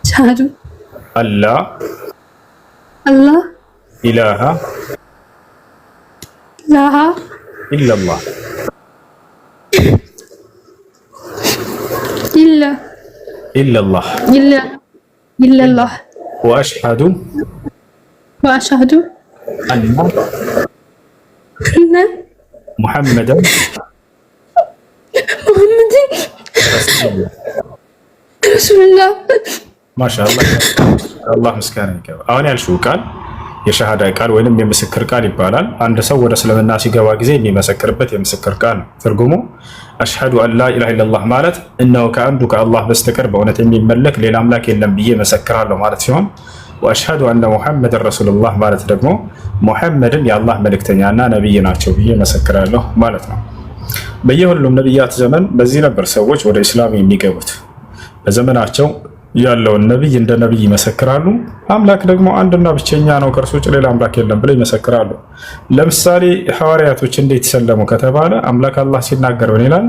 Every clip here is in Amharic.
أشهد أن لا إله إلا الله إلا الله وأشهد أن محمدا رسول الله ما شاء الله الله مسكانك አሁን ያልሽው ቃል የሸሃዳ ቃል ወይንም የምስክር ቃል ይባላል። አንድ ሰው ወደ እስልምና ሲገባ ጊዜ የሚመሰክርበት የምስክር ቃል ነው። ትርጉሙ አሽሀዱ አን ላ ኢላሀ ኢለላህ ማለት እነሆ ከአንዱ ከአላህ በስተቀር በእውነት የሚመለክ ሌላ አምላክ የለም ብዬ መሰክራለሁ ማለት ሲሆን ወአሽሀዱ አነ ሙሐመድን ረሱሉላህ ማለት ደግሞ ሙሐመድን የአላህ መልእክተኛና ነብይ ናቸው ብዬ መሰክራለሁ ማለት ነው። በየሁሉም ነብያት ዘመን በዚህ ነበር ሰዎች ወደ እስላም የሚገቡት። በዘመናቸው ያለውን ነብይ እንደ ነብይ ይመሰክራሉ። አምላክ ደግሞ አንድና ብቸኛ ነው፣ ከእርሱ ውጭ ሌላ አምላክ የለም ብለው ይመሰክራሉ። ለምሳሌ ሐዋርያቶች እንዴት ሰለሙ ከተባለ አምላክ አላህ ሲናገር ምን ይላል?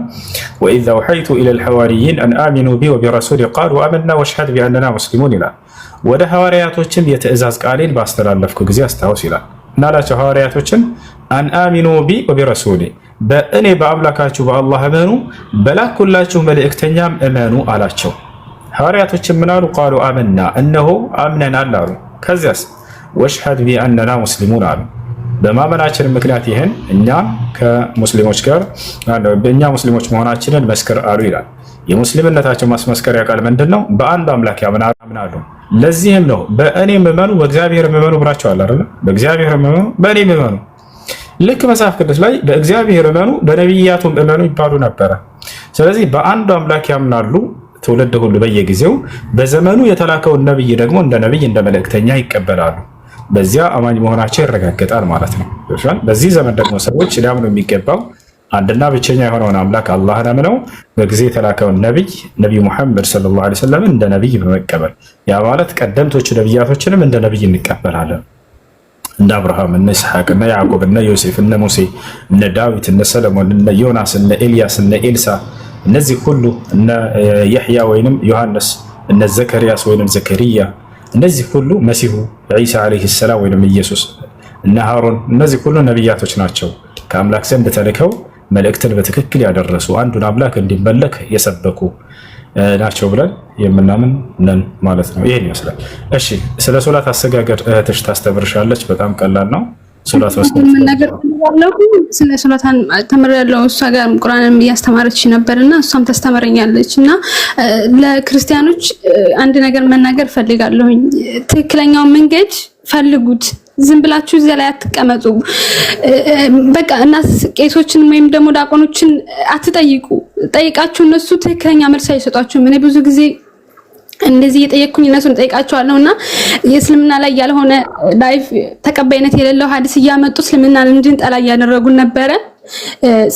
ወኢዝ አውሐይቱ ኢለል ሐዋርይን አን አሚኑ ቢ ወቢረሱሊ ቃሉ አመና ወሽሀድ ቢአንና ሙስሊሙን ይላል። ወደ ሐዋርያቶችም የትእዛዝ ቃሌን ባስተላለፍኩ ጊዜ አስታውስ ይላል። እናላቸው ሐዋርያቶችን አን አሚኑ ቢ ወቢረሱሊ በእኔ በአምላካችሁ በአላህ እመኑ፣ በላኩላችሁ መልእክተኛም እመኑ አላቸው። ሐዋርያቶችን ምን አሉ? ቃሉ አመና እነሆ አምነናል አሉ። ከዚያስ ወሽሀድ ቢአንና ሙስሊሙን አሉ። በማመናችን ምክንያት ይህን እኛ ከሙስሊሞች ጋር በእኛ ሙስሊሞች መሆናችንን መስክር አሉ ይላል። የሙስሊምነታቸው ማስመስከሪያ ቃል ምንድን ነው? በአንድ አምላክ ያምናሉ። ለዚህም ነው በእኔ እመኑ በእግዚአብሔር እመኑ ብላችኋል አይደል? በእግዚአብሔር እመኑ በእኔ እመኑ። ልክ መጽሐፍ ቅዱስ ላይ በእግዚአብሔር እመኑ በነቢያቱም እመኑ ይባሉ ነበረ። ስለዚህ በአንድ አምላክ ያምናሉ። ትውልድ ሁሉ በየጊዜው በዘመኑ የተላከውን ነብይ ደግሞ እንደ ነብይ እንደ መልእክተኛ ይቀበላሉ። በዚያ አማኝ መሆናቸው ይረጋገጣል ማለት ነው። በዚህ ዘመን ደግሞ ሰዎች ሊያምኑ የሚገባው አንድና ብቸኛ የሆነውን አምላክ አላህን አምነው በጊዜ የተላከውን ነቢይ ሙሐመድ ሰለላሁ ዐለይሂ ወሰለም እንደ ነብይ በመቀበል ያ ማለት ቀደምቶቹ ነብያቶችንም እንደ ነብይ እንቀበላለን። እንደ አብርሃም እነ ይስሐቅ እነ ያዕቆብ እነ ዮሴፍ እነ ሙሴ እነ ዳዊት እነ ሰለሞን እነ ዮናስ እነ ኤልያስ እነ ኤልሳ እነዚህ ሁሉ እነ የሕያ ወይንም ዮሐንስ እነ ዘከርያስ ወይንም ዘከርያ እነዚህ ሁሉ መሲሁ ዒሳ ዓለይሂ ሰላም ወይንም ኢየሱስ እነ ሃሩን እነዚህ ሁሉ ነቢያቶች ናቸው። ከአምላክ ዘንድ ተልከው መልእክትን በትክክል ያደረሱ አንዱን አምላክ እንዲመለክ የሰበኩ ናቸው ብለን የምናምን ነን ማለት ነው። ይሄን ይመስላል። እሺ፣ ስለ ሶላት አሰጋገድ እህትሽ ታስተምርሻለች። በጣም ቀላል ነው። ሶላት ነገር ስለ ሶላታን ተምሬያለሁ። እሷ ጋር ቁርአንም እያስተማረች ነበርና እሷም ታስተምረኛለች። እና ለክርስቲያኖች አንድ ነገር መናገር ፈልጋለሁኝ። ትክክለኛው መንገድ ፈልጉት። ዝም ብላችሁ እዚያ ላይ አትቀመጡ። በቃ እና ቄሶችን ወይም ደግሞ ዲያቆኖችን አትጠይቁ። ጠይቃችሁ እነሱ ትክክለኛ መልስ አይሰጧችሁም። እኔ ብዙ ጊዜ እንደዚህ እየጠየቅኩኝ እነሱን ጠይቃቸዋለሁ እና የእስልምና ላይ ያልሆነ ላይፍ ተቀባይነት የሌለው ሐዲስ እያመጡ እስልምናን እንድንጠላ እያደረጉን ነበረ።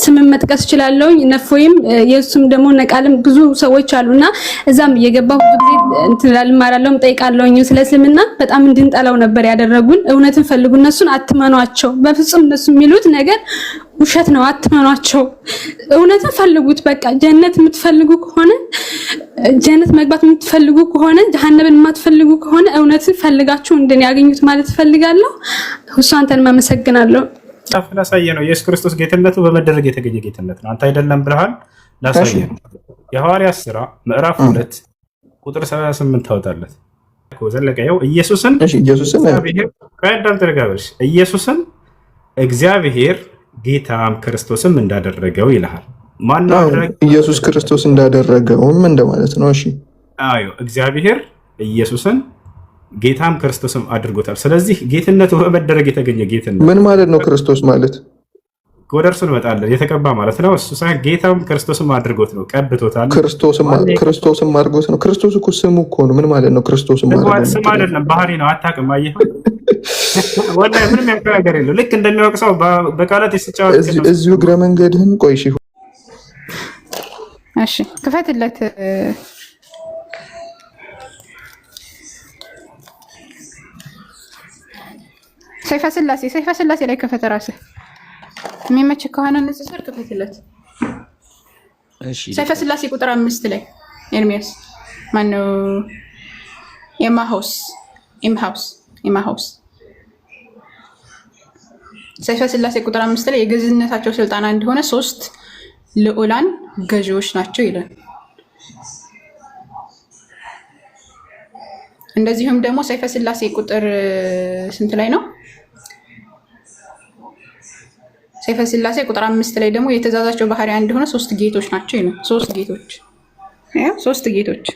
ስምን መጥቀስ እችላለሁ። ነፎይም የሱም ደግሞ ነቃልም ብዙ ሰዎች አሉና እዛም እየገባሁ ብዙ ጊዜ እንትን እማራለሁ ጠይቃለሁ። ስለ እስልምና በጣም እንድንጠላው ነበር ያደረጉን። እውነትን ፈልጉ፣ እነሱን አትመኗቸው። በፍጹም እነሱ የሚሉት ነገር ውሸት ነው። አትመኗቸው። እውነትን ፈልጉት። በቃ ጀነት የምትፈልጉ ከሆነ ጀነት መግባት የምትፈልጉ ከሆነ ጀሃነምን የማትፈልጉ ከሆነ እውነትን ፈልጋችሁ እንደያገኙት ማለት ፈልጋለሁ። ሁሱ አንተን ማመሰግናለሁ። ላሳየ ነው ኢየሱስ ክርስቶስ ጌትነቱ በመደረግ የተገኘ ጌትነት ነው። አንተ አይደለም ብለሃል። ላሳየ ነው። የሐዋርያት ሥራ ምዕራፍ 2 ቁጥር 38 ታወጣለት ዘለቀ። ይኸው ኢየሱስን ኢየሱስን እግዚአብሔር ጌታም ክርስቶስም እንዳደረገው ይልሃል። ማነው ኢየሱስ ክርስቶስ እንዳደረገውም እንደማለት ነው። እሺ አዩ እግዚአብሔር ኢየሱስን ጌታም ክርስቶስም አድርጎታል። ስለዚህ ጌትነቱ በመደረግ የተገኘ ጌትነት ምን ማለት ነው? ክርስቶስ ማለት ወደ እርሱ እንመጣለን። የተቀባ ማለት ነው። እሱ ሳይሆን ጌታም ክርስቶስም አድርጎት ነው። ቀብቶታል። ክርስቶስም አድርጎት ነው። ክርስቶስ እኮ ስሙ እኮ ነው። ምን ማለት ነው? ክርስቶስም ማለት ስም አይደለም፣ ባህሪ ነው። አታውቅም። አየህ፣ ወላሂ ምንም ያውቀው ነገር የለው። ልክ እንደሚያውቅ ሰው በቃላት ይስጫወት። እዚሁ እግረ መንገድህን ቆይ። እሺ ክፈትለት። ሰይፈ ስላሴ ላይ ክፈት። ራስህ የሚመች ከሆነ ንጽጽር ክፈትለት። እሺ ሰይፈ ስላሴ ቁጥር 5 ላይ ኤርሚያስ ማነው ኤማሁስ ሰይፈ ስላሴ ቁጥር 5 ላይ የገዥነታቸው ስልጣን እንደሆነ 3 ልዑላን ገዢዎች ናቸው ይላል። እንደዚሁም ደግሞ ሰይፈ ስላሴ ቁጥር ስንት ላይ ነው? ሰይፈ ስላሴ ቁጥር 5 ላይ ደግሞ የተዛዛቸው ባህሪያ እንደሆነ 3 ጌቶች ናቸው ይላል። 3 ጌቶች 3 ጌቶች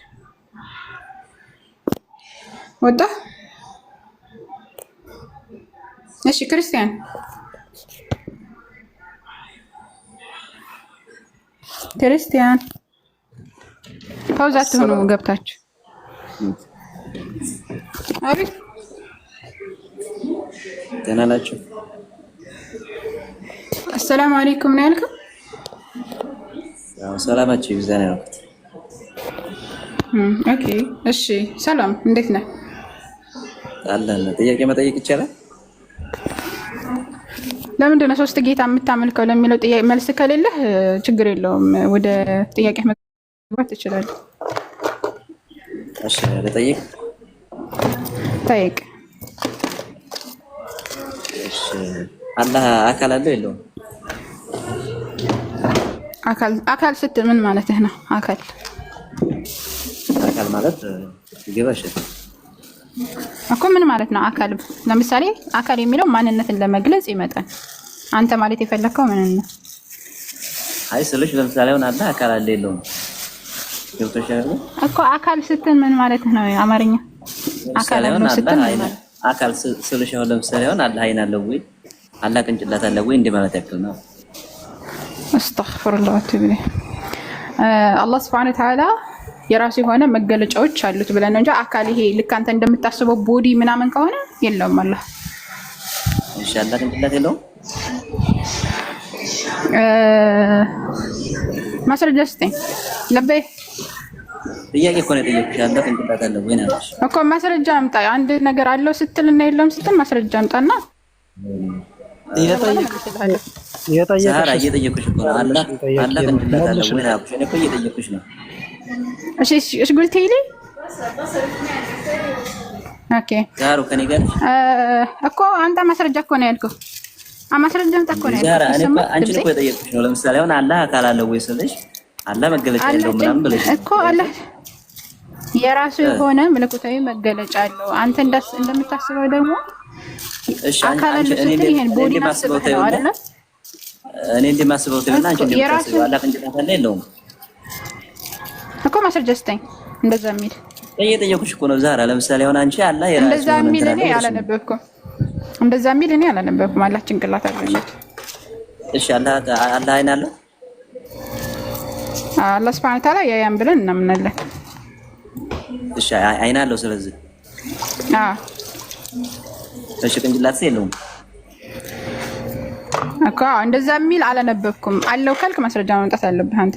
ወጣ። እሺ ክርስቲያን ፓውዛት ሆኖ ገብታችሁ አቤት ደህና ናችሁ? አሰላሙ አለይኩም ነው ያልከው? ሰላማችሁ ይብዛ ነው ያልኩት። ኦኬ እሺ ሰላም እንዴት ነህ? አለን። ጥያቄ መጠየቅ ይቻላል? ለምንድን ነው 3 ጌታ የምታመልከው ለሚለው ጥያቄ መልስ ከሌለህ ችግር የለውም፣ ወደ ጥያቄ መግባት ትችላለህ። እሺ ልጠይቅ? ጠይቅ። እሺ አላህ አካል አለው የለውም? አካል ስትል ምን ማለትህ ነው? አካል ማለት ይገባሽ እኮ ምን ማለት ነው? አካል ለምሳሌ አካል የሚለው ማንነትን ለመግለጽ ይመጣል። አንተ ማለት የፈለከው ምን ነው? አይ ስልሽ ለምሳሌ አሁን አላህ አካል አለ የለውም? ገብቶሻል እኮ አካል ስትል ምን ማለት ነው? አማርኛ አካል አለው ስትል አካል ስልሽ አሁን ለምሳሌ አሁን አላህ አይን አለው ወይ አላህ ቅንጭላት አለው ወይ እንደ ማለት ያክል ነው። አስተግፊሩላህ ወተውብ አላህ ሱብሓነሁ ወተዓላ የራሱ የሆነ መገለጫዎች አሉት ብለን እንጂ አካል ይሄ ልክ አንተ እንደምታስበው ቦዲ ምናምን ከሆነ የለውም አላህ። እሺ አላህ ቅንጭላት የለውም? ማስረጃ ስጠኝ። ለበይ ጥያቄ እኮ ነው የጠየኩሽ። አላህ ቅንጭላት አለው ወይ ነው እኮ ማስረጃ አምጣ። አንድ ነገር አለው ስትል እና የለውም ስትል ማስረጃ አምጣና እየጠየኩሽ እኮ ነው። አላህ ቅንጭላት አለው ወይ ነው እኔ እኮ እየጠየኩሽ ነው። እሺ قلت لي ኦኬ ዛሩ ከኔ ጋር እኮ አንተ ማስረጃ እኮ ነው ያልከው። ማስረጃ አምጣ እኮ ነው ያልከው። እኔ አንቺ እኮ የጠየኩሽ ነው። ለምሳሌ አሁን አላህ አካል አለው ወይ ስልሽ አላህ መገለጫ የለውም ምናምን ብለሽ እኮ አላህ የራሱ የሆነ መለኮታዊ መገለጫ አለው። አንተ እንደምታስበው ደግሞ አካል አለው ስትል ይሄን ቦዲ ማስበው አይደለ? እኔ እንደማስበው ተይና አንቺ እንደምታስበው አላህ ቅንጭላት አለ የለውም እኮ ማስረጃ ስጠኝ። እንደዛ የሚል እየጠየኩሽ እኮ ነው ዛራ። ለምሳሌ አሁን አንቺ አላህ የራሱ እንደዛ የሚል እኔ አላነበብኩም። አላህ ጭንቅላት አለበት። እሺ አላህ አይን አለው? አላህ ሱብሓነሁ ወተዓላ ያያን ብለን እናምናለን። እሺ አይን አለው። ስለዚህ እሺ ቅንጭላት የለውም እኮ እንደዛ የሚል አላነበብኩም። አለው ካልክ ማስረጃ ማምጣት አለብህ አንተ።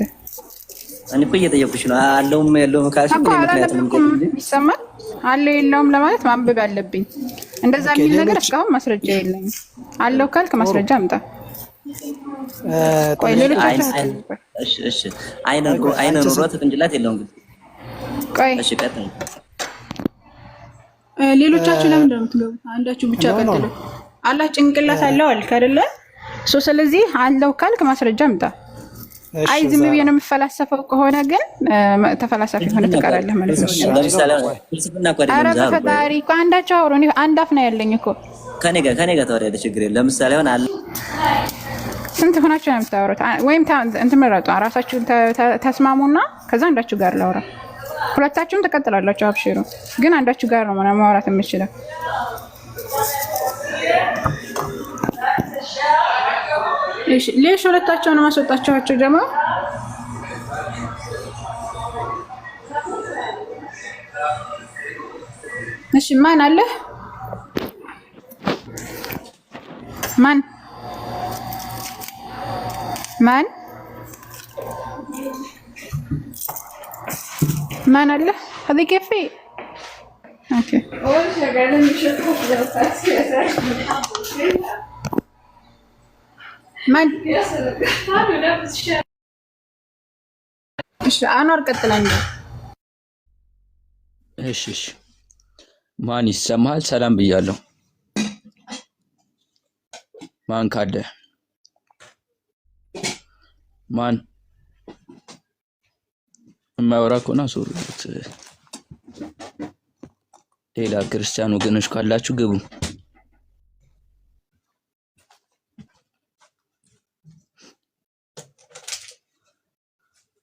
እኔ እኮ እየጠየኩሽ ነው። አለውም የለውም ካልሽ ይሰማል። አለው የለውም ለማለት ማንበብ አለብኝ። እንደዛ የሚል ነገር እስካሁን ማስረጃ የለኝም። አለው ካልክ ማስረጃ አምጣ። ቆይ እሺ አይነ ኑሮት ቅንጭላት የለውም ግን ቆይ እሺ ቀጥል። ሌሎቻችሁ ለምን እንደምትገቡት አንዳችሁ ብቻ ቀጥሉ። አላህ ጭንቅላት አለው አልክ አይደለ? ስለዚህ አለው ካልክ ማስረጃ አምጣ። አይ ዝም ብዬ ነው የምፈላሰፈው ከሆነ ግን ተፈላሳፊ ሆነ ትቀራለህ ማለት ነው። ለምሳሌ ፍልስፍና እኮ አይደለም ዛሬ ፈጣሪ እኮ አንዳቸው አውሩ። እኔ አንድ አፍ ነው ያለኝ እኮ ከኔ ጋር ታወሪያለሽ፣ ችግር የለም። ለምሳሌ አሁን አለ ስንት ሆናችሁ ነው የምታወሩት? ወይም እንትን መረጡ ራሳችሁን ተስማሙና ከዛ አንዳችሁ ጋር ላውራ። ሁለታችሁም ተቀጥላላችሁ፣ አብሽሩ። ግን አንዳችሁ ጋር ነው ማውራት የምችለው። እሺ ሌሽ ሁለታቸውን ማስወጣቸዋቸው ጀማ እሺ ማን አለ? ማን አለ? هذه كيفي اوكي ማን እሺ አኗር ቀጥላኝ እሺ ማን ይሰማል? ሰላም ብያለሁ። ማን ካለ ማን የማያወራ ከሆነ አስወሩት። ሌላ ክርስቲያን ወገኖች ካላችሁ ግቡ።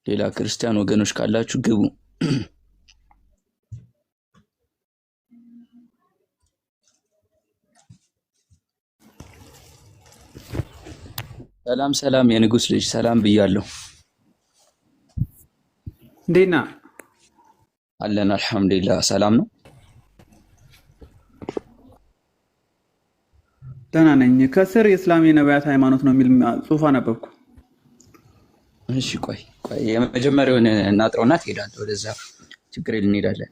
ሌላ ክርስቲያን ወገኖች ካላችሁ ግቡ። ሰላም የንጉስ ልጅ ሰላም ብያለሁ። እንዴና አለን አልሐምዱሊላህ ሰላም ነው። ደህና ነኝ። ከስር የእስላም የነቢያት ሃይማኖት ነው የሚል ጽሑፍ አነበብኩ። እሺ ቆይ የመጀመሪያውን እናጥረውና ትሄዳለህ ወደዛ። ችግር የለም እንሄዳለን።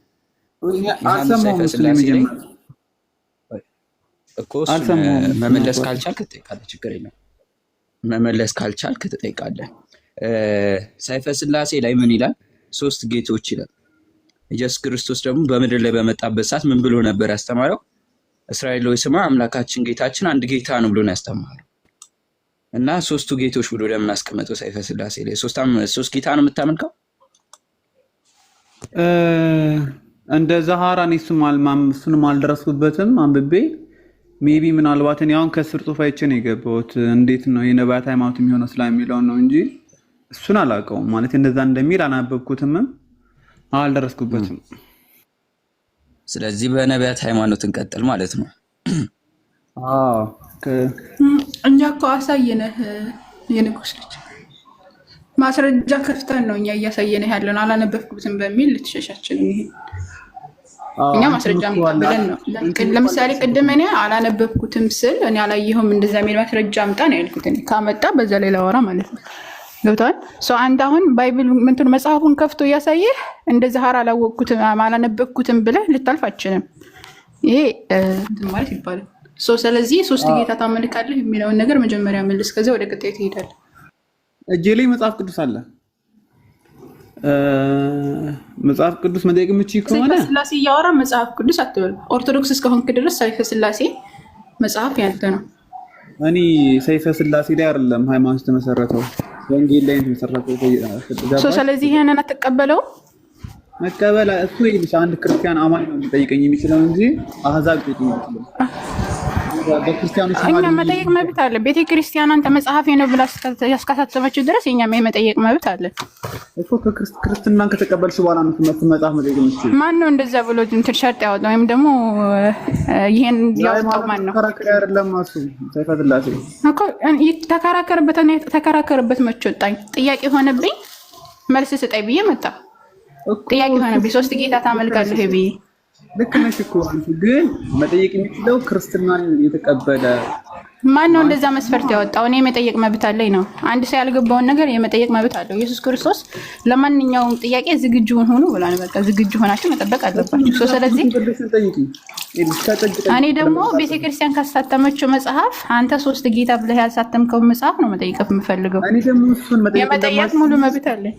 መመለስ ካልቻልክ ትጠይቃለህ። ችግር የለም መመለስ ካልቻልክ ትጠይቃለህ። ሰይፈ ስላሴ ላይ ምን ይላል? 3 ጌቶች ይላል። ኢየሱስ ክርስቶስ ደግሞ በምድር ላይ በመጣበት ሰዓት ምን ብሎ ነበር ያስተማረው? እስራኤል ሆይ ስማ አምላካችን ጌታችን አንድ ጌታ ነው ብሎ ነው ያስተማረው። እና 3ቱ ጌቶች ብሎ ለምን አስቀመጠው? ሰይፈ ስላሴ ላይ 3 ጌታ ነው የምታመልከው? እንደ ዛሃራን እሱንም አልደረስኩበትም አንብቤ ሜቢ ምናልባት እኔ አሁን ከስር ጽሑፍ አይቼ ነው የገባሁት። እንዴት ነው የነቢያት ሃይማኖት የሚሆነው ስለሚለውን ነው እንጂ እሱን አላውቀውም። ማለት እንደዛ እንደሚል አናበብኩትም አልደረስኩበትም። ስለዚህ በነቢያት ሃይማኖት እንቀጥል ማለት ነው። እኛ እኮ አሳየነህ የንጉስ ልጅ ማስረጃ ከፍተን ነው እኛ እያሳየነህ ያለን። አላነበብኩትም በሚል ልትሸሻችን ይሄ እኛ ማስረጃ ብለን ነው። ለምሳሌ ቅድም እኔ አላነበብኩትም ስል እኔ አላየሁም እንደዛ የሚል ማስረጃ አምጣ ነው ያልኩት። እኔ ካመጣ በዛ ላይ ላወራ ማለት ነው። ገብቷል? አንድ አሁን ባይብል ምንትን መጽሐፉን ከፍቶ እያሳየህ እንደዛ ሀራ አላወቅኩትም አላነበብኩትም ብለህ ልታልፍ አትችልም። ይሄ እንትን ማለት ይባላል። ስለዚህ 3 ጌታ ታመልካለህ የሚለውን ነገር መጀመሪያ መልስ፣ ከዚያ ወደ ቀጣይ ትሄዳለህ። እጄ ላይ መጽሐፍ ቅዱስ አለ። መጽሐፍ ቅዱስ መጠየቅ የምችል ከሆነ ሰይፈ ስላሴ እያወራ መጽሐፍ ቅዱስ አትበል። ኦርቶዶክስ እስከሆንክ ድረስ ሰይፈ ስላሴ መጽሐፍ ያንተ ነው። እኔ ሰይፈ ስላሴ ላይ አይደለም ሃይማኖት ተመሰረተው ወንጌል ላይ ተመሰረተው። ስለዚህ ይሄንን አትቀበለው። መቀበል እሱ ይልሽ አንድ ክርስቲያን አማኝ ነው የሚጠይቀኝ የሚችለው እንጂ አህዛብ ሊጠይቀኝ የሚችለው በክርስቲያኖች እኛ መጠየቅ መብት አለ። ቤተ ክርስቲያን አንተ መጽሐፍ ነው ብላ ያስካሳተመችው ድረስ እኛም የመጠየቅ መብት አለ እኮ። ክርስትናን ከተቀበልሽ በኋላ ነው መጽሐፍ መጠየቅ የምትችይው። ማን ነው እንደዛ ብሎ እንትን ሸርጥ ያወጣው? ወይም ደግሞ ይሄን ያወጣው ማን ነው? ተከራካሪ አይደለም እሱ ሰይፈ ስላሴ እኮ ተከራከርበት መች ወጣኝ። ጥያቄ ሆነብኝ መልስ ስጠኝ ብዬ መጣ። ጥያቄ ሆነብኝ 3 ጌታ ታመልካለህ ብዬ። ልክ ነሽ እኮ አንቺ። ግን መጠየቅ የሚችለው ክርስትናን የተቀበለ ማን ነው? እንደዛ መስፈርት ያወጣው? እኔ የመጠየቅ መብት አለኝ ነው። አንድ ሰው ያልገባውን ነገር የመጠየቅ መብት አለው። ኢየሱስ ክርስቶስ ለማንኛውም ጥያቄ ዝግጁ ሁኑ ብሏል። በቃ ዝግጁ ሆናችሁ መጠበቅ አለባችሁ። ስለዚህ እኔ ደግሞ ቤተክርስቲያን ካሳተመችው መጽሐፍ አንተ 3 ጌታ ብለህ ያሳተምከው መጽሐፍ ነው መጠየቅ የምፈልገው። እኔ ደግሞ እሱን የመጠየቅ ሙሉ መብት አለኝ።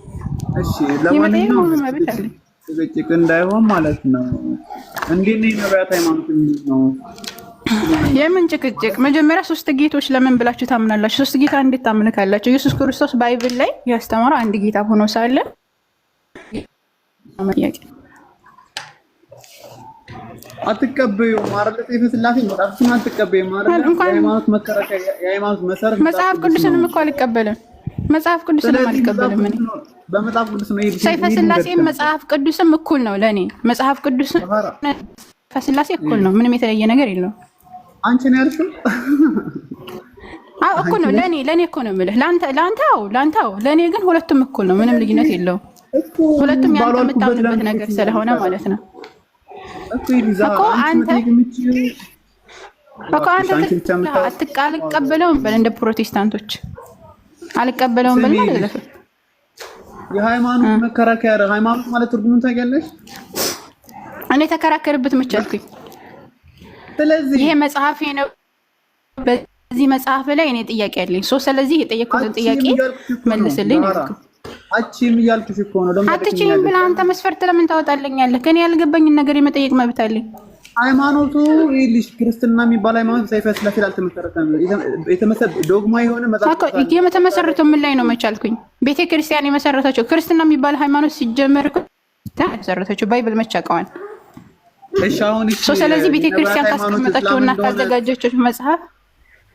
እሺ ለማንኛውም ሙሉ መብት አለኝ። ጭቅጭቅ እንዳይሆን ማለት ነው። እንዴት ነው የነቢያት ሃይማኖት ነው? የምን ጭቅጭቅ? መጀመሪያ 3 ጌቶች ለምን ብላችሁ ታምናላችሁ? 3 ጌታ እንዴት ታምልካላችሁ? ኢየሱስ ክርስቶስ ባይብል ላይ ያስተማረው አንድ ጌታ ሆኖ ሳለ አትቀበዩ ማለት ሰይፈ ስላሴ መጽሐፍን አትቀበዩ ማለት የሃይማኖት መከራከሪያ የሃይማኖት መሰረት መጽሐፍ ቅዱስንም እኮ አልቀበልም። መጽሐፍ ቅዱስንም አልቀበልም። እኔ በመጽሐፍ ቅዱስ ነው ሰይፈ ስላሴ መጽሐፍ ቅዱስም እኩል ነው ለኔ። መጽሐፍ ቅዱስ ሰይፈ ስላሴ እኩል ነው። ምንም የተለየ ነገር የለውም። አንቺ ነው ያልሽው? አዎ እኮ ነው ለኔ እኮ ነው የምልህ። ላንተው ለኔ ግን ሁለቱም እኩል ነው። ምንም ልዩነት የለውም። ሁለቱም ያንተ የምታምንበት ነገር ስለሆነ ማለት ነው እኮ አንተ አልቀበለውም በል እንደ ፕሮቴስታንቶች አልቀበለውም በል ማለት ነው። የሃይማኖት መከራከሪያ ሃይማኖት ማለት ትርጉሙን ታውቂያለሽ? እኔ ተከራከርበት መቻልኩኝ። ስለዚህ ይሄ መጽሐፍ ነው። በዚህ መጽሐፍ ላይ እኔ ጥያቄ አለኝ። ስለዚህ የጠየቁትን ጥያቄ መልስልኝ ነው። አቺም እያልኩሽ እኮ ነው። ደግሞ አትችይም ብለህ አንተ መስፈርት ለምን ታወጣለኛለህ? ከኔ ያልገባኝን ነገር የመጠየቅ መብት አለኝ። ሃይማኖቱ ይልሽ ክርስትና የሚባል ሃይማኖት ሰይፈ ስላሴ አልተመሰረተም። ዶግማ የሆነ መጽሐፍ የተመሰረተው ምን ላይ ነው መቻልኩኝ? ቤተክርስቲያን የመሰረተችው ክርስትና የሚባል ሃይማኖት ሲጀመር መሰረተችው ባይብል መቻቀዋል። እሺ አሁን እሺ ስለዚህ ቤተክርስቲያን ካስቀመጠችውና ካዘጋጀችው መጽሐፍ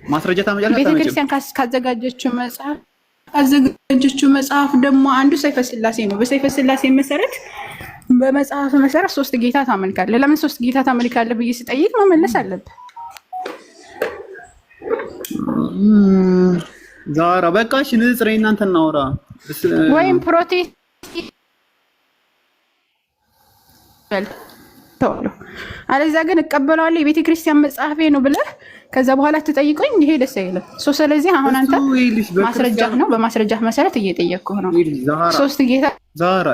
ማስረጃ ታመጫለሽ። ቤተክርስቲያን ካዘጋጀችው መጽሐፍ ደግሞ አንዱ ሰይፈ ስላሴ ነው። በሰይፈ ስላሴ መሰረት በመጽሐፍ መሰረት 3 ጌታ ታመልካለህ። ለምን 3 ጌታ ታመልካለህ ብዬ ስጠይቅ መመለስ አለብህ። ዛራ በቃሽ ንጽሬ እናንተ እናውራ ወይም ፕሮቴስት አለዛ ግን እቀበለዋለሁ የቤተ ክርስቲያን መጽሐፌ ነው ብለህ ከዛ በኋላ ትጠይቀኝ ይሄ ደስ አይልም። ስለዚህ አሁን አንተ ማስረጃ ነው በማስረጃ መሰረት እየጠየቅኩህ ነው። 3 ጌታ ዛራ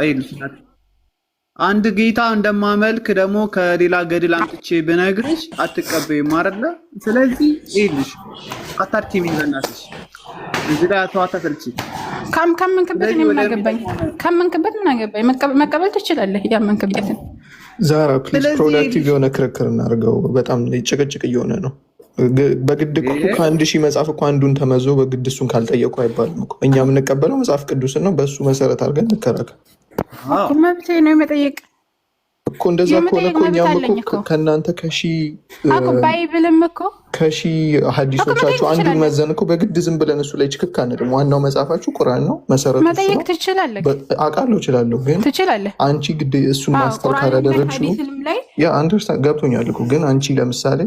አንድ ጌታ እንደማመልክ ደግሞ ከሌላ ገድል አምጥቼ ብነግርሽ አትቀበይም አይደለ? ስለዚህ ይልሽ አታርኪም ይዘናልሽ እዚህ ላይ አታፈልጪ። ካመንክበት ምን አገባኝ? ካመንክበት ምን አገባኝ? መቀበል ትችላለህ ያመንክበትን። ዛራ ፕሊዝ ፕሮዳክቲቭ የሆነ ክርክር እናድርገው። በጣም ጭቅጭቅ እየሆነ ነው። በግድ እኮ ከ1000 መጽሐፍ እኮ አንዱን ተመዞ በግድ እሱን ካልጠየቁ አይባልም እኮ። እኛ የምንቀበለው መጽሐፍ ቅዱስን ነው። በእሱ መሰረት አድርገን እንከራከር መብቴ ነው የመጠየቅ እኮ። እንደዛ ከሆነ እኮ እኛም እኮ ከእናንተ ባይብልም እኮ ከሺህ ሀዲሶቻችሁ አንዱን መዘን እኮ በግድ ዝም ብለን እሱ ላይ ችክክ አንልም። ዋናው መጽሐፋችሁ ቁርአን ነው፣ መሰረቱ መጠየቅ ትችላለህ። አውቃለሁ እችላለሁ፣ ግን ትችላለህ አንቺ ግድ እሱን ማስተር ካላደረግሽው ያ አንደርስታንድ ገብቶኛል እኮ። ግን አንቺ ለምሳሌ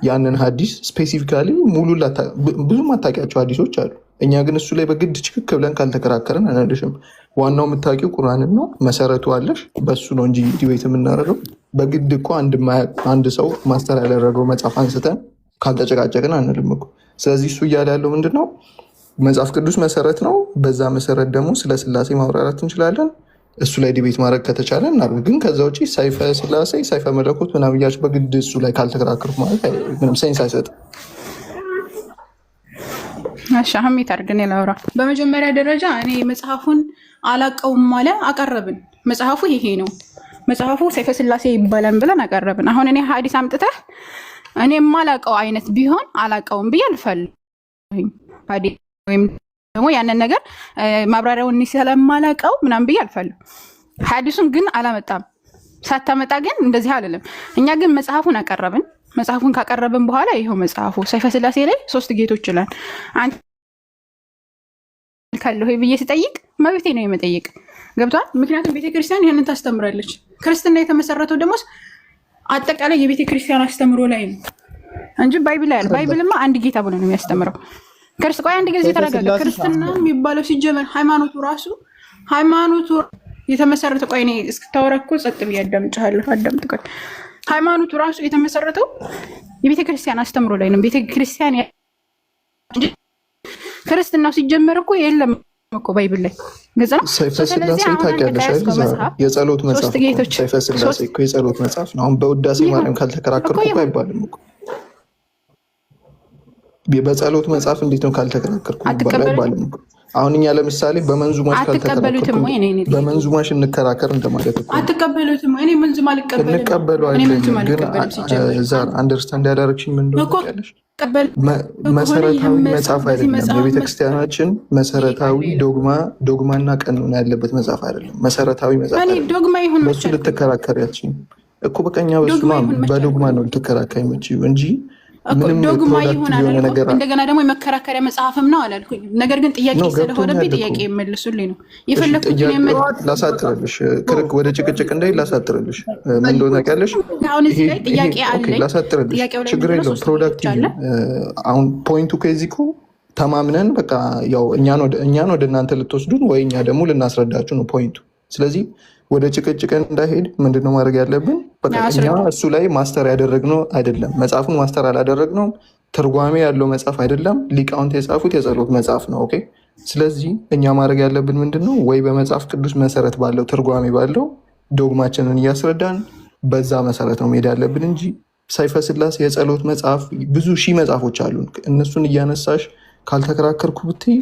ያንን ሀዲስ ስፔሲፊካሊ ሙሉ ብዙ ማታውቂያቸው ሀዲሶች አሉ። እኛ ግን እሱ ላይ በግድ ችክክ ብለን ካልተከራከርን አንልሽም። ዋናው የምታውቂው ቁርአንን ነው፣ መሰረቱ አለሽ፣ በሱ ነው እንጂ ዲቤት የምናደርገው። በግድ እኮ አንድ ሰው ማስተር ያደረገው መጽሐፍ አንስተን ካልተጨቃጨቅን አንልም እኮ። ስለዚህ እሱ እያለ ያለው ምንድነው? መጽሐፍ ቅዱስ መሰረት ነው። በዛ መሰረት ደግሞ ስለ ስላሴ ማብራራት እንችላለን። እሱ ላይ ዲቤት ማድረግ ከተቻለ እናድርግ። ግን ከዛ ውጭ ሰይፈ ስላሴ፣ ሰይፈ መለኮት ምናምን እያልሽ በግድ እሱ ላይ ካልተከራከርኩ ማለት ምንም ሴንስ አይሰጥም። ሻህሜት አድርገን ላውራ። በመጀመሪያ ደረጃ እኔ መጽሐፉን አላቀውም ማለ አቀረብን። መጽሐፉ ይሄ ነው፣ መጽሐፉ ሰይፈ ስላሴ ይባላል ብለን አቀረብን። አሁን እኔ ሀዲስ አምጥተህ እኔ የማላቀው አይነት ቢሆን አላቀውም ብዬ አልፈልግም። ወይም ደግሞ ያንን ነገር ማብራሪያውን ስለማላቀው ምናምን ብዬ አልፈልግም። ሀዲሱን ግን አላመጣም። ሳታመጣ ግን እንደዚህ አልልም። እኛ ግን መጽሐፉን አቀረብን። መጽሐፉን ካቀረብን በኋላ ይኸው መጽሐፉ ሰይፈ ስላሴ ላይ 3 ጌቶች ይላል። አንተ ካለው ብዬ ስጠይቅ መብቴ ነው የመጠየቅ። ገብቷል? ምክንያቱም ቤተክርስቲያን ይህንን ታስተምራለች። ክርስትና የተመሰረተው ደግሞ አጠቃላይ የቤተክርስቲያን አስተምሮ ላይ ነው እንጂ ባይብል ላይ ባይብልማ አንድ ጌታ ብሎ ነው የሚያስተምረው። ቆይ አንድ ጊዜ ተረጋጋ። ክርስትና የሚባለው ሲጀመር ሃይማኖቱ የተመሰረተው ቆይ እኔ እስክታወራ እኮ ጸጥ ብዬ አዳምጥሃለሁ። አዳምጥ። ቆይ ሃይማኖቱ ራሱ የተመሰረተው የቤተክርስቲያን አስተምሮ ላይ ነው። ቤተክርስቲያን ክርስትናው ሲጀመር እኮ የለም እኮ ባይብል ላይ ገጽ ነው። ሰይፈ ስላሴ ታውቂያለሽ አይደል? የጸሎት መጽሐፍ ሰይፈ ስላሴ እኮ የጸሎት መጽሐፍ ነው። አሁን በውዳሴ ማርያም ካልተከራከርኩ እኮ አይባልም እኮ። በጸሎት መጽሐፍ እንዴት ነው ካልተከራከርኩ አይባልም እኮ። አሁን እኛ ለምሳሌ በመንዙማሽ ካልተከራከርኩ በመንዙማሽ እንከራከር እንደማለት እኮ። አትቀበሉትም? እኔ መንዙማ አልቀበልም። እንቀበለው አይደለም ግን ዛር አንደርስታንድ ያደረግሽኝ ምን እንደሆነ ታውቂያለሽ? መሰረታዊ መጽሐፍ አይደለም። የቤተክርስቲያናችን መሰረታዊ ዶግማና ቀኖና ያለበት መጽሐፍ አይደለም። መሰረታዊ መጽሐፍ አይደለም። በሱ ልትከራከሪያችን እኮ በቀኛ በዶግማ ነው ልትከራከሪ እንጂ ዶግማ ይሁን አላልኩም። እንደገና ደግሞ የመከራከሪያ መጽሐፍም ነው አላልኩኝ። ነገር ግን ጥያቄ ስለሆነብኝ ጥያቄ የመልሱልኝ ነው የፈለኩት። ላሳጥርልሽ፣ ወደ ጭቅጭቅ እንዳይ ላሳጥርልሽ። ምን እንደሆነ ታውቂያለሽ? አሁን እዚህ ላይ ጥያቄ አለኝ። ላሳጥርልሽ፣ ችግር የለውም። ፕሮዳክቲቭ አሁን ፖይንቱ ከዚህ እኮ ተማምነን በቃ ያው እኛን ወደ እናንተ ልትወስዱን ወይ እኛ ደግሞ ልናስረዳችሁ ነው ፖይንቱ። ስለዚህ ወደ ጭቅጭቅ እንዳይሄድ ምንድነው ማድረግ ያለብን? በቃ እኛ እሱ ላይ ማስተር ያደረግነው አይደለም። መጽሐፉን ማስተር አላደረግነው። ትርጓሜ ያለው መጽሐፍ አይደለም። ሊቃውንት የጻፉት የጸሎት መጽሐፍ ነው። ኦኬ። ስለዚህ እኛ ማድረግ ያለብን ምንድነው? ወይ በመጽሐፍ ቅዱስ መሰረት ባለው ትርጓሜ ባለው ዶግማችንን እያስረዳን በዛ መሰረት ነው መሄድ ያለብን እንጂ ሰይፈ ስላሴ የጸሎት መጽሐፍ ብዙ ሺህ መጽሐፎች አሉን። እነሱን እያነሳሽ ካልተከራከርኩ ብትይ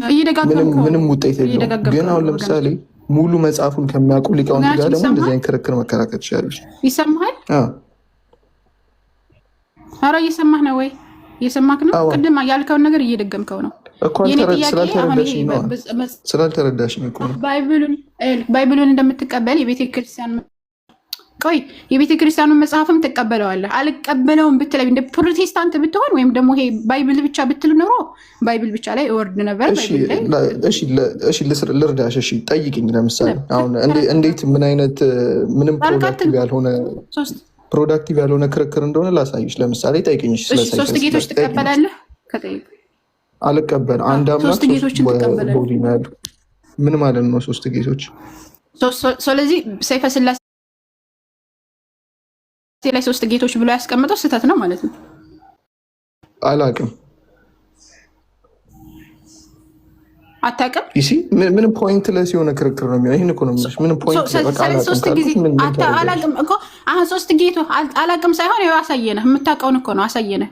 ምንም ውጤት የለውም። ግን አሁን ለምሳሌ ሙሉ መጽሐፉን ከሚያውቁ ሊቃውንት ጋር ደግሞ እንደዚህ አይነት ክርክር መከራከር ትችላለች። ይሰማሃል? ኧረ እየሰማህ ነው ወይ? እየሰማህ ነው? ቅድም ያልከውን ነገር እየደገምከው ነው እኮ። ስላልተረዳሽኝ እኮ ነው። ባይብሉን እንደምትቀበል የቤተ ክርስቲያኑን መጽሐፍም ትቀበለዋለህ። አልቀበለውም ብትለኝ እንደ ፕሮቴስታንት ብትሆን ወይም ደግሞ ይሄ ባይብል ብቻ ብትል ኖሮ ባይብል ብቻ ላይ እወርድ ነበር። ልርዳሽ። እሺ ጠይቅኝ። ለምሳሌ አሁን እንዴት ምን አይነት ምንም ፕሮዳክቲቭ ያልሆነ ክርክር እንደሆነ ላሳይሽ። ለምሳሌ ጠይቅኝ። ሶስት ጌቶች ትቀበላለህ? አልቀበል። አንድ አምላክ ቦዲ ነው ያለው። ምን ማለት ነው ሶስት ጌቶች? ስለዚህ ሰይፈ ስላሴ ላይ ሶስት ጌቶች ብሎ ያስቀምጠው ስህተት ነው ማለት ነው። አላቅም። አታውቅም? ምንም ፖይንት ለስ የሆነ ክርክር ነው የሚሆነው። ይህን እኮ ነው የምልሽ። ምንም ፖይንት ሶስት ጊዜ አላቅም እኮ አሁን ሶስት ጌቶ አላቅም ሳይሆን ያው አሳየነህ። የምታውቀውን እኮ ነው አሳየነህ።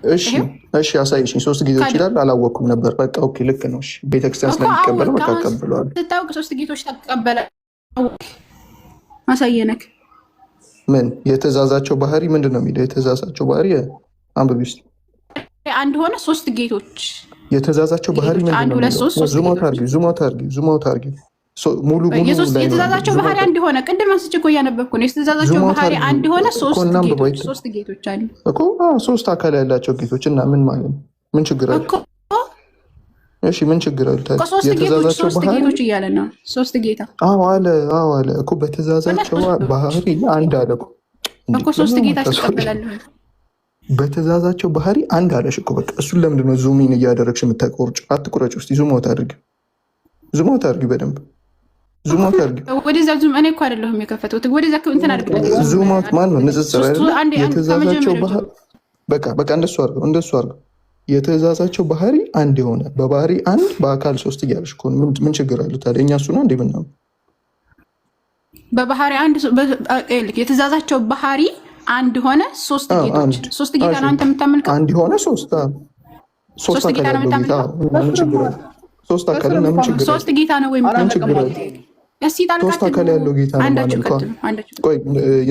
እሺ አሳየሽኝ። ሶስት ጌቶች ይላል። አላወኩም ነበር። በቃ ኦኬ፣ ልክ ነው። እሺ ቤተክርስቲያን ስለሚቀበለው በቃ ቀበለዋል። ስታውቅ ሶስት ጌቶች ተቀበለ። አሳየነህ። ምን የትእዛዛቸው ባህሪ ምንድን ነው የሚለው? የትእዛዛቸው ባህሪ አንብቢ ውስጥ አንድ ሆነ ሶስት ጌቶች የትእዛዛቸው ባህሪ ምንድን ነው? ዙማውት አድርጊ ሙሉ የትእዛዛቸው ባህሪ አንድ ሆነ። ቅድም አንስቼ እኮ እያነበብኩ ነው። የትእዛዛቸው ባህሪ አንድ ሆነ ሶስት ጌቶች አሉ እኮ። ሶስት አካል ያላቸው ጌቶች እና ምን ማለት ነው? ምን ችግር አለ? እሺ ምን ችግር አለ? የትእዛዛቸው ጌቶች እያለ ነው። ሶስት ጌታ አለ እኮ በትእዛዛቸው ባህሪ አንድ አለ እኮ። ሶስት ጌታ ትቀበላለህ? በትእዛዛቸው ባህሪ አንድ አለሽ እኮ። በቃ እሱን ለምንድን ነው ዙሚን እያደረግሽ የምታቆርጭ? አትቁረጭ። ውስጥ ዙማውት አድርጊ በደንብ ዙማውት አድርጊ። ወደዛ ዙም እኔ እኮ አይደለሁም የከፈተው። ወደዛ እንትን አድርጊ። ዙማውት ማን ነው? ንጽጽር አይደለም። የትእዛዛቸው ባህሪ በቃ እንደሱ አድርገው። የትእዛዛቸው ባህሪ አንድ የሆነ በባህሪ አንድ በአካል ሶስት እያለሽ እኮ ምን ችግር አለ ታዲያ? እኛ እሱን አንዴ ምናምን በባህሪ አንድ የትእዛዛቸው ባህሪ አንድ ሆነ ሶስት ጌቶች። ሶስት ጌታ ነው አንተ የምታመልከው? አንድ ሆነ ሶስት ጌታ ነው የምታመልከው? ምን ችግር አለ? ሶስት አካል እና ምን ችግር አለ? ሶስት ጌታ ነው ወይ የምታመልከው? ሶስት አካል ያለው ጌታ ነው የማመልከው። ቆይ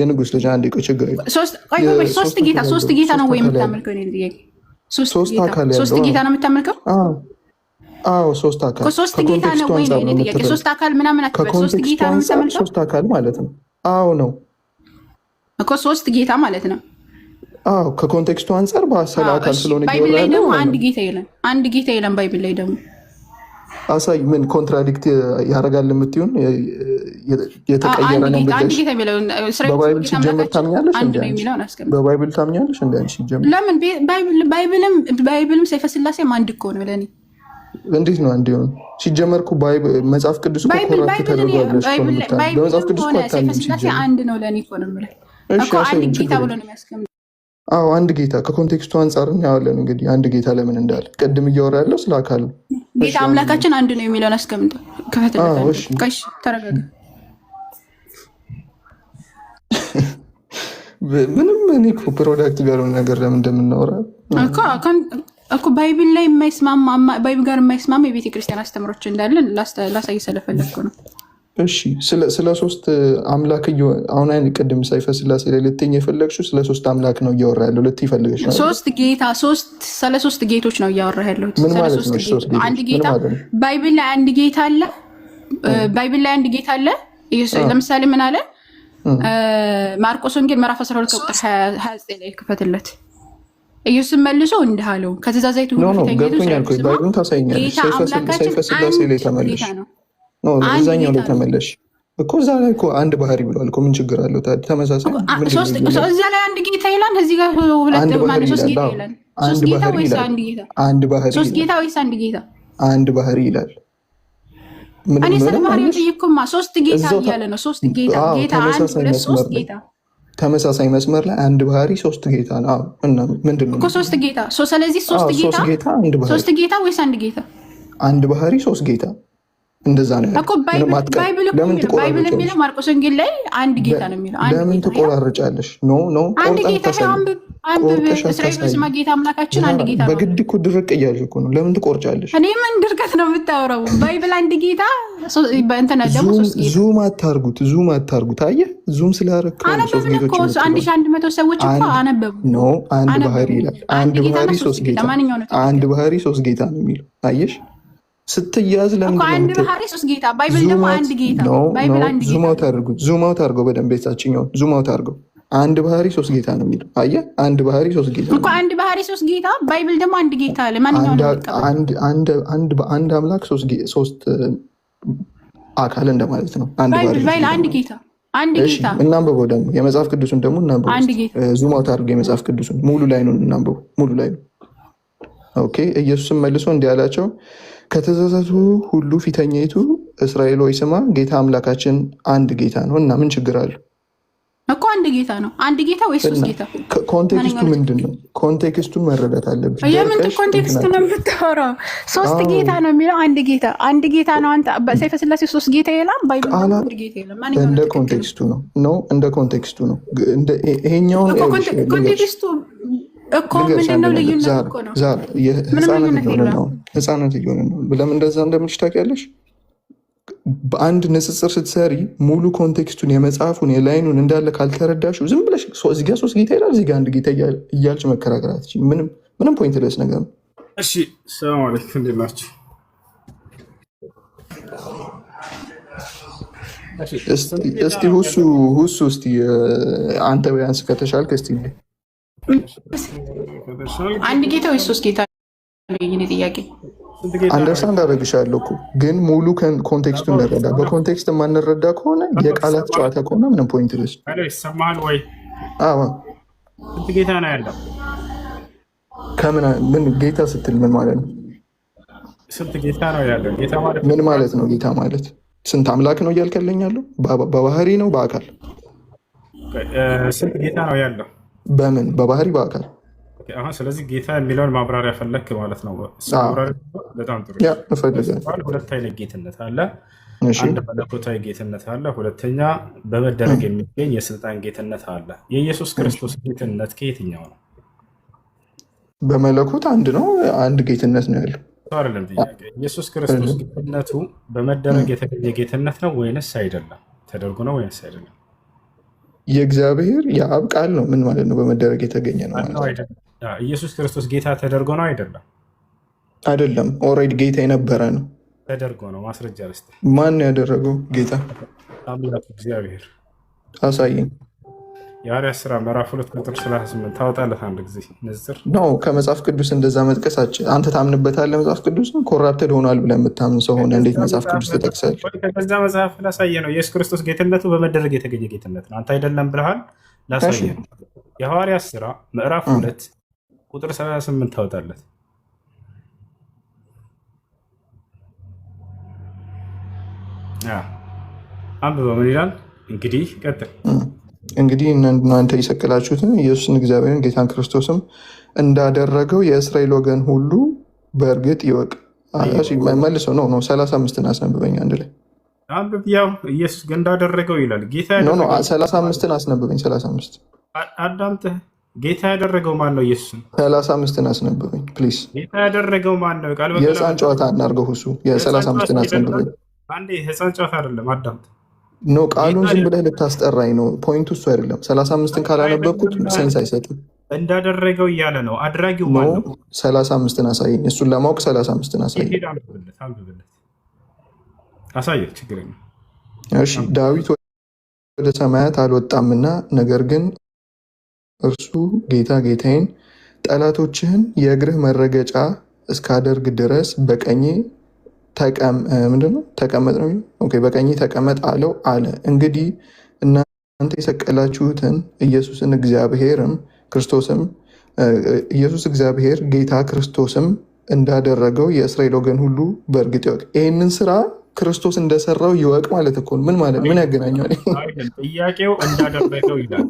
የንጉስ ልጅ አንዴ ቆይ፣ ችግር የለም። ሶስት ጌታ ነው ወይ የምታመልከው? እኔ ጥያቄ ሶስት ጌታ ነው የምታመልከው? ሶስት አካል ሶስት ጌታ ነው ወይ? እኔ ጥያቄ ሶስት አካል ምናምን አትበል። ሶስት ጌታ ነው የምታመልከው? ሶስት አካል ማለት ነው። ነው እኮ ሶስት ጌታ ማለት ነው። ከኮንቴክስቱ አንጻር በአሰላ አካል ስለሆነ ባይብል ላይ ደግሞ አንድ ጌታ የለም። ባይብል ላይ ደግሞ አሳይ። ምን ኮንትራዲክት ያደርጋል የምትሆን የተቀየረ ነው ብለሽ በባይብል ሲጀመር ታምኛለሽ? በባይብል ታምኛለሽ? እንደ አንቺ ሲጀመር ለምን ባይብልም ሰይፈ ስላሴም አንድ እኮ ነው ለኔ። እንዴት ነው አንድ ይሆን? ሲጀመር እኮ መጽሐፍ ቅዱስ እኮ ኮራፕት ተደርጓል። በመጽሐፍ ቅዱስ እኮ ሰይፈ ስላሴ አንድ ነው ለኔ እኮ ነው የምልህ እኮ። አንድ ጌታ ብሎ ነው የሚያስቀምጠው። አንድ ጌታ ከኮንቴክስቱ አንጻር እናያለን። እንግዲህ አንድ ጌታ ለምን እንዳለ ቅድም እያወራ ያለው ስለ አካል ነው። ጌታ አምላካችን አንድ ነው የሚለውን አስቀምጠው። ከፈተሽ ተረጋጋ። ምንም እኔ ፕሮዳክቲቭ ያልሆነ ነገር ለምን እንደምናወራ እኮ ባይብል ላይ የማይስማማ ባይብል ጋር የማይስማማ የቤተ ክርስቲያን አስተምሮች እንዳለን ላሳይ ስለፈለግኩ ነው። እሺ ስለ ሶስት አምላክ አሁን ቅድም ሰይፈ ስላሴ ላይ ልትይኝ የፈለግሽው ስለ ሶስት አምላክ ነው እያወራ ያለው። ልትይ ፈልገሽ ነው? ስለ ሶስት ጌቶች ነው እያወራ ያለሁት። ምን ማለት ነው? አንድ ጌታ ባይብል ላይ አንድ ጌታ አለ። ባይብል ላይ አንድ ጌታ አለ። ለምሳሌ ምን አለ? ማርቆስ ወንጌል ምዕራፍ 12 ቁጥር 29 ላይ ክፈትለት። ኢየሱስ መልሶ እንዲህ አለው ከትእዛዛቱ ሁሉ ገብቶኛል። ባይብሉን ታሳይኛለሽ። ሰይፈ ስላሴ ላይ ተመለሽ ነው እዛኛው ላይ ተመለሽ እኮ። እዛ ላይ እኮ አንድ ባህሪ ብሏል እኮ። ምን ችግር አለው ታዲያ? ተመሳሳይ እዛ ላይ አንድ ጌታ ይላል፣ እዚህ ጋር ሁለት ማለት ሶስት ጌታ ይላል። ሶስት ጌታ ወይስ አንድ ጌታ? አንድ ባህሪ። ሶስት ጌታ ወይስ አንድ ጌታ? አንድ ባህሪ ይላል። እኔ ስለ ባህሪ ጠይቅኩማ። ሶስት ጌታ እያለ ነው። ሶስት ጌታ አንድ ሁለት ሶስት ጌታ ተመሳሳይ መስመር ላይ አንድ ባህሪ ሶስት ጌታ ነው። እና ምንድነው እኮ ሶስት ጌታ? ስለዚህ ሶስት ጌታ ወይስ አንድ ጌታ? አንድ ባህሪ ሶስት ጌታ እንደዛ ነው እኮ። ባይብል የሚለው ማርቆስ ወንጌል ላይ አንድ ጌታ ነው የሚለው። ለምን ትቆራርጫለሽ? ኖ አንድ ጌታ ቆርጠሽ እስራኤል አታሳይ። ስማ ጌታ አምላካችን አንድ ጌታ ነው። በግድ እኮ ድርቅ እያልሽ እኮ ነው። ለምን ትቆርጫለሽ? እኔ ምን ድርቀት ነው የምታወራው? ባይብል አንድ ጌታ እንትና ደግሞ ሶስት ጌታ። ዙም አታርጉት። አየህ ዙም ስላደረክ ሶስት ጌቶች እኮ 1100 ሰዎች እኮ አነበቡ። ኖ አንድ ባህሪ ይላል። አንድ ባህሪ ሶስት ጌታ። አንድ ባህሪ ሶስት ጌታ ነው የሚለው። አየሽ ስትያዝ ለምን አንድ ባህሪ ሶስት ጌታ። ባይብል ደግሞ አንድ ጌታ። ባይብል አንድ ጌታ። ዙም አውት አድርገው በደንብ የታችኛውን ዙም አውት አድርገው። አንድ ባህሪ ሶስት ጌታ ነው የሚለው። አየህ አንድ ባህሪ ሶስት ጌታ እኮ አንድ ባህሪ ሶስት ጌታ። ባይብል ደግሞ አንድ ጌታ አለ። ማንኛው ነው አንድ አምላክ ሶስት አካል እንደማለት ነው። አንድ ባህሪ ባይብል አንድ ጌታ አንድ ጌታ። እናንብበው ደግሞ የመጽሐፍ ቅዱሱን ደግሞ እናንብበው። አንድ ጌታ ዙም አውት አድርገው የመጽሐፍ ቅዱሱን ሙሉ ላይ ነው እናንብበው። ሙሉ ላይ ነው። ኦኬ ኢየሱስም መልሶ እንዲህ አላቸው ከተሳሳቱ ሁሉ ፊተኛይቱ እስራኤል ሆይ ስማ፣ ጌታ አምላካችን አንድ ጌታ ነው እና ምን ችግር አለው? እኮ አንድ ጌታ ነው። አንድ ጌታ ወይስ ሶስት ጌታ? ኮንቴክስቱ ምንድን ነው? ኮንቴክስቱን መረዳት አለብሽ። የምን ኮንቴክስት ነው የምታወራው? ሶስት ጌታ ነው የሚለው አንድ ጌታ አንድ ጌታ ነው። አንተ ሰይፈ ስላሴ ሶስት ጌታ ይላል። ባይብል አንድ ጌታ ይላል። እንደ ኮንቴክስቱ ነው እንደ ኮንቴክስቱ ነው። ይሄኛውን ኮንቴክስቱ እኮ ምንድነው? ልዩነት እኮ ነው። ህፃናት እየሆነ ነው። ለምን እንደዛ እንደምልሽ ታውቂያለሽ? በአንድ ንጽጽር ስትሰሪ ሙሉ ኮንቴክስቱን የመጽሐፉን የላይኑን እንዳለ ካልተረዳሽው ዝም ብለሽ እዚጋ ሶስት ጌታ ይላል እዚጋ አንድ ጌታ እያልሽ መከራከር አትችይም። ምንም ፖይንት ለስ ነገር ነው። እሺ ሰላም አለይኩም፣ እንዴት ናችሁ? እስቲ ሁሱ እስቲ አንተ ቢያንስ ከተሻልክ እስቲ አንድ ጌታ ወይስ ሶስት ጌታ? የእኔ ጥያቄ አንደርስታንድ አደረግሻለሁ እኮ ግን ሙሉ ኮንቴክስቱን እንረዳ። በኮንቴክስት የማንረዳ ከሆነ የቃላት ጨዋታ ከሆነ ምንም ፖይንት ልስ ይሰማሃል ወይ? ስንት ጌታ ነው ያለው? ምን ጌታ ስትል ምን ማለት ነው? ስንት ጌታ ነው ያለው? ጌታ ማለት ምን ማለት ነው? ጌታ ማለት ስንት አምላክ ነው እያልከለኝ ያለው? በባህሪ ነው በአካል? ስንት ጌታ ነው ያለው? በምን በባህሪ በአካል? ስለዚህ ጌታ የሚለውን ማብራሪያ ፈለክ ማለት ነው። በጣም ጥሩ። ሁለት አይነት ጌትነት አለ። አንድ መለኮታዊ ጌትነት አለ፣ ሁለተኛ በመደረግ የሚገኝ የስልጣን ጌትነት አለ። የኢየሱስ ክርስቶስ ጌትነት ከየትኛው ነው? በመለኮት አንድ ነው፣ አንድ ጌትነት ነው ያለው። አይደለም ጥያቄ። ኢየሱስ ክርስቶስ ጌትነቱ በመደረግ የተገኘ ጌትነት ነው ወይንስ አይደለም? ተደርጎ ነው ወይንስ አይደለም? የእግዚአብሔር የአብ ቃል ነው። ምን ማለት ነው? በመደረግ የተገኘ ነው ማለት ነው። ኢየሱስ ክርስቶስ ጌታ ተደርጎ ነው አይደለም? አይደለም። ኦልሬዲ ጌታ የነበረ ነው። ተደርጎ ነው። ማስረጃ ልስጥህ። ማን ያደረገው ጌታ? አምላክ እግዚአብሔር። አሳየኝ። የሐዋርያት ሥራ ምዕራፍ 2 ቁጥር 38 ታወጣለህ አንድ ጊዜ ንጽር ነው። ከመጽሐፍ ቅዱስ እንደዛ መጥቀሳችን አንተ ታምንበታለህ? መጽሐፍ ቅዱስ ኮራፕተድ ሆኗል ብለህ የምታምን ሰው ሆነ እንዴት መጽሐፍ ቅዱስ ትጠቅሳለህ? ከዛ መጽሐፍ ላሳየ ነው። ኢየሱስ ክርስቶስ ጌትነቱ በመደረግ የተገኘ ጌትነት ነው። አንተ አይደለም ብለሃል። ላሳየ ነው። የሐዋርያት ሥራ ምዕራፍ 2 ቁጥር 38 ታወጣለት። አንብበው። ምን ይላል? እንግዲህ ቀጥል። እንግዲህ እናንተ የሰቀላችሁትን ኢየሱስን እግዚአብሔርን ጌታን ክርስቶስም እንዳደረገው የእስራኤል ወገን ሁሉ በእርግጥ ይወቅ። መልሰው ነው 35ን አስነብበኝ አንድ ላይ አንብብ። ያው ኢየሱስ ግን እንዳደረገው ይላል። ጌታ 35ን አስነብበኝ። 35 አዳምጥህ። ጌታ ያደረገው ማን ነው? ኢየሱስን 35ን አስነብበኝ ፕሊዝ። ጌታ ያደረገው ማን ነው? ቃል በቃል የህፃን ጨዋታ እናድርገው። እሱ የ35ን አስነብበኝ። አንዴ ህፃን ጨዋታ አይደለም፣ አዳምጥ። ኖ ቃሉን ዝም ብለህ ልታስጠራኝ ነው። ፖይንቱ እሱ አይደለም። 35ን ካላነበብኩት ሴንስ አይሰጥም። እንዳደረገው እያለ ነው። አድራጊው ማን ነው? 35ን አሳየኝ። እሱን ለማወቅ 35ን አሳየኝ። አሳየህ፣ ችግር የለም። እሺ ዳዊት ወደ ሰማያት አልወጣምና ነገር ግን እርሱ ጌታ ጌታዬን ጠላቶችህን የእግርህ መረገጫ እስካደርግ ድረስ በቀኜ ተቀመጥ ነው። በቀኜ ተቀመጥ አለው አለ። እንግዲህ እናንተ የሰቀላችሁትን ኢየሱስን እግዚአብሔርም ክርስቶስም ኢየሱስ እግዚአብሔር ጌታ ክርስቶስም እንዳደረገው የእስራኤል ወገን ሁሉ በእርግጥ ይወቅ። ይህንን ስራ ክርስቶስ እንደሰራው ይወቅ ማለት እኮ ምን ማለት ምን ያገናኘዋል? ጥያቄው እንዳደረገው ይላል።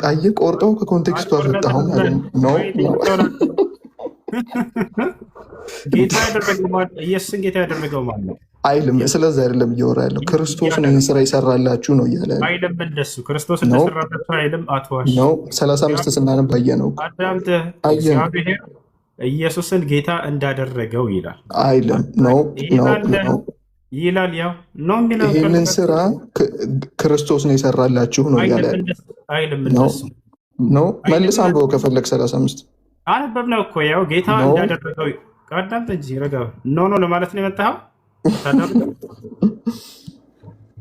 አየህ ቆርጠው ከኮንቴክስቱ አስወጣኸው ማለት ነው። ጌታ ያደረገው ኢየሱስን ጌታ ያደረገው ማለት ነው። አይልም። ስለዚህ አይደለም እያወራ ያለው ክርስቶስን ይህን ስራ ይሰራላችሁ ነው እያለ አይልም። እንደሱ ክርስቶስ እንደሰራላችሁ አይልም። አትዋሽ ነው 35 ስናነብ አየነው። አዳምጥ። እግዚአብሔር ኢየሱስን ጌታ እንዳደረገው ይላል አይልም። ነው ይላል። ያው ነው የሚለው ይህንን ስራ ክርስቶስን የሰራላችሁ ነው እያለ አይልም። እንደሱ ነው። መልስ አንብበው ከፈለግ 35 አነበብነው እኮ ያው ጌታ እንዳደረገው አዳምጥ እንጂ ረጋ ኖ ለማለት ነው የመጣኸው።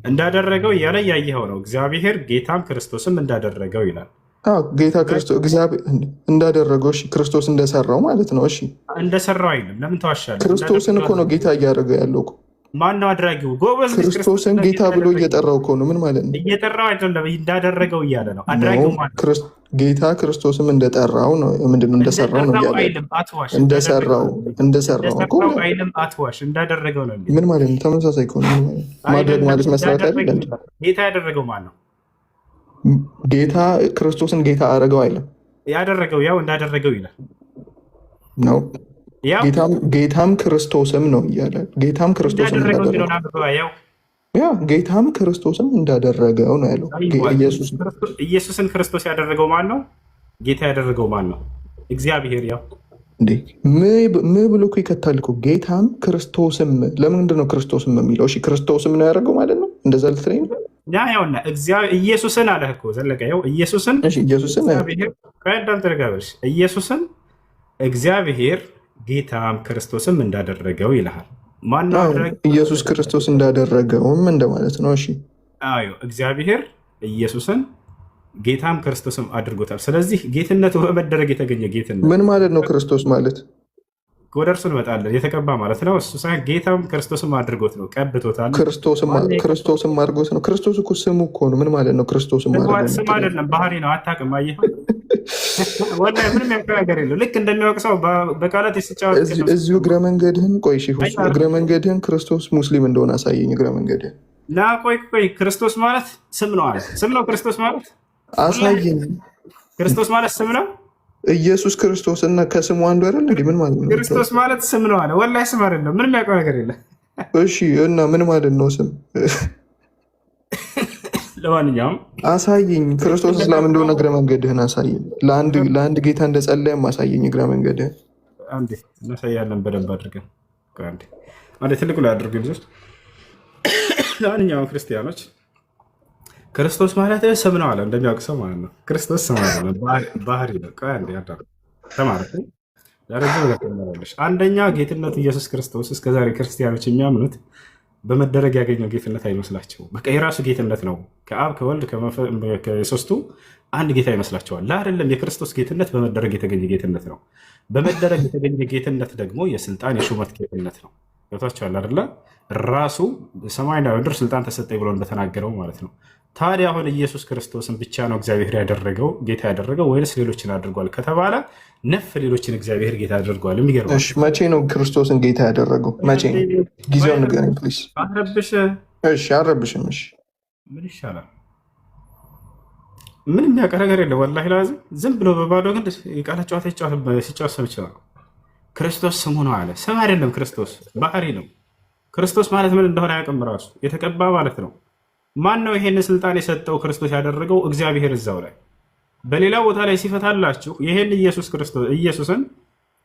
እንዳደረገው እያለ ያየኸው ነው። እግዚአብሔር ጌታም ክርስቶስም እንዳደረገው ይላል። ጌታ ክርስቶስ እግዚአብሔር እንዳደረገው ክርስቶስ እንደሰራው ማለት ነው። እሺ እንደሰራው አይልም። ለምን ተዋሻለህ? ክርስቶስን እኮ ነው ጌታ እያደረገ ያለው እኮ። ማነው አድራጊው? ጎበዝ። ክርስቶስን ጌታ ብሎ እየጠራው እኮ ነው። ምን ማለት ነው? እየጠራው አይደለም፣ እንዳደረገው እያለ ነው። አድራጊው ማለት ጌታ ክርስቶስም እንደጠራው ነው። ምንድነው? እንደሰራው ነው እያለ እንደሰራው እኮ አይልም። አትዋሽ። እንዳደረገው ነው። ምን ማለት ነው? ተመሳሳይ ከሆነ ማድረግ ማለት መስራት አይደለም። ጌታ ያደረገው ማን ነው? ጌታ ክርስቶስን ጌታ አደረገው አይልም። ያደረገው ያው እንዳደረገው ይላል ነው። ጌታም ክርስቶስም ነው እያለ ጌታም ክርስቶስም ጌታም ክርስቶስም እንዳደረገው ነው ያለው። ኢየሱስን ክርስቶስ ያደረገው ማን ነው? ጌታ ያደረገው ማን ነው? እግዚአብሔር። ያው ምን ብሎ እኮ ይከታል እኮ ጌታም ክርስቶስም። ለምንድን ነው ክርስቶስም የሚለው? እሺ ክርስቶስም ነው ያደረገው ማለት ነው። እንደዛ ልትለኝ ነው? ያውና ኢየሱስን አለህ እኮ ዘለቀ። ያው ኢየሱስን ኢየሱስን እግዚአብሔር ጌታም ክርስቶስም እንዳደረገው ይልሃል። ማነው? ኢየሱስ ክርስቶስ እንዳደረገውም እንደማለት ነው። እሺ አዎ፣ እግዚአብሔር ኢየሱስን ጌታም ክርስቶስም አድርጎታል። ስለዚህ ጌትነቱ በመደረግ የተገኘ ጌትነት ምን ማለት ነው? ክርስቶስ ማለት ወደ እርሱ እንመጣለን። የተቀባ ማለት ነው። እሱ ሳይሆን ጌታም ክርስቶስም አድርጎት ነው፣ ቀብቶታል። ክርስቶስም አድርጎት ነው። ክርስቶስ እኮ ስሙ እኮ ነው። ምን ማለት ነው? ክርስቶስም ስም አይደለም፣ ባህሪ ነው። አታውቅም። አየህ፣ ወላሂ ምንም ያውቀው ነገር የለው። ልክ እንደሚያውቅ ሰው በቃላት ሲጫወት እዚሁ እግረ መንገድህን ቆይ፣ እግረ መንገድህን ክርስቶስ ሙስሊም እንደሆነ አሳየኝ። እግረ መንገድህን ና ቆይ። ክርስቶስ ማለት ስም ነው አለ። ስም ነው ክርስቶስ ማለት አሳየኝ። ክርስቶስ ማለት ስም ነው። ኢየሱስ ክርስቶስ እና ከስሙ አንዱ አይደል? ምን ማለት ነው? ክርስቶስ ማለት ስም ነው አለ። ወላሂ ስም አይደለም። ምንም ያውቀው ነገር የለም። እሺ፣ እና ምን ማለት ነው ስም? ለማንኛውም አሳየኝ። ክርስቶስ እስላም እንደሆነ እግረ መንገድህን አሳየኝ። ለአንድ ጌታ እንደጸለየም አሳየኝ እግረ መንገድህን። አንዴ እናሳያለን በደንብ አድርገን። አንዴ ትልቁ ላይ አድርገን ልጆች። ለማንኛውም ክርስቲያኖች ክርስቶስ ማለት ስም ነው አለ። እንደሚያውቅ ሰው ማለት ነው። ክርስቶስ ስም አለ፣ ባህሪ ነው። ተማረት አንደኛ ጌትነቱ ኢየሱስ ክርስቶስ እስከዛሬ ክርስቲያኖች የሚያምኑት በመደረግ ያገኘው ጌትነት አይመስላቸውም። በቃ የራሱ ጌትነት ነው። ከአብ ከወልድ ከሶስቱ አንድ ጌታ ይመስላቸዋል። ለአይደለም። የክርስቶስ ጌትነት በመደረግ የተገኘ ጌትነት ነው። በመደረግ የተገኘ ጌትነት ደግሞ የስልጣን የሹመት ጌትነት ነው። ገብታችኋል አይደለ? ራሱ ሰማይና ምድር ስልጣን ተሰጠኝ ብሎ እንደተናገረው ማለት ነው። ታዲያ አሁን ኢየሱስ ክርስቶስን ብቻ ነው እግዚአብሔር ያደረገው ጌታ ያደረገው ወይስ ሌሎችን አድርጓል ከተባለ ነፍ ሌሎችን እግዚአብሔር ጌታ አድርጓል። የሚገርመው መቼ ነው ክርስቶስን ጌታ ያደረገው? መቼ ነው? ጊዜውን ንገረኝ ፕሊዝ። አልረብሽም። እሺ ምን ይሻላል? ምንም የሚያውቀው ነገር የለም። ወላሂ ላዝም ዝም ብሎ በባዶ ግን የቃላት ጨዋታ ሲጫወት ሰው ይችላል። ክርስቶስ ስሙ ነው አለ። ስም አይደለም፣ ክርስቶስ ባህሪ ነው። ክርስቶስ ማለት ምን እንደሆነ አያውቅም። ራሱ የተቀባ ማለት ነው። ማን ነው ይሄን ስልጣን የሰጠው? ክርስቶስ ያደረገው እግዚአብሔር። እዛው ላይ በሌላ ቦታ ላይ ሲፈታላችሁ ይሄን ኢየሱስን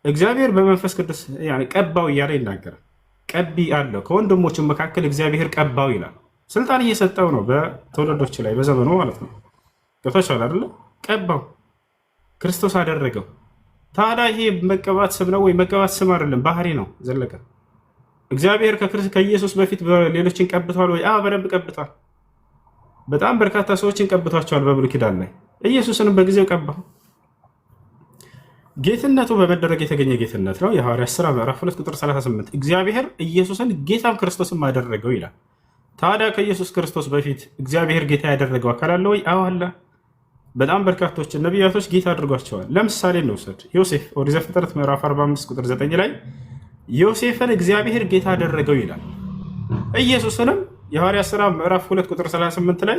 እግዚአብሔር በመንፈስ ቅዱስ ቀባው እያለ ይናገራል። ቀቢ አለው ከወንድሞቹ መካከል እግዚአብሔር ቀባው ይላል። ስልጣን እየሰጠው ነው በትውልዶች ላይ በዘመኑ ማለት ነው። ገብታችኋል አይደለ? ቀባው፣ ክርስቶስ አደረገው። ታዲያ ይሄ መቀባት ስም ነው ወይ? መቀባት ስም አይደለም፣ ባህሪ ነው። ዘለቀ እግዚአብሔር ከኢየሱስ በፊት ሌሎችን ቀብቷል ወይ? በደንብ ቀብቷል። በጣም በርካታ ሰዎችን ቀብቷቸዋል በብሉይ ኪዳን ላይ። ኢየሱስንም በጊዜው ቀባው። ጌትነቱ በመደረግ የተገኘ ጌትነት ነው። የሐዋርያት ሥራ ምዕራፍ 2 ቁጥር 38 እግዚአብሔር ኢየሱስን ጌታም ክርስቶስም አደረገው ይላል። ታዲያ ከኢየሱስ ክርስቶስ በፊት እግዚአብሔር ጌታ ያደረገው አካል አለ ወይ? አዎ አለ። በጣም በርካቶችን ነቢያቶች ጌታ አድርጓቸዋል። ለምሳሌ እንውሰድ። ዮሴፍ ኦሪት ዘፍጥረት ምዕራፍ 45 ቁጥር 9 ላይ ዮሴፍን እግዚአብሔር ጌታ አደረገው ይላል። ኢየሱስንም የሐዋርያት ሥራ ምዕራፍ 2 ቁጥር 38 ላይ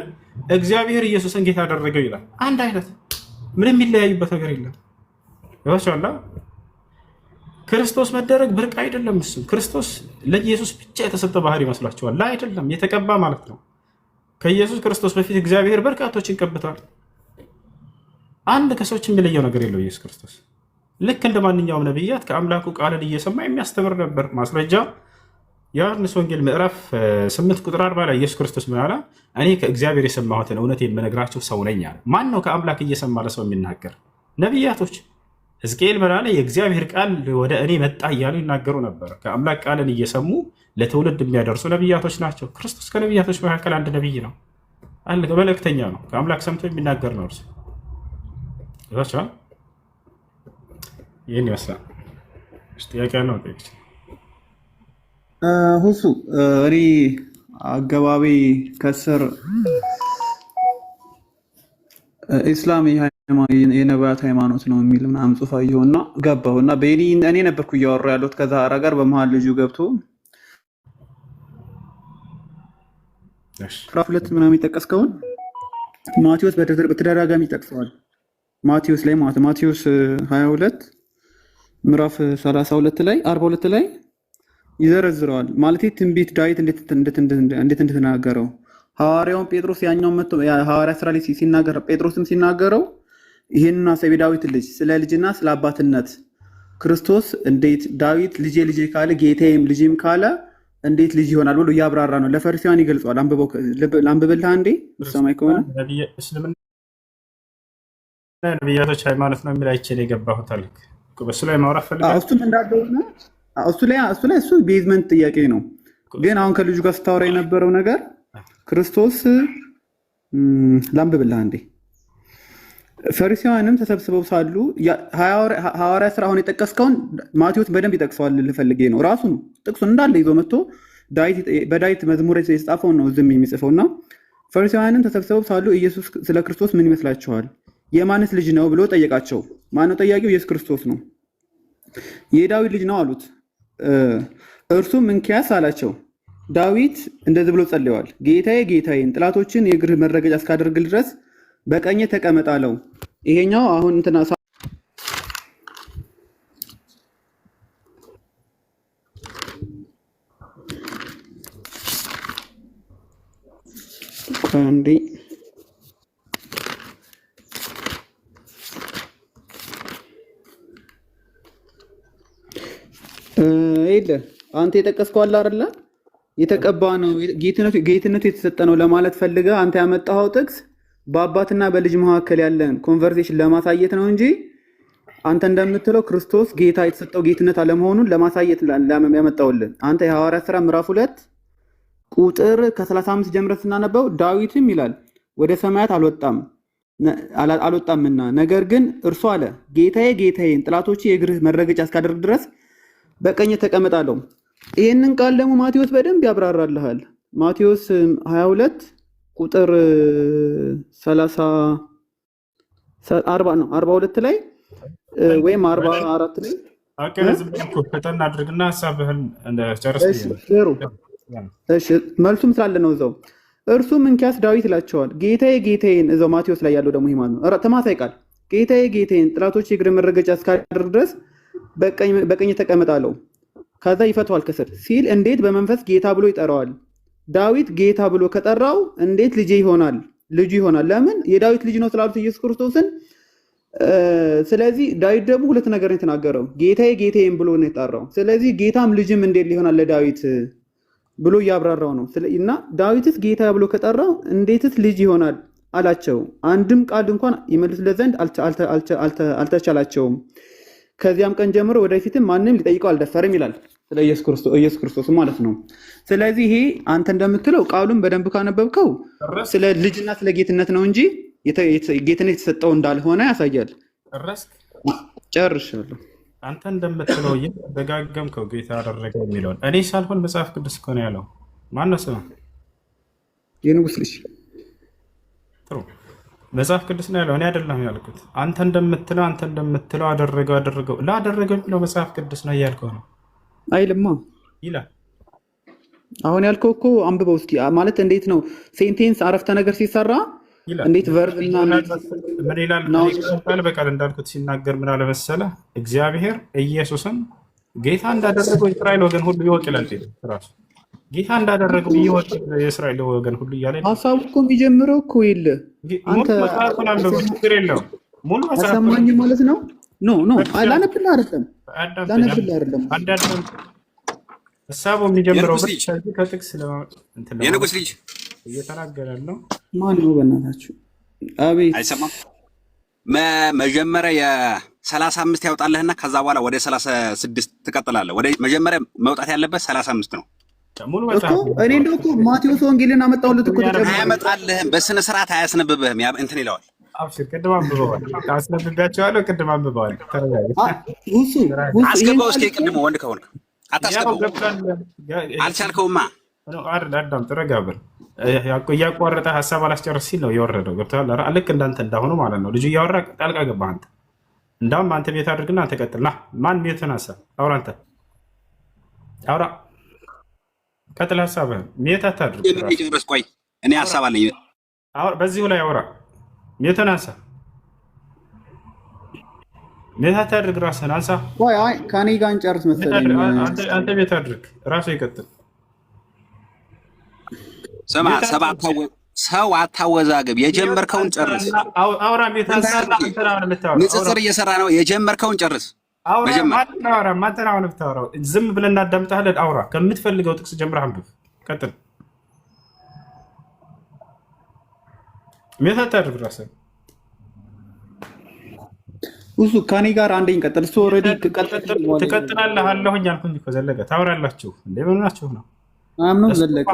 እግዚአብሔር ኢየሱስን ጌታ አደረገው ይላል። አንድ አይነት ምንም የሚለያዩበት ነገር የለም። ይወሻላ ክርስቶስ መደረግ ብርቅ አይደለም። እሱ ክርስቶስ ለኢየሱስ ብቻ የተሰጠ ባህሪ ይመስላችኋል? ላ አይደለም፣ የተቀባ ማለት ነው። ከኢየሱስ ክርስቶስ በፊት እግዚአብሔር በርካቶችን ቀብቷል። አንድ ከሰዎች የሚለየው ነገር የለው። ኢየሱስ ክርስቶስ ልክ እንደ ማንኛውም ነቢያት ከአምላኩ ቃልን እየሰማ የሚያስተምር ነበር። ማስረጃ ዮሐንስ ወንጌል ምዕራፍ 8 ቁጥር 40 ላይ ኢየሱስ ክርስቶስ ምን አለ? እኔ ከእግዚአብሔር የሰማሁትን እውነት የምነግራቸው ሰው ነኝ አለ። ማን ነው ከአምላክ እየሰማ ለሰው የሚናገር? ነቢያቶች። ሕዝቅኤል ምን አለ? የእግዚአብሔር ቃል ወደ እኔ መጣ እያሉ ይናገሩ ነበር። ከአምላክ ቃልን እየሰሙ ለትውልድ የሚያደርሱ ነቢያቶች ናቸው። ክርስቶስ ከነቢያቶች መካከል አንድ ነቢይ ነው፣ መልእክተኛ ነው። ከአምላክ ሰምቶ የሚናገር ነው እርሱ። ይህን ይመስላል። ጥያቄ ያለው ጠይቅ። ሁሱ እኔ አገባቢ ከስር ኢስላም የነቢያት ሃይማኖት ነው የሚል ምናምን ጽሑፍ አየሁና ገባሁ እና እኔ ነበርኩ እያወራ ያለሁት ከዛህራ ጋር በመሀል ልጁ ገብቶ ምዕራፍ 2 ምናምን የጠቀስከውን ማቴዎስ በተደጋጋሚ ይጠቅሰዋል። ማቴዎስ ላይ ማቴዎስ 22 ምዕራፍ 32 ላይ 42 ላይ ይዘረዝረዋል። ማለት ትንቢት ዳዊት እንዴት እንደተናገረው ሐዋርያውን ጴጥሮስ ያኛውን መጥቶ ሐዋርያ ስራ ላይ ሲናገር ጴጥሮስም ሲናገረው ይህንን አሰብ የዳዊት ልጅ ስለ ልጅና ስለ አባትነት ክርስቶስ እንዴት ዳዊት ልጄ ልጄ ካለ ጌታዬም ልጅም ካለ እንዴት ልጅ ይሆናል ብሎ እያብራራ ነው። ለፈሪሳውያን ይገልጸዋል። አንብበልህ አንዴ ሰማይ ከሆነ እስልምና ነቢያቶች ሃይማኖት ነው የሚል አይቼ ነው የገባሁት አልክ። በሱ ላይ ማውራት ፈልጋለሁ። እሱም እንዳለው ነው። እሱ ቤዝመንት ጥያቄ ነው። ግን አሁን ከልጁ ጋር ስታወራ የነበረው ነገር ክርስቶስ ላንብብልህ አንዴ። ፈሪሳውያንም ተሰብስበው ሳሉ ሐዋርያ ስራ አሁን የጠቀስከውን ማቴዎስ በደንብ ይጠቅሰዋል። ልፈልጌ ነው ራሱ ነው ጥቅሱን እንዳለ ይዞ መጥቶ በዳዊት መዝሙር የተጻፈውን ነው ዝም የሚጽፈውና ፈሪሳውያንም ተሰብስበው ሳሉ ኢየሱስ ስለ ክርስቶስ ምን ይመስላችኋል? የማንስ ልጅ ነው ብሎ ጠየቃቸው። ማነው ጠያቂው? ኢየሱስ ክርስቶስ ነው። የዳዊት ልጅ ነው አሉት። እርሱም እንኪያስ አላቸው፣ ዳዊት እንደዚህ ብሎ ጸልየዋል፣ ጌታዬ ጌታዬን ጠላቶችን የእግርህ መረገጫ እስካደርግ ድረስ በቀኜ ተቀመጥ አለው። ይሄኛው አሁን እንትና አንዴ የለ አንተ የጠቀስከው አለ አይደለ? የተቀባ ነው ጌትነቱ የተሰጠ ነው ለማለት ፈልገ አንተ ያመጣኸው ጥቅስ በአባትና በልጅ መካከል ያለን ኮንቨርሴሽን ለማሳየት ነው እንጂ አንተ እንደምትለው ክርስቶስ ጌታ የተሰጠው ጌትነት አለመሆኑን ለማሳየት ያመጣውልን። አንተ የሐዋርያት ሥራ ምዕራፍ 2 ቁጥር ከ35 ጀምረን ስናነበው ዳዊትም ይላል ወደ ሰማያት አልወጣምና ነገር ግን እርሱ አለ ጌታዬ ጌታዬን ጠላቶቼ የእግርህ መረገጫ እስካደርግ ድረስ በቀኝ ተቀመጣለሁ። ይህንን ቃል ደግሞ ማቴዎስ በደንብ ያብራራልሃል። ማቴዎስ 22 ቁጥር 42 ላይ ወይም 44 ላይ ፈጠን አድርግና ሀሳብህን ጨርስ። መልሱም ስላለ ነው እዛው። እርሱም እንኪያስ ዳዊት ይላቸዋል ጌታዬ ጌታዬን፣ እዛው ማቴዎስ ላይ ያለው ደግሞ ይማን ነው ተማሳይ ቃል ጌታዬ ጌታዬን ጠላቶቼ የእግር መረገጫ እስካደርግ ድረስ በቀኝ ተቀመጣለሁ። ከዛ ይፈቷል ከስር ሲል እንዴት በመንፈስ ጌታ ብሎ ይጠራዋል? ዳዊት ጌታ ብሎ ከጠራው እንዴት ልጅ ይሆናል? ልጁ ይሆናል። ለምን? የዳዊት ልጅ ነው ስላሉት ኢየሱስ ክርስቶስን። ስለዚህ ዳዊት ደግሞ ሁለት ነገር ነው የተናገረው፣ ጌታዬ ጌታዬን ብሎ ነው የጠራው። ስለዚህ ጌታም ልጅም እንዴት ሊሆናል ለዳዊት ብሎ እያብራራው ነው። እና ዳዊትስ ጌታ ብሎ ከጠራው እንዴትስ ልጅ ይሆናል አላቸው። አንድም ቃል እንኳን ይመልሱለት ዘንድ አልተቻላቸውም። ከዚያም ቀን ጀምሮ ወደፊትም ማንም ሊጠይቀው አልደፈርም ይላል ስለ ኢየሱስ ክርስቶስ ማለት ነው። ስለዚህ ይሄ አንተ እንደምትለው ቃሉን በደንብ ካነበብከው ስለ ልጅና ስለ ጌትነት ነው እንጂ ጌትነት የተሰጠው እንዳልሆነ ያሳያል። ጨርሻለሁ። አንተ እንደምትለው ደጋገምከው ጌታ አደረገ የሚለውን እኔ ሳልሆን መጽሐፍ ቅዱስ እኮ ነው ያለው። ማነው ስሙ? የንጉስ ልጅ ጥሩ መጽሐፍ ቅዱስ ነው ያለው፣ እኔ አይደለም ያልኩት። አንተ እንደምትለው አደረገው ላደረገው የሚለው መጽሐፍ ቅዱስ ነው እያልከው ነው አይልማ ይላል። አሁን ያልከው እኮ አንብበው እስኪ። ማለት እንዴት ነው ሴንቴንስ አረፍተ ነገር ሲሰራ እንዴት ቨርብ እና ምን ይላል? በቃል እንዳልኩት ሲናገር ምን አለ መሰለህ? እግዚአብሔር ኢየሱስን ጌታ እንዳደረገው የእስራኤል ወገን ሁሉ ይወቅ ይላል ራሱ። ጌታ እንዳደረገው ይወቅ የእስራኤል ወገን ሁሉ እያለ ሀሳቡ እኮ የሚጀምረው እኮ የለ ሙሉ መጽሐፉን አንብበው፣ ችግር የለውም። ሙሉ መጽሐፍ አሰማኝ ማለት ነው። ኖ ላነብልህ አይደለም፣ ላነብልህ አይደለም። አዳም ሀሳቡ የሚጀምረው ከጥቅስ የንጉስ ልጅ እየተናገረ ነው። ማን ነው በእናታችሁ? አቤት አይሰማም። መጀመሪያ የ35 ያውጣልህና ከዛ በኋላ ወደ 36 ትቀጥላለህ። ወደ መጀመሪያ መውጣት ያለበት 35 ነው። እኔ እንደው እኮ ማቴዎስ ወንጌልን አመጣሁለት እኮ አያመጣልህም፣ በስነ ስርዓት አያስነብብህም። እንትን ይለዋል። ቅድም አንብበዋል፣ አስነብባቸዋለሁ። ቅድም አንብበዋል። አስገባው እስኪ ቅድም ወንድ ከሆንክ አታስገባው። አልቻልከውማ። አዳም ተረጋብር። እያቋረጠ ሀሳብ አላስጨርስ ሲል ነው የወረደው። ገብቶሃል? ልክ እንዳንተ እንዳሆኑ ማለት ነው። ልጁ እያወራ ጣልቃ ገባህ አንተ። እንዳውም አንተ ቤት አድርግና አንተ ቀጥልና። ማን ቤትን ሀሳብ አውራ፣ አንተ አውራ፣ ቀጥል ሀሳብህን። ሜት አታድርግ። ጨርስ። ቆይ እኔ ሀሳብ አለኝ። በዚሁ ላይ አውራ። ሜትን አንሳ። ሜት አታድርግ። ራስህን አንሳ። ከኔ ጋር እንጨርስ መሰለኝ። አንተ ቤት አድርግ፣ ራሱ ይቀጥል። ስማ፣ ሰው አታወዛግብ። የጀመርከውን ጨርስ። አውራ። ንጽጽር እየሰራ ነው። የጀመርከውን ጨርስ። ማንተን ብታወራው ዝም ብለን እናዳምጣለን። አውራ። ከምትፈልገው ጥቅስ ጀምረህ አንብብ። ቀጥል። ሜት አታድርግ ራስህን። እሱ ከኔ ጋር አንደኝ ቀጥል። እሱ ኦልሬዲ ትቀጥላለህ አለሁኝ አልኩኝ እኮ ዘለቀ። ታወራላችሁ እንዴ? ምን ናችሁ ነው? አምኖ ዘለቀ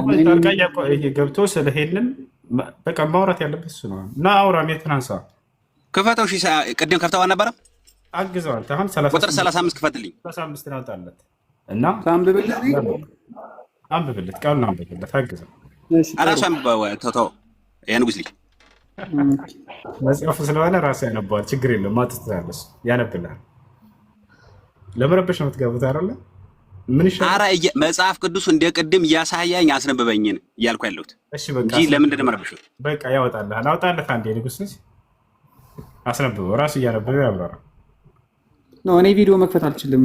ገብቶ ስለሄድን በቃ ማውራት ያለበት እሱ ነው። እና አውራ። ሜትን አንሳ። ክፈተው። ቅድም ከፍተው አልነበረም? አግዘዋል። አሁን ቁጥር 35 ክፈትልኝ። 35 ናውጣለት እና አንብብለት፣ ቃሉን አንብብለት፣ አግዘው። እራሱ አንብበው። ተው የንጉስ ልጅ መጽሐፉ ስለሆነ ራሱ ያነባዋል። ችግር የለውም። ማጥተታለስ ያነብልሃል። ለመረበሽ ነው የምትገቡት አይደለ? ምን ይሻላል? ኧረ መጽሐፍ ቅዱስ እንደ ቅድም እያሳያኝ አስነብበኝን እያልኩ ያለሁት እንጂ ለምንድን ነው የምረብሽው? በቃ ያወጣልሃል። አውጣለት አንዴ። ንጉስ ልጅ አስነብበው። ራሱ እያነበበ ያብራራ። እኔ ቪዲዮ መክፈት አልችልም።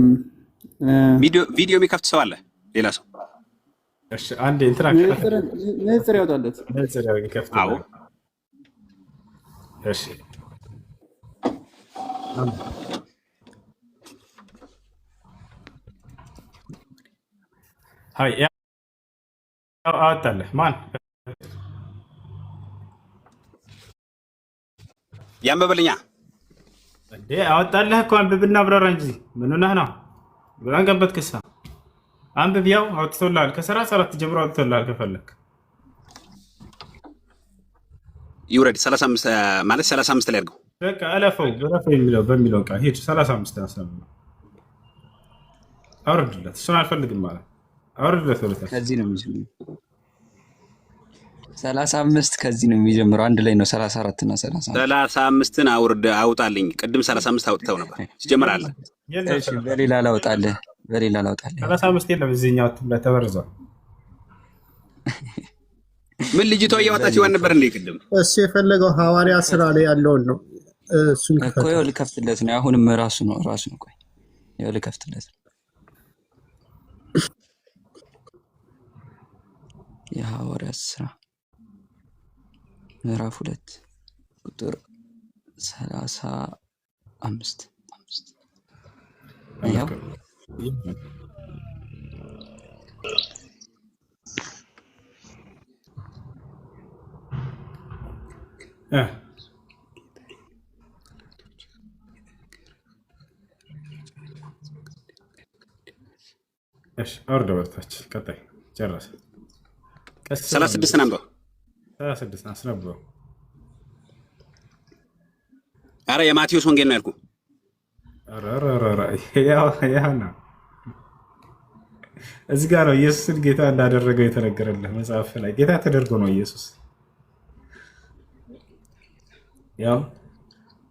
ቪዲዮ የሚከፍት ሰው አለ? ሌላ ሰው? እሺ አንዴ እንትና ንጽር ያወጣለት። ንጽር ይከፍት። አዎ እሺ ሃይ አወጣለህ። ማን ያንበበልኛ እንዴ? አወጣለህ እኮ አንብብና አብራራ እንጂ ምን ሆነህ ነው? አንገበት ክሳ አንብብ። ያው አውጥቶልሃል። ከ34 ጀምሮ አውጥቶልሃል። ከፈለክ ይውረድ። 35 ማለት 35 ላይ አድርገው። በቃ እለፈው በሚለው ቃል ሂድ። 35 ያሰብነው አውርድለት። እሱን አልፈልግም ማለት አውርድለት። ወለታ ከዚህ ነው የሚጀምረው። 35 ከዚህ ነው የሚጀምረው። አንድ ላይ ነው 34 እና 35ን አውጣልኝ። ቅድም 35 አውጥተው ነበር ሲጀምር አለ። እሺ በሌላ ላውጣልህ። 35 የለም እዚህኛው ላይ ተበርዟል። ምን ልጅቷ እያወጣች ይሆን ነበር እንዴ? ቅድም እሱ የፈለገው ሐዋርያ ስራ ላይ ያለውን ነው። እሱን እኮ ይኸው ልከፍትለት ነው። አሁንም ራሱ ነው። ቆይ ይኸው ልከፍትለት ነው። የሐዋርያት ስራ ምዕራፍ 2 ቁጥር 35 ያው እሺ አውርደ ወጣች። ቀጣይ ጨረሰ። 36 ነበር። 36 አስነበው። አረ የማቴዎስ ወንጌል ነው ያልኩህ። ያው ነው እዚህ ጋር ነው ኢየሱስን ጌታ እንዳደረገው የተነገረልህ መጽሐፍ ላይ ጌታ ተደርጎ ነው ኢየሱስ። ያው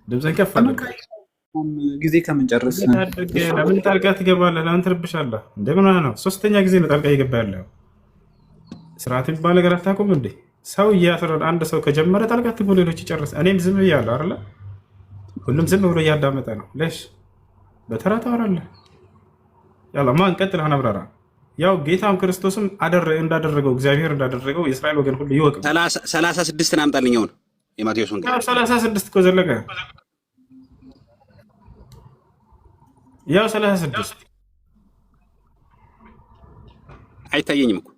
ድምፅህን ከፍ አድርግ። ጊዜ ከምንጨርስ ለምን ጣልቃ ትገባለህ? ለምን ትርብሻለህ? እንደምን ነው? ሶስተኛ ጊዜ ነው ጣልቃ እየገባ ያለው። ስርዓት የሚባል ነገር አታውቁም እንዴ? ሰው እያስረዳ አንድ ሰው ከጀመረ ጣልቃ ትግቡ፣ ሌሎች ይጨርስ። እኔም ዝም ብያለሁ አይደለ? ሁሉም ዝም ብሎ እያዳመጠ ነው። ለሽ በተራ ታወራለህ። ያላ ማን ቀጥል አናብራራ ያው ጌታም ክርስቶስም እንዳደረገው እግዚአብሔር እንዳደረገው የእስራኤል ወገን ሁሉ ይወቅ 36 አምጣልኝ ነው የማቴዎስ ወንጌል 36 እኮ ዘለቀ ያው 36 አይታየኝም እኮ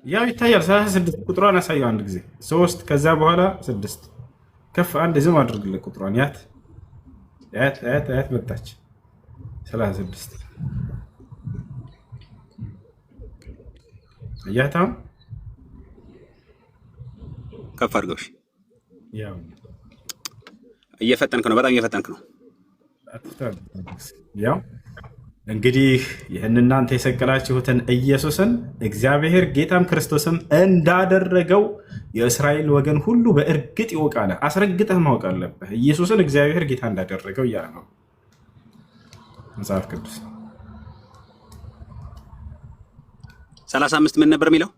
ያው ይታያል 36 ቁጥሯን አሳየው አንድ ጊዜ 3 ከዛ በኋላ 6 ከፍ አንድ ዝም አድርግልህ ቁጥሯን ያት መጣች 36 ያታም ከፍ አድርገውሽ ያው እየፈጠንክ ነው በጣም እየፈጠንክ ነው ያው እንግዲህ ይህን እናንተ የሰቀላችሁትን ኢየሱስን እግዚአብሔር ጌታም ክርስቶስም እንዳደረገው የእስራኤል ወገን ሁሉ በእርግጥ ይወቃል። አስረግጠህ ማወቅ አለብህ ኢየሱስን እግዚአብሔር ጌታ እንዳደረገው እያለ ነው መጽሐፍ ቅዱስ 35 ምን ነበር የሚለው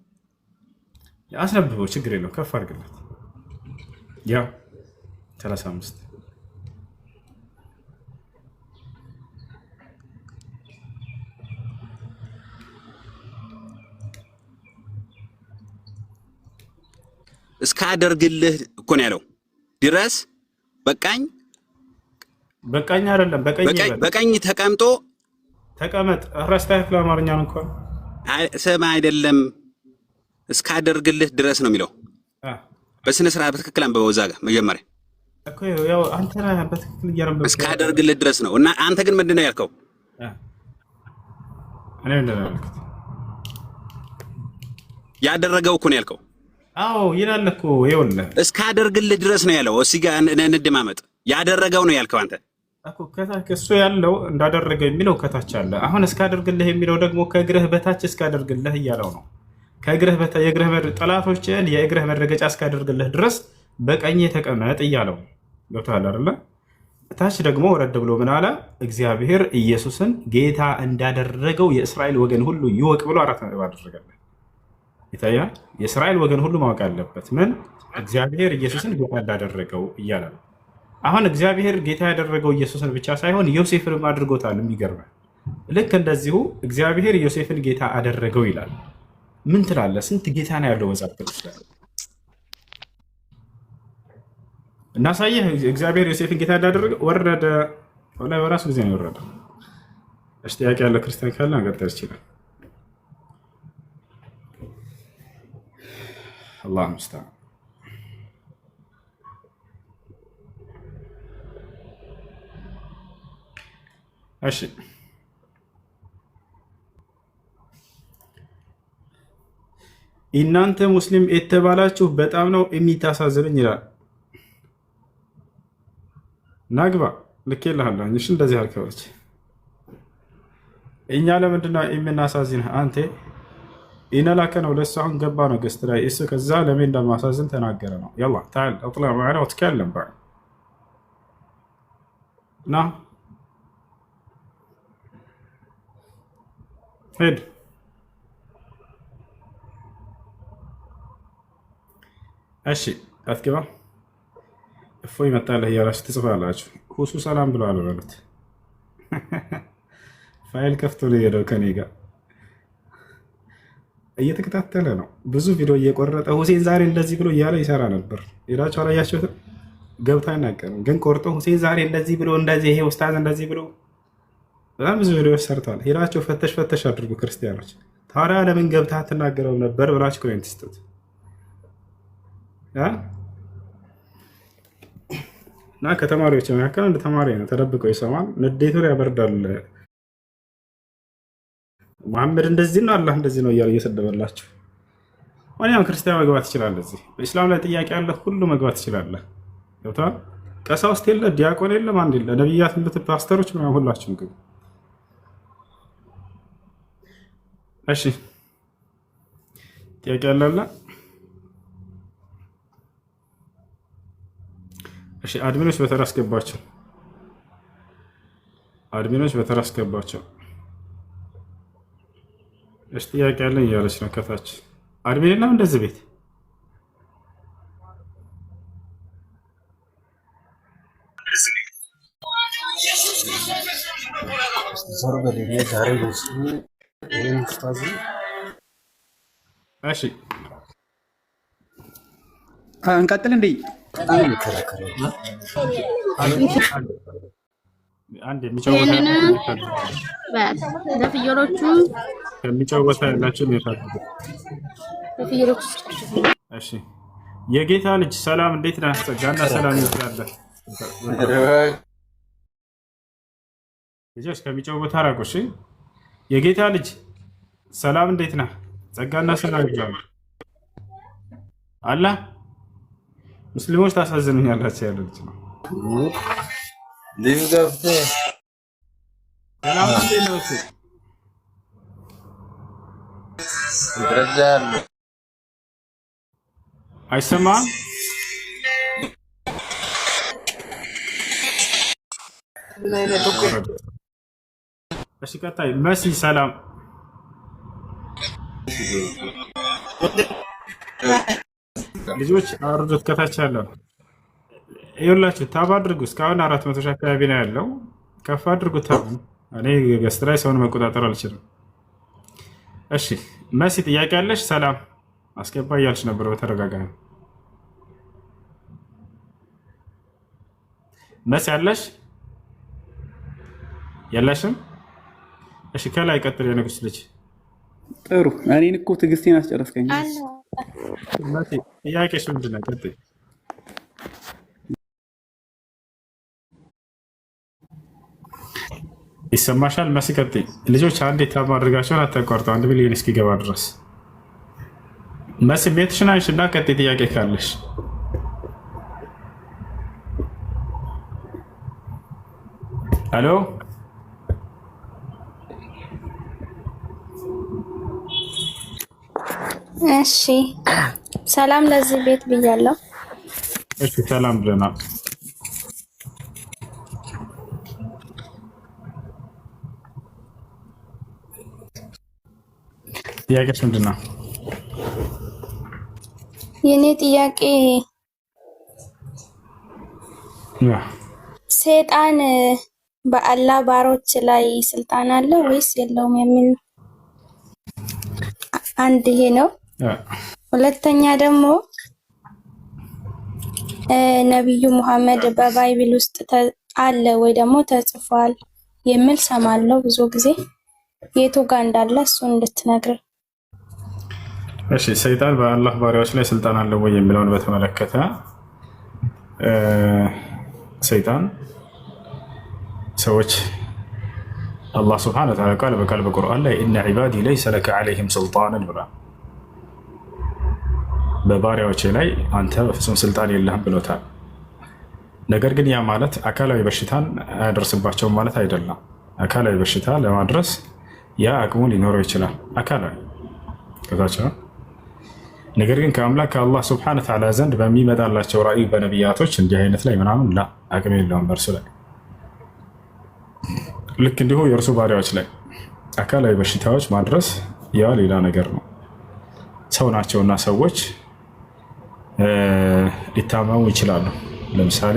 አስነብበው ችግር የለው ከፍ አድርግለት ያው 35 እስካደርግልህ እኮ ነው ያለው ድረስ በቃኝ አይደለም በቀኝ ተቀምጦ ተቀመጥ ረስታህ ለአማርኛ ነው እንኳን ሰማ አይደለም እስካደርግልህ ድረስ ነው የሚለው በስነ ስርዓት በትክክል አንበበው እዛ ጋር መጀመሪያ እኮ ያው አንተ በትክክል እያረበብክ እስካደርግልህ ድረስ ነው እና አንተ ግን ምንድነው ያልከው እኔ እንደው ያልኩት ያደረገው እኮ ነው ያልከው አዎ ይላል እኮ ይኸውልህ እስካደርግልህ ድረስ ነው ያለው እዚህ ጋር እንደማመጥ ያደረገው ነው ያልከው አንተ እኮ ከታች እሱ ያለው እንዳደረገው የሚለው ከታች አለ አሁን እስካደርግልህ የሚለው ደግሞ ከእግርህ በታች እስካደርግልህ እያለው ነው ከእግርህ በታች የእግርህ ጠላቶችን የእግርህ መረገጫ እስካደርግልህ ድረስ በቀኝ ተቀመጥ እያለው ገብቶሃል አይደለ ታች ደግሞ ወረድ ብሎ ምን አለ እግዚአብሔር ኢየሱስን ጌታ እንዳደረገው የእስራኤል ወገን ሁሉ ይወቅ ብሎ አራት ነጥብ አደረገለት ይታያል የእስራኤል ወገን ሁሉ ማወቅ አለበት ምን እግዚአብሔር ኢየሱስን ጌታ እንዳደረገው እያለ ነው አሁን እግዚአብሔር ጌታ ያደረገው ኢየሱስን ብቻ ሳይሆን ዮሴፍንም አድርጎታል የሚገርመው ልክ እንደዚሁ እግዚአብሔር ዮሴፍን ጌታ አደረገው ይላል ምን ትላለህ ስንት ጌታ ነው ያለው መጽሐፍ ቅዱስ ላይ እናሳየህ እግዚአብሔር ዮሴፍን ጌታ እንዳደረገው ወረደ ወላሂ በራሱ ጊዜ ነው የወረደው እሺ ጥያቄ ያለው ክርስቲያን ካለ አንቀጥል ይችላል አላህ ሙስተዓን እሺ እናንተ ሙስሊም የተባላችሁ በጣም ነው የሚታሳዝኑኝ ይላል ናግባ ልኬልሃለሁ እሺ እንደዚህ አልከውች እኛ ለምንድነው የምናሳዝንህ አንተ ኢነላከ ነው ለሱ አሁን ገባ ነው ገስት ላይ እሱ ከዛ ለምን እንደማሳዝን ተናገረ ነው يلا تعال اطلع معنا وتكلم بعد نعم ሄድ እሺ አትገባ እፎይ መጣለህ እያላችሁ ትጽፋላችሁ ሁሱ ሰላም ብለዋል በሉት ፋይል ከፍቶ ነው የሄደው ከኔ ጋር እየተከታተለ ነው ብዙ ቪዲዮ እየቆረጠ ሁሴን ዛሬ እንደዚህ ብሎ እያለ ይሰራ ነበር ሄዳችሁ አላያችሁትም ገብታ አይናገርም ግን ቆርጦ ሁሴን ዛሬ እንደዚህ ብሎ እንደዚህ ይሄ ኡስታዝ እንደዚህ ብሎ በጣም ብዙ ቪዲዮዎች ሰርተዋል ሄዳችሁ ፈተሽ አድርጉ ክርስቲያኖች ታዲያ ለምን ገብታ አትናገረው ነበር ብላችሁ ኮሜንት ስጡት እና ከተማሪዎች መካከል አንድ ተማሪ ነው ተደብቀው ይሰማል ንዴቱን ያበርዳል መሐመድ እንደዚህ ነው አላህ እንደዚህ ነው እያለ እየሰደበላችሁ ማንኛውም ክርስቲያን መግባት ይችላል እዚህ በእስላም ላይ ጥያቄ ያለ ሁሉ መግባት ይችላል ገብቷል ቀሳውስት የለ ዲያቆን የለ ማን የለ ነብያት ምት ፓስተሮች ምናምን ሁላችሁም ግቡ እሺ ጥያቄ ያለ እሺ አድሚኖች በተራ አስገባቸው እሺ ጥያቄ ያለኝ እያለች ነው ከታች አድሚን የለም እንደዚህ ቤት እሺ እንቀጥል እንዴ? አንድ የሚጫወታ ለፍየሎቹ ከሚጫወታ ያላችሁ ይፈታል። እሺ የጌታ ልጅ ሰላም እንዴት ነህ? ጸጋና ሰላም ይብዛልህ። ልጆች ከሚጫወታ ራቁ። እሺ የጌታ ልጅ ሰላም እንዴት ነህ? ጸጋና ሰላም ይብዛልህ። አላህ ሙስሊሞች ታሳዝኑኛላችሁ ያለ ልጅ ነው። ልጅ ገብተህ ሰላም እንዴት ነው? ይረዳል አይሰማም? እሺ ቀጣይ መሲ ሰላም ልጆች አውርዱት ከታች ያለው ይኸውላችሁ ታብ አድርጉ። እስካሁን 400 ሺህ አካባቢ ነው ያለው። ከፍ አድርጉት ታብ። እኔ ገስት ላይ ሰውን መቆጣጠር አልችልም። እሺ መሲ ጥያቄ አለሽ? ሰላም አስገባ እያልሽ ነበር በተደጋጋሚ። መሲ አለሽ? የለሽም? እሺ ከላይ ቀጥል። የንጉስ ልጅ ጥሩ። እኔን እኮ ትዕግስቴን አስጨረስከኝ። መሲ ጥያቄሽ ምንድን ነው? ቀጥል። ይሰማሻል? መሲ ቀጥይ። ልጆች አንዴ ታብ ማድረጋቸውን አታቋርጠው፣ 1 ሚሊዮን እስኪገባ ድረስ። መሲ ቤትሽን አንሺና ቀጥይ ጥያቄ ካለሽ። ሄሎ እሺ ሰላም ለዚህ ቤት ብያለሁ። እሺ ሰላም ብለናል። ጥያቄሽ ምንድን ነው? የኔ ጥያቄ ሰይጣን በአላህ ባሮች ላይ ስልጣን አለው ወይስ የለውም የሚል አንድ ይሄ ነው። ሁለተኛ ደግሞ ነብዩ መሐመድ በባይብል ውስጥ አለ ወይ ደግሞ ተጽፏል የሚል ሰማለው ብዙ ጊዜ። የቱ ጋር እንዳለ እሱን እንድትነግር። እሺ ሰይጣን በአላህ ባሪያዎች ላይ ስልጣን አለው ወይ የሚለውን በተመለከተ ሰይጣን ሰዎች አላህ ስብሐነሁ ወተዓላ ቃል በቃል በቁርአን ላይ ኢነ ዒባዲ ለይሰ ለከ ዐለይሂም ሱልጣን ብሏል። በባሪያዎቼ ላይ አንተ በፍጹም ስልጣን የለህም ብሎታል። ነገር ግን ያ ማለት አካላዊ በሽታን አያደርስባቸውም ማለት አይደለም። አካላዊ በሽታ ለማድረስ ያ አቅሙ ሊኖረው ይችላል አካላዊ ከታቸው። ነገር ግን ከአምላክ ከአላህ ስብሐነሁ ወተዓላ ዘንድ በሚመጣላቸው ራእይ በነቢያቶች እንዲህ አይነት ላይ ምናምን ላ አቅም የለውም በእርሱ ላይ። ልክ እንዲሁ የእርሱ ባሪያዎች ላይ አካላዊ በሽታዎች ማድረስ ያ ሌላ ነገር ነው። ሰው ናቸውና ሰዎች ሊታመሙ ይችላሉ። ለምሳሌ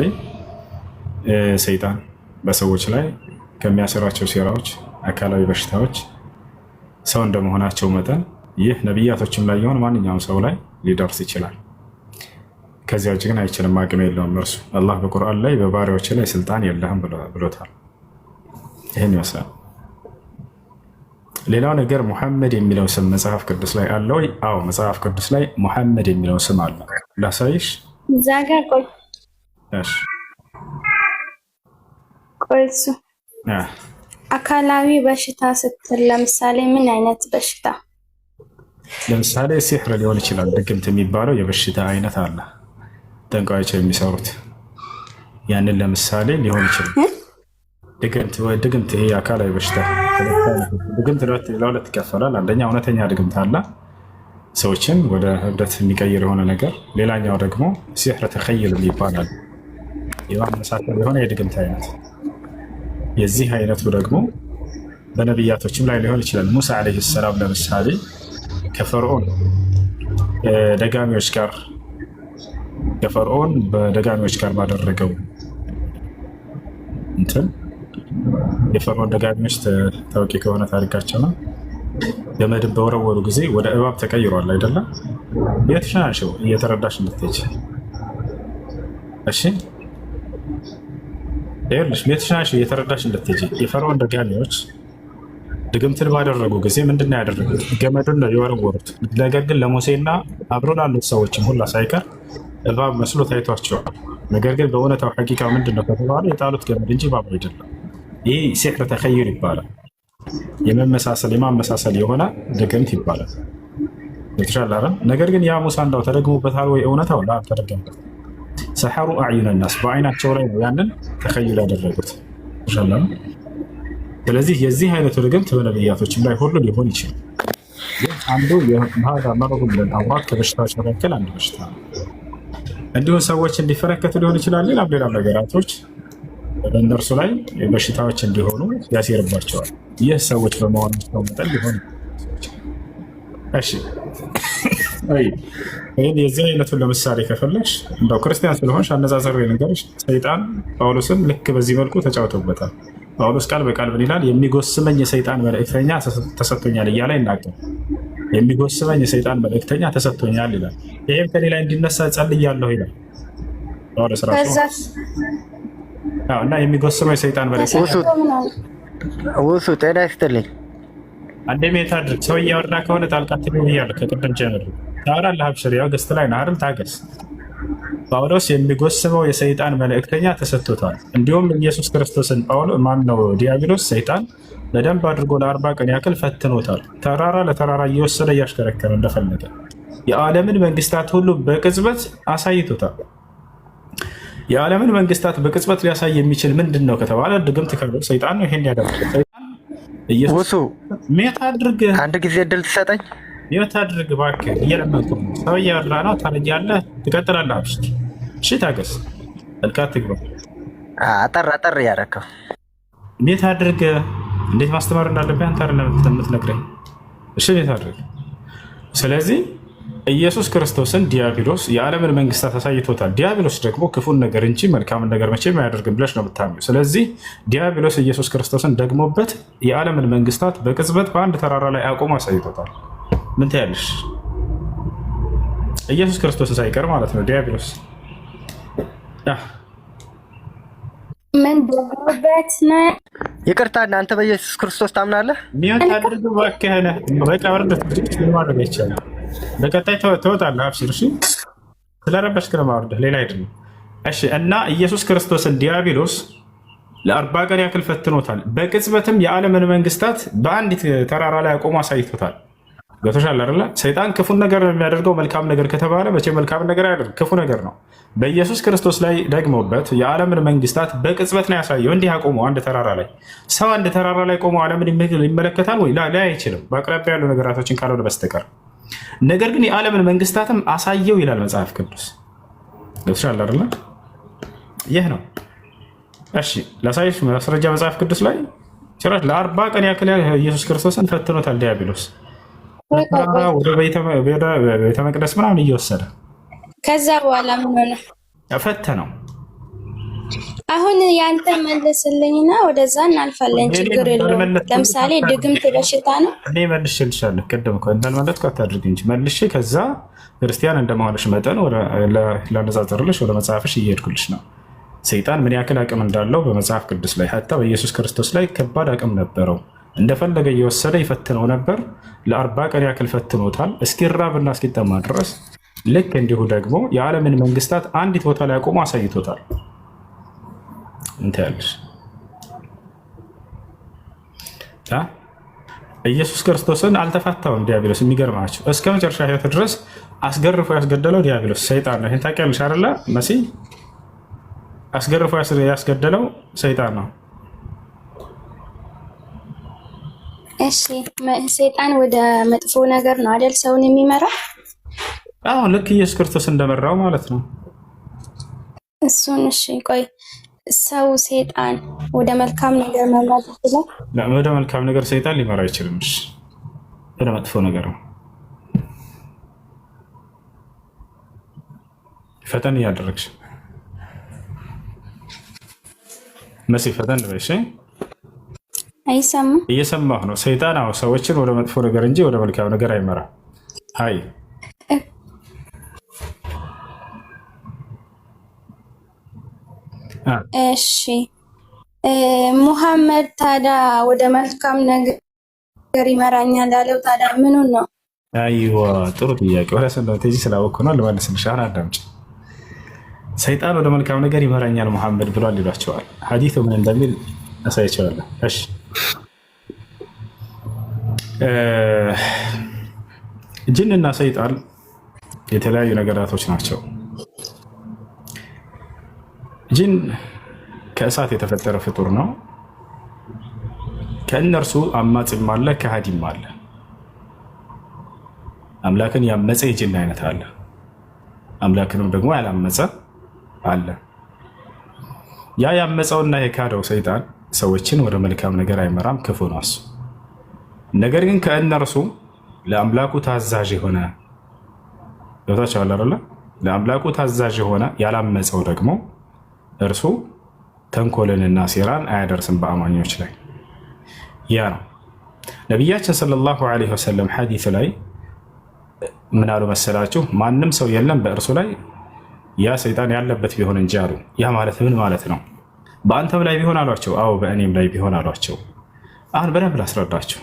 ሰይጣን በሰዎች ላይ ከሚያሰራቸው ሴራዎች አካላዊ በሽታዎች ሰው እንደመሆናቸው መጠን ይህ ነቢያቶችም ላይ የሆነ ማንኛውም ሰው ላይ ሊደርስ ይችላል። ከዚያ ውጭ ግን አይችልም፣ አቅም የለውም እርሱ። አላህ በቁርአን ላይ በባሪያዎች ላይ ስልጣን የለህም ብሎታል። ይህን ይመስላል። ሌላው ነገር ሙሐመድ የሚለው ስም መጽሐፍ ቅዱስ ላይ አለ ወይ? አዎ መጽሐፍ ቅዱስ ላይ ሙሐመድ የሚለው ስም አለ። ላሳይሽ። ዛጋ ቆይ እሱ አካላዊ በሽታ ስትል ለምሳሌ ምን አይነት በሽታ? ለምሳሌ ሲሕር ሊሆን ይችላል። ድግምት የሚባለው የበሽታ አይነት አለ፣ ጠንቋዮች የሚሰሩት ያንን ለምሳሌ ሊሆን ይችላል። ድግምት ይሄ አካላዊ በሽታ። ድግምት ለሁለት ይከፈላል። አንደኛ እውነተኛ ድግምት አለ፣ ሰዎችን ወደ እብደት የሚቀይር የሆነ ነገር። ሌላኛው ደግሞ ሲሕር ተኸይል ይባላል፣ የማመሳከል የሆነ የድግምት አይነት። የዚህ አይነቱ ደግሞ በነቢያቶችም ላይ ሊሆን ይችላል። ሙሳ ዓለይሂ ሰላም ለምሳሌ ከፈርዖን በደጋሚዎች ጋር ባደረገው እንትን የፈርዖን ደጋሚዎች ታዋቂ ከሆነ ታሪካቸው ነው። ገመድን በወረወሩ ጊዜ ወደ እባብ ተቀይሯል አይደለም? የተሻሽው እየተረዳሽ እንድትሄጂ እሺ። ይኸውልሽ የተሻሽው እየተረዳሽ እንድትሄጂ የፈርዖን ደጋሚዎች ድግምትን ባደረጉ ጊዜ ምንድን ነው ያደረጉት? ገመዱን ነው የወረወሩት። ነገር ግን ለሙሴና አብሮ ላሉት ሰዎችም ሁላ ሳይቀር እባብ መስሎ ታይቷቸዋል። ነገር ግን በእውነታው ሐቂቃ ምንድን ነው ከተባለ የጣሉት ገመድ እንጂ እባብ አይደለም። ይህ ሲሕር ተኸይር ይባላል። የማመሳሰል የሆነ ድግምት ይባላል። የተሻለ አይደል? ነገር ግን ያ ሙሳ እንዳው ተደግሞበታል ወይ? እውነታው ላ አልተደገመበት። ሰሐሩ አዕዩነ ናስ በአይናቸው ላይ ነው ያንን ተኸይል ያደረጉት። ተሻለ። ስለዚህ የዚህ አይነቱ ድግምት በነቢያቶችም ላይ ሁሉ ሊሆን ይችላል። አንዱ መረቡን አምራት ከበሽታዎች መካከል አንዱ በሽታ ነው። እንዲሁም ሰዎች እንዲፈረከቱ ሊሆን ይችላል። ሌላም ነገራቶች በእነርሱ ላይ በሽታዎች እንዲሆኑ ያሴርባቸዋል። ይህ ሰዎች በመሆናቸው መጠን ሊሆን እሺ። ይህን የዚህ አይነቱን ለምሳሌ ከፈለሽ እንደው ክርስቲያን ስለሆንሽ አነጻጸር ነገሮች ሰይጣን ጳውሎስን ልክ በዚህ መልኩ ተጫውቶበታል። ጳውሎስ ቃል በቃል ምን ይላል? የሚጎስመኝ የሰይጣን መልእክተኛ ተሰጥቶኛል እያለ ይናገር። የሚጎስመኝ የሰይጣን መልእክተኛ ተሰጥቶኛል ይላል። ይህም ከኔ ላይ እንዲነሳ ጸልያለሁ ይላል ጳውሎስ ራሱ። እና የሚጎስመው የሰይጣን መልእክተኛ ውሱ ጤና ይስጥልኝ። አንዴ ሜታ አድርግ። ሰው እያወራ ከሆነ ጣልቃ ትግባ እያለ ከቅድም ጀምሮ ታወራለህ። አብሽር፣ ያው ገስት ላይ ናርም ታገስ። ጳውሎስ የሚጎስመው የሰይጣን መልእክተኛ ተሰጥቶታል። እንዲሁም ኢየሱስ ክርስቶስን ማን ነው ዲያብሎስ ሰይጣን በደንብ አድርጎ ለ40 ቀን ያክል ፈትኖታል። ተራራ ለተራራ እየወሰደ እያሽከረከረ እንደፈለገ የዓለምን መንግስታት ሁሉ በቅጽበት አሳይቶታል። የዓለምን መንግስታት በቅጽበት ሊያሳይ የሚችል ምንድን ነው ከተባለ ድግምት ካለው ሰይጣን ነው ይሄን ያደረገው። ኢየሱስ ሜት አድርግ፣ አንድ ጊዜ እድል ትሰጠኝ። ሜት አድርግ እባክህ፣ እየለመንኩ ነው። ሰው እያወራ ነው። ታረጃለህ፣ ትቀጥላለህ። አብሽር፣ እሺ፣ ታገስ፣ እልካት ትግባ። አጠር እያደረከው ሜት አድርግ። እንዴት ማስተማር እንዳለብህ አንተ አይደለም የምትነግረኝ። እሺ፣ ሜት አድርግ። ስለዚህ ኢየሱስ ክርስቶስን ዲያብሎስ የዓለምን መንግስታት አሳይቶታል። ዲያብሎስ ደግሞ ክፉን ነገር እንጂ መልካምን ነገር መቼም አያደርግም ብለሽ ነው የምታምኚው። ስለዚህ ዲያብሎስ ኢየሱስ ክርስቶስን ደግሞበት የዓለምን መንግስታት በቅጽበት በአንድ ተራራ ላይ አቁሞ አሳይቶታል። ምን ትያለሽ? ኢየሱስ ክርስቶስን ሳይቀር ማለት ነው ዲያብሎስ ምን ደግሞበት ነው? ይቅርታ፣ እናንተ በኢየሱስ ክርስቶስ ታምናለህ? ሚዮት አድርግ እባክህ። በቃ ወርደት ማድረግ አይቻልም። በቀጣይ ትወጣለህ። አብሽር፣ እሺ። ስለረበሽክ ነው የማወርድህ፣ ሌላ አይደለም። እሺ። እና ኢየሱስ ክርስቶስን ዲያብሎስ ለ40 ቀን ያክል ፈትኖታል። በቅጽበትም የዓለምን መንግስታት በአንዲት ተራራ ላይ አቆሞ አሳይቶታል። ገብቶሻል አይደለ? ሰይጣን ክፉን ነገር ነው የሚያደርገው። መልካም ነገር ከተባለ መቼ መልካም ነገር አያደርግ፣ ክፉ ነገር ነው። በኢየሱስ ክርስቶስ ላይ ደግሞበት የዓለምን መንግስታት በቅጽበት ነው ያሳየው። እንዲህ አቆሞ አንድ ተራራ ላይ ሰው አንድ ተራራ ላይ ቆሞ ዓለምን ይመለከታል ወይ? ላይ አይችልም፣ በአቅራቢያ ያሉ ነገራቶችን ካልሆነ በስተቀር። ነገር ግን የዓለምን መንግስታትም አሳየው ይላል መጽሐፍ ቅዱስ። ገብቶሻል አይደለ? ይህ ነው። እሺ፣ ላሳይሽ ማስረጃ መጽሐፍ ቅዱስ ላይ ጭራሽ ለ40 ቀን ያክል ኢየሱስ ክርስቶስን ፈትኖታል ዲያብሎስ ወደ ቤተ መቅደስ ምናምን እየወሰደ ከዛ በኋላ ምን ሆነ? ፈተነው። አሁን ያንተ መልስልኝና ወደዛ እናልፋለን። ችግር የለውም። ለምሳሌ ድግምት በሽታ ነው። እኔ መልሼልሻለሁ። ቅድም እኮ እንዳልመለስኩ አታድርጊ እንጂ መልሼ ከዛ ክርስቲያን እንደመሆንሽ መጠን ላነጻጽርልሽ ወደ መጽሐፍሽ እየሄድኩልሽ ነው። ሰይጣን ምን ያክል አቅም እንዳለው በመጽሐፍ ቅዱስ ላይ ሀታ በኢየሱስ ክርስቶስ ላይ ከባድ አቅም ነበረው። እንደፈለገ እየወሰደ ይፈትነው ነበር። ለ40 ቀን ያክል ፈትኖታል እስኪራብና እስኪጠማ ድረስ። ልክ እንዲሁ ደግሞ የዓለምን መንግስታት አንዲት ቦታ ላይ አቆሞ አሳይቶታል። እንታያለሽ። ኢየሱስ ክርስቶስን አልተፋታውም ዲያብሎስ። የሚገርማቸው እስከ መጨረሻ ህይወት ድረስ አስገርፎ ያስገደለው ዲያብሎስ ሰይጣን ነው። ይህን ታውቂያለሽ አይደለ? መሲህ አስገርፎ ያስገደለው ሰይጣን ነው። እሺ፣ ሰይጣን ወደ መጥፎ ነገር ነው አይደል ሰውን የሚመራው? አዎ፣ ልክ ኢየሱስ ክርስቶስ እንደመራው ማለት ነው። እሱን እሺ፣ ቆይ ሰው ሰይጣን ወደ መልካም ነገር መምራት ይችላል? ወደ መልካም ነገር ሰይጣን ሊመራ አይችልም። እሺ፣ ወደ መጥፎ ነገር ነው። ፈተን እያደረግሽ መሲ፣ ፈተን በይ። እሺ፣ አይሰማም? እየሰማህ ነው። ሰይጣን ሰዎችን ወደ መጥፎ ነገር እንጂ ወደ መልካም ነገር አይመራም። አይ እሺ ሙሐመድ ታዲያ ወደ መልካም ነገር ይመራኛል ያለው ታዲያ ምኑን ነው? አይዋ ጥሩ ጥያቄ። ወደ ሰንበት እዚህ ስላወቅኩ ነው ልመልስልሽ። አሁን አዳምጪ። ሰይጣን ወደ መልካም ነገር ይመራኛል ሙሐመድ ብሏል ይሏቸዋል። ሐዲሱ ምን እንደሚል አሳይቼዋለሁ። እሺ ጅንና ሰይጣን የተለያዩ ነገራቶች ናቸው። ጅን ከእሳት የተፈጠረ ፍጡር ነው። ከእነርሱ አማጺም አለ፣ ከሃዲም አለ። አምላክን ያመፀ የጅን አይነት አለ፣ አምላክንም ደግሞ ያላመፀ አለ። ያ ያመፀውና የካደው ሰይጣን ሰዎችን ወደ መልካም ነገር አይመራም፣ ክፉ ነው እሱ። ነገር ግን ከእነርሱ ለአምላኩ ታዛዥ የሆነ ገብታችኋል አይደለ? ለአምላኩ ታዛዥ የሆነ ያላመፀው ደግሞ እርሱ ተንኮልንና ሴራን አያደርስም በአማኞች ላይ። ያ ነው ነቢያችን ሰለላሁ ዐለይሂ ወሰለም ሐዲስ ላይ ምን አሉ መሰላችሁ? ማንም ሰው የለም በእርሱ ላይ ያ ሰይጣን ያለበት ቢሆን እንጂ አሉ። ያ ማለት ምን ማለት ነው? በአንተም ላይ ቢሆን አሏቸው። አዎ በእኔም ላይ ቢሆን አሏቸው። አሁን በደንብ ላስረዳቸው።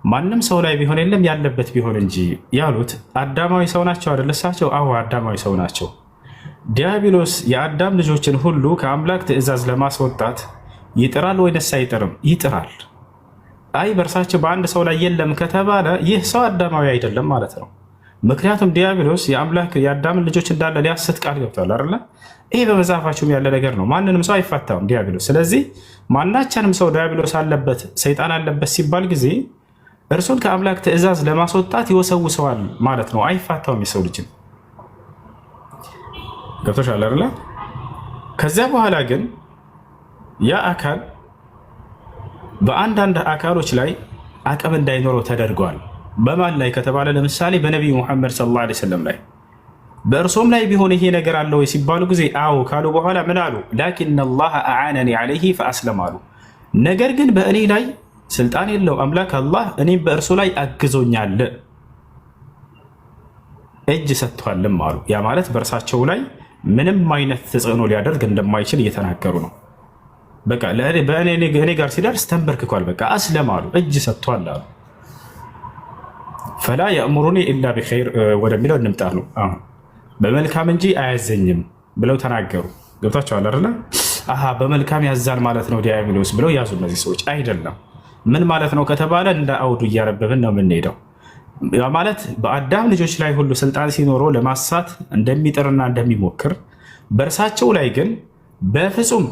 ማንም ሰው ላይ ቢሆን የለም ያለበት ቢሆን እንጂ ያሉት አዳማዊ ሰው ናቸው አይደል? እሳቸው አዎ አዳማዊ ሰው ናቸው። ዲያብሎስ የአዳም ልጆችን ሁሉ ከአምላክ ትእዛዝ ለማስወጣት ይጥራል ወይንስ አይጥርም? ይጥራል። አይ በእርሳቸው በአንድ ሰው ላይ የለም ከተባለ ይህ ሰው አዳማዊ አይደለም ማለት ነው። ምክንያቱም ዲያብሎስ የአዳምን ልጆች እንዳለ ሊያስት ቃል ገብቷል አይደለ? ይሄ በመጽሐፋችሁም ያለ ነገር ነው። ማንንም ሰው አይፋታውም ዲያብሎስ። ስለዚህ ማናቸንም ሰው ዲያብሎስ አለበት ሰይጣን አለበት ሲባል ጊዜ እርሱን ከአምላክ ትእዛዝ ለማስወጣት ይወሰውሰዋል ማለት ነው። አይፋታውም የሰው ልጅን። ገብቶሻል አይደለ? ከዚያ በኋላ ግን ያ አካል በአንዳንድ አካሎች ላይ አቅም እንዳይኖረው ተደርጓል። በማን ላይ ከተባለ ለምሳሌ በነቢዩ ሙሐመድ ሰለላሁ ዐለይሂ ወሰለም ላይ በእርሶም ላይ ቢሆን ይሄ ነገር አለ ወይ ሲባሉ ጊዜ አዎ ካሉ በኋላ ምን አሉ? ላኪን አላህ አዓነኒ ዐለይሂ ፈአስለም አሉ። ነገር ግን በእኔ ላይ ስልጣን የለው አምላክ አላህ እኔም በእርሱ ላይ አግዞኛል፣ እጅ ሰጥቷልም አሉ። ያ ማለት በእርሳቸው ላይ ምንም አይነት ተጽዕኖ ሊያደርግ እንደማይችል እየተናገሩ ነው። በቃ እኔ ጋር ሲደርስ ተንበርክኳል፣ በቃ አስለም አሉ፣ እጅ ሰጥቷል አሉ። ፈላ የእሙሩኒ ኢላ ቢኸይር ወደሚለው እንምጣ ነው። አሁን በመልካም እንጂ አያዘኝም ብለው ተናገሩ። ገብታችኋል አይደለ? በመልካም ያዛል ማለት ነው ዲያብሎስ ብለው ያዙ እነዚህ ሰዎች። አይደለም። ምን ማለት ነው ከተባለ እንደ አውዱ እያረበብን ነው የምንሄደው። ማለት በአዳም ልጆች ላይ ሁሉ ስልጣን ሲኖረው ለማሳት እንደሚጥርና እንደሚሞክር በእርሳቸው ላይ ግን በፍጹም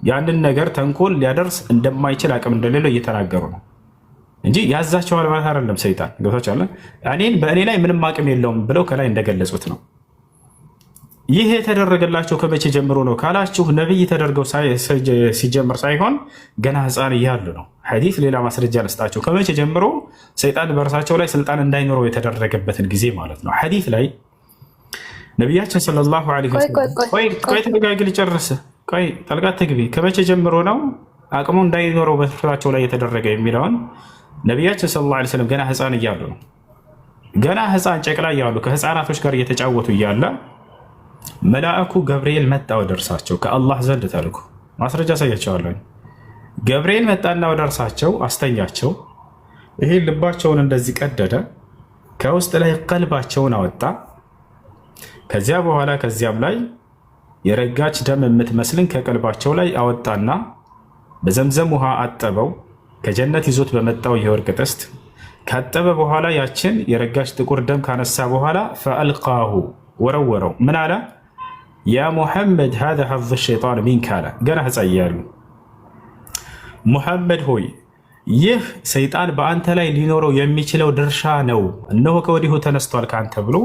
ያንን ነገር ተንኮል ሊያደርስ እንደማይችል አቅም እንደሌለው እየተናገሩ ነው እንጂ ያዛቸዋል ማለት አይደለም። ሰይጣን ገብታችኋል። በእኔ ላይ ምንም አቅም የለውም ብለው ከላይ እንደገለጹት ነው። ይህ የተደረገላቸው ከመቼ ጀምሮ ነው ካላችሁ ነቢይ ተደርገው ሲጀምር ሳይሆን ገና ሕፃን እያሉ ነው። ሐዲስ ሌላ ማስረጃ ልስጣቸው። ከመቼ ጀምሮ ሰይጣን በእርሳቸው ላይ ስልጣን እንዳይኖረው የተደረገበትን ጊዜ ማለት ነው። ሐዲስ ላይ ነቢያችን ሰለላሁ ዐለይሂ ወሰለም ቆይ ተጋግል ጨርስ፣ ቆይ ጠልቃት ትግቢ። ከመቼ ጀምሮ ነው አቅሙ እንዳይኖረው በእርሳቸው ላይ የተደረገ የሚለውን ነቢያችን ሰለላሁ ዐለይሂ ወሰለም ገና ሕፃን እያሉ ነው። ገና ሕፃን ጨቅላ እያሉ ከሕፃናቶች ጋር እየተጫወቱ እያለ መልአኩ ገብርኤል መጣ ወደ እርሳቸው ከአላህ ዘንድ ተልኮ። ማስረጃ አሳያቸዋለሁ። ገብርኤል መጣና ወደ እርሳቸው አስተኛቸው። ይሄ ልባቸውን እንደዚህ ቀደደ፣ ከውስጥ ላይ ቀልባቸውን አወጣ። ከዚያ በኋላ ከዚያም ላይ የረጋች ደም የምትመስልን ከቀልባቸው ላይ አወጣና በዘምዘም ውሃ አጠበው። ከጀነት ይዞት በመጣው የወርቅ ጥስት ካጠበ በኋላ ያችን የረጋች ጥቁር ደም ካነሳ በኋላ ፈአልቃሁ ወረወረው። ምን አለ? ያ ሙሐመድ ሃዛ ሐዙ ሸይጣን ሚንከ አለ። ገና ሕፃን እያሉ ሙሐመድ ሆይ ይህ ሰይጣን በአንተ ላይ ሊኖረው የሚችለው ድርሻ ነው፣ እነሆ ከወዲሁ ተነስቷል ከአንተ ብሎ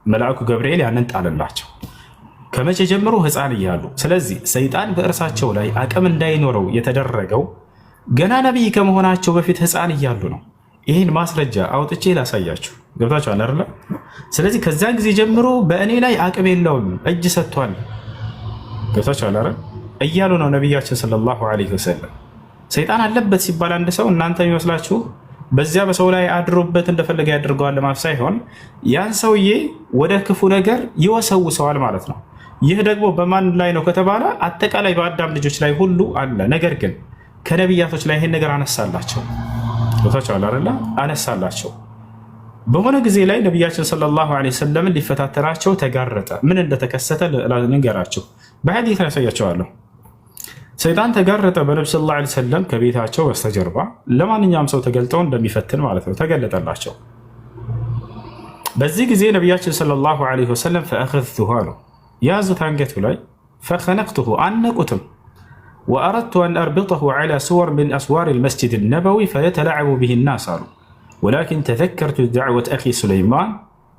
መልአኩ ገብርኤል ያንን ጣለላቸው። ከመቼ ጀምሮ? ሕፃን እያሉ። ስለዚህ ሰይጣን በእርሳቸው ላይ አቅም እንዳይኖረው የተደረገው ገና ነቢይ ከመሆናቸው በፊት ሕፃን እያሉ ነው። ይህን ማስረጃ አውጥቼ ላሳያችሁ። ገብታችኋል አይደለ? ስለዚህ ከዚያን ጊዜ ጀምሮ በእኔ ላይ አቅም የለውም እጅ ሰጥቷል። ገብታችኋል አይደል? እያሉ ነው ነቢያችን ሰለላሁ ዐለይሂ ወሰለም። ሰይጣን አለበት ሲባል አንድ ሰው እናንተ የሚመስላችሁ በዚያ በሰው ላይ አድሮበት እንደፈለገ ያደርገዋል ማለት ሳይሆን ያን ሰውዬ ወደ ክፉ ነገር ይወሰውሰዋል ማለት ነው። ይህ ደግሞ በማን ላይ ነው ከተባለ አጠቃላይ በአዳም ልጆች ላይ ሁሉ አለ። ነገር ግን ከነቢያቶች ላይ ይሄን ነገር አነሳላቸው ቦታቸው አላረላ አነሳላቸው። በሆነ ጊዜ ላይ ነቢያችን ሰለላሁ ዐለይሂ ወሰለም ሊፈታተናቸው ተጋረጠ። ምን እንደተከሰተ ልንገራችሁ፣ በሐዲስ ያሳያቸዋለሁ። ሰይጣን ተጋረጠ በነብዩ ሰለላሁ ዐለይሂ ወሰለም ከቤታቸው በስተጀርባ ለማንኛውም ሰው ተገልጠው እንደሚፈትን ማለት ነው። ተገለጠላቸው። በዚህ ጊዜ ነቢያችን ሰለላሁ ዐለይሂ ወሰለም ፈአኸዝቱሁ አሉ፣ ያዙት አንገቱ ላይ ፈኸነቅቱሁ አነቁትም ወአረድቱ አን አርቢጠሁ ዐላ ሱወር ሚን አስዋር አልመስጂድ አልነበዊ ፈየተላዐቡ ቢሂ ናስ አሉ ወላኪን ተዘከርቱ ደዕወተ አኺ ሱለይማን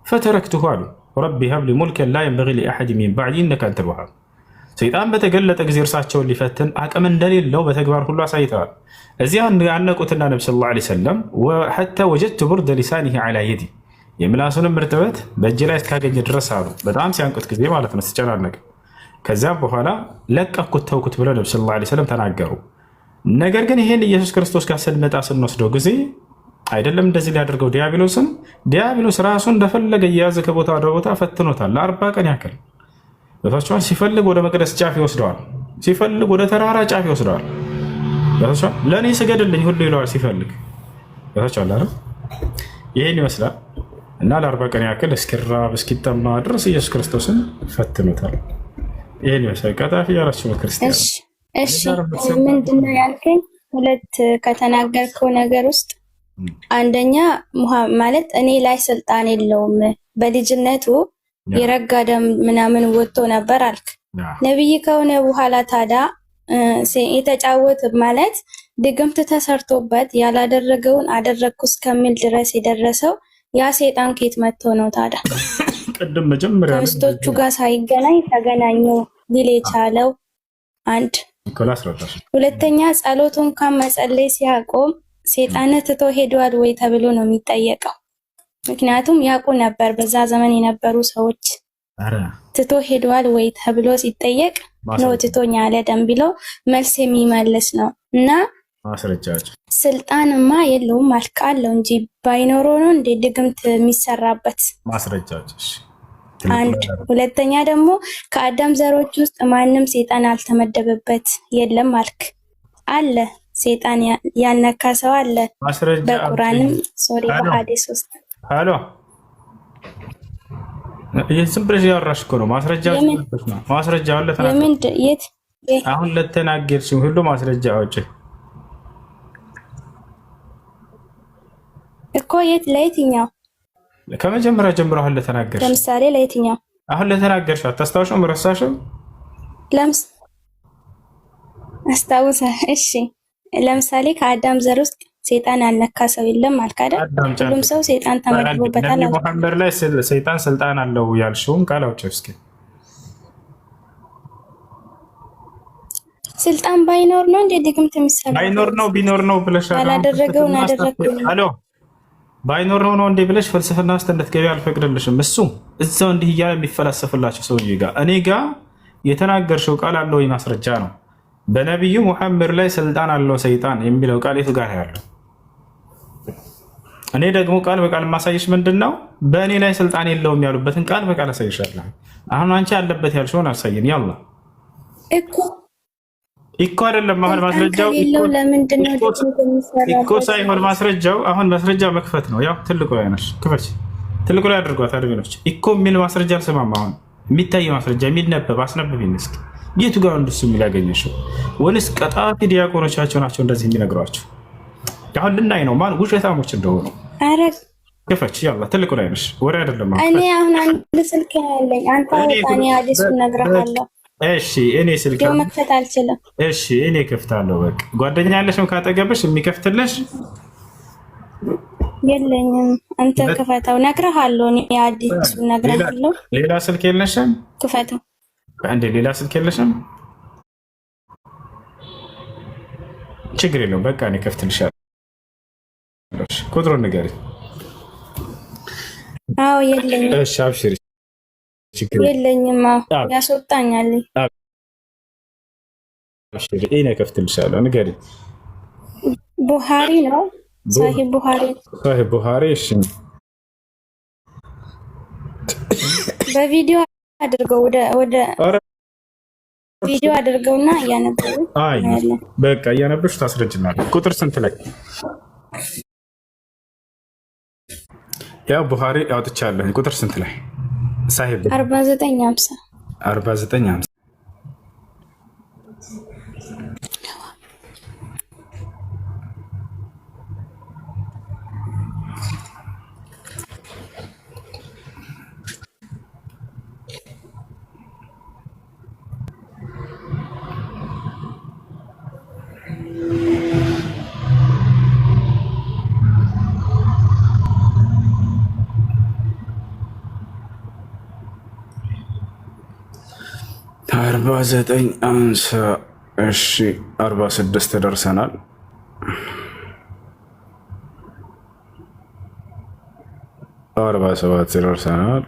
ፈተረክቱሁ አሉ ረቢ ሀብሊ ሙልከን ላ የንበጊ ሊአሐድ ሚን ባዕዲ ኢነከ አንተል ወሃብ። ሰይጣን በተገለጠ ጊዜ እርሳቸውን ሊፈትን አቅም እንደሌለው በተግባር ሁሉ አሳይተዋል። እዚያ ያነቁትና ነቢ ሰለላሁ ዐለይሂ ወሰለም ሐታ ወጀድቱ ቡርደ ሊሳኒሂ ዐላ የዲ የምላሱንም እርጥበት በእጅ ላይ እስካገኘ ድረስ አሉ። በጣም ሲያንቁት ጊዜ ማለት ነው፣ ሲጨናነቅ። ከዚያም በኋላ ለቀኩት ተውኩት ብለው ነቢ ሰለላሁ ዐለይሂ ወሰለም ተናገሩ። ነገር ግን ይሄን ኢየሱስ ክርስቶስ ጋር ስንመጣ ስንወስደው ጊዜ አይደለም እንደዚህ ሊያደርገው ዲያብሎስ ራሱ እንደፈለገ እየያዘ ከቦታ ወደ ቦታ ፈትኖታል ለ40 ቀን ያክል በታችኋል። ሲፈልግ ወደ መቅደስ ጫፍ ይወስደዋል፣ ሲፈልግ ወደ ተራራ ጫፍ ይወስደዋል። በታችኋል ለእኔ ስገድልኝ ሁሉ ይለዋል ሲፈልግ። በታችኋል አይደል? ይህን ይመስላል እና ለ40 ቀን ያክል እስኪራብ እስኪጠማ ድረስ ኢየሱስ ክርስቶስን ፈትኖታል። ይህን ይመስላል። ቀጣፊ ያላችሁ ክርስቲያን። እሺ ምንድነው ያልከኝ? ሁለት ከተናገርከው ነገር ውስጥ አንደኛ ማለት እኔ ላይ ስልጣን የለውም በልጅነቱ የረጋ ደም ምናምን ወጥቶ ነበር አልክ። ነብይ ከሆነ በኋላ ታዲያ የተጫወተ ማለት ድግምት ተሰርቶበት ያላደረገውን አደረግኩ እስከሚል ድረስ የደረሰው ያ ሰይጣን ከየት መጥቶ ነው ታዲያ? ቅድም መጀመሪያ ከሚስቶቹ ጋር ሳይገናኝ ተገናኘው ሊል የቻለው አንድ። ሁለተኛ ጸሎቱን ከመጸለይ ሲያቆም ሰይጣን ትቶ ሄዷል ወይ ተብሎ ነው የሚጠየቀው። ምክንያቱም ያውቁ ነበር በዛ ዘመን የነበሩ ሰዎች ትቶ ሄዷል ወይ ተብሎ ሲጠየቅ ነው ትቶኛ አለ ደም ቢለው መልስ የሚመልስ ነው። እና ስልጣንማ የለውም አልካለው እንጂ ባይኖሮ ነው እንደ ድግምት የሚሰራበት ማስረጃዎች። አንድ ሁለተኛ ደግሞ ከአዳም ዘሮች ውስጥ ማንም ሰይጣን አልተመደበበት የለም አልክ። አለ ሰይጣን ያነካ ሰው አለ በቁርአንም ሶሪ በሐዲስ ውስጥ አሎ ዝም ብለሽ ያወራሽ እኮ ነው። ማስረጃ አለ ተናገር። አሁን ለተናገርሽው ሁሉ ማስረጃ አውጪ እኮ። ለየትኛው? ከመጀመሪያ ጀምሮ አሁን ለተናገርሽ። ለምሳሌ ለየትኛው? አሁን ለተናገርሽ አታስታውሽም? ረሳሽም? አስታውሳ። እሺ ለምሳሌ ከአዳም ዘር ውስጥ ሰይጣን ያልነካ ሰው የለም አልክ አይደል? ሁሉም ሰው ሰይጣን ተመድቦበታል። ሙሐመድ ላይ ሰይጣን ስልጣን አለው ያልሽውን ቃል አውጪ እስኪ። ስልጣን ባይኖር ነው እንደ ድግምት የሚሰራው? ባይኖር ነው ቢኖር ነው ብለሽ ያላደረገውን አደረግኩ። አሎ ባይኖር ነው እንደ ብለሽ ፍልስፍና ውስጥ እንድትገቢ አልፈቅድልሽም። እሱ እዛው እንዲህ እያለ የሚፈላሰፍላቸው ሰውዬ ጋር እኔ ጋር የተናገርሽው ቃል አለው ማስረጃ ነው። በነቢዩ ሙሐመድ ላይ ስልጣን አለው ሰይጣን የሚለው ቃል የቱ ጋር ያለው? እኔ ደግሞ ቃል በቃል ማሳየሽ ምንድነው? በእኔ ላይ ስልጣን የለውም ያሉበትን ቃል በቃል አሳይሻለሁ። አሁን አንቺ ያለበት ያልሽውን አሳየን። ያላ እኮ አይደለም አሁን ማስረጃው እኮ ሳይሆን ማስረጃው አሁን ማስረጃ መክፈት ነው። ያው ትልቁ ላይ ነሽ ክፈች፣ ትልቁ ላይ አድርጓት አድርገኖች እኮ የሚል ማስረጃ አልሰማም። አሁን የሚታይ ማስረጃ የሚነበብ አስነብብኝ እስኪ። የቱ ጋር እንደሱ የሚያገኘሽው? ወንስ ቀጣፊ ዲያቆኖቻቸው ናቸው እንደዚህ የሚነግሯቸው? አሁን ልናይ ነው ማን ውሸታሞች እንደሆኑ። አረ ክፈች፣ ያላ ትልቁ ላይ ነሽ። ወሬ አይደለም። እኔ አሁን አንድ ስልክ ያለኝ አንተ ወጣኔ አዲስ ነግረሃለሁ። እሺ እኔ ስልክ መክፈት አልችልም። እሺ እኔ ከፍታለሁ። በቃ ጓደኛ ያለሽ ነው ካጠገብሽ የሚከፍትልሽ? የለኝም። አንተ ክፈተው። ነግረሃለሁ። እኔ አዲስ ነግረሃለሁ። ሌላ ስልክ የለሽም? ክፈተው። አንዴ ሌላ ስልክ የለሽም? ችግር የለውም። በቃ እኔ ከፍትልሻለሁ። ቁጥሩን ንገሪኝ። አዎ የለኝም። እሺ አብሽሪ። የለኝም። ያስወጣኛል። አብሽሪ። እኔ ከፍትልሻለሁ። ንገሪኝ። ቡሃሪ ነው። ሳሂህ ቡሃሪ። እሺ በቪዲዮ አድርገው ወደ ቪዲዮ አድርገውና እያነበቡ በቃ እያነበብሽ ታስረጅናለሽ። ቁጥር ስንት ላይ? ያው ቡሃሪ አውጥቻለሁ። ቁጥር ስንት ላይ? ሳሂህ 4950 4950 4950 እሺ 46 ደርሰናል። 47 ደርሰናል።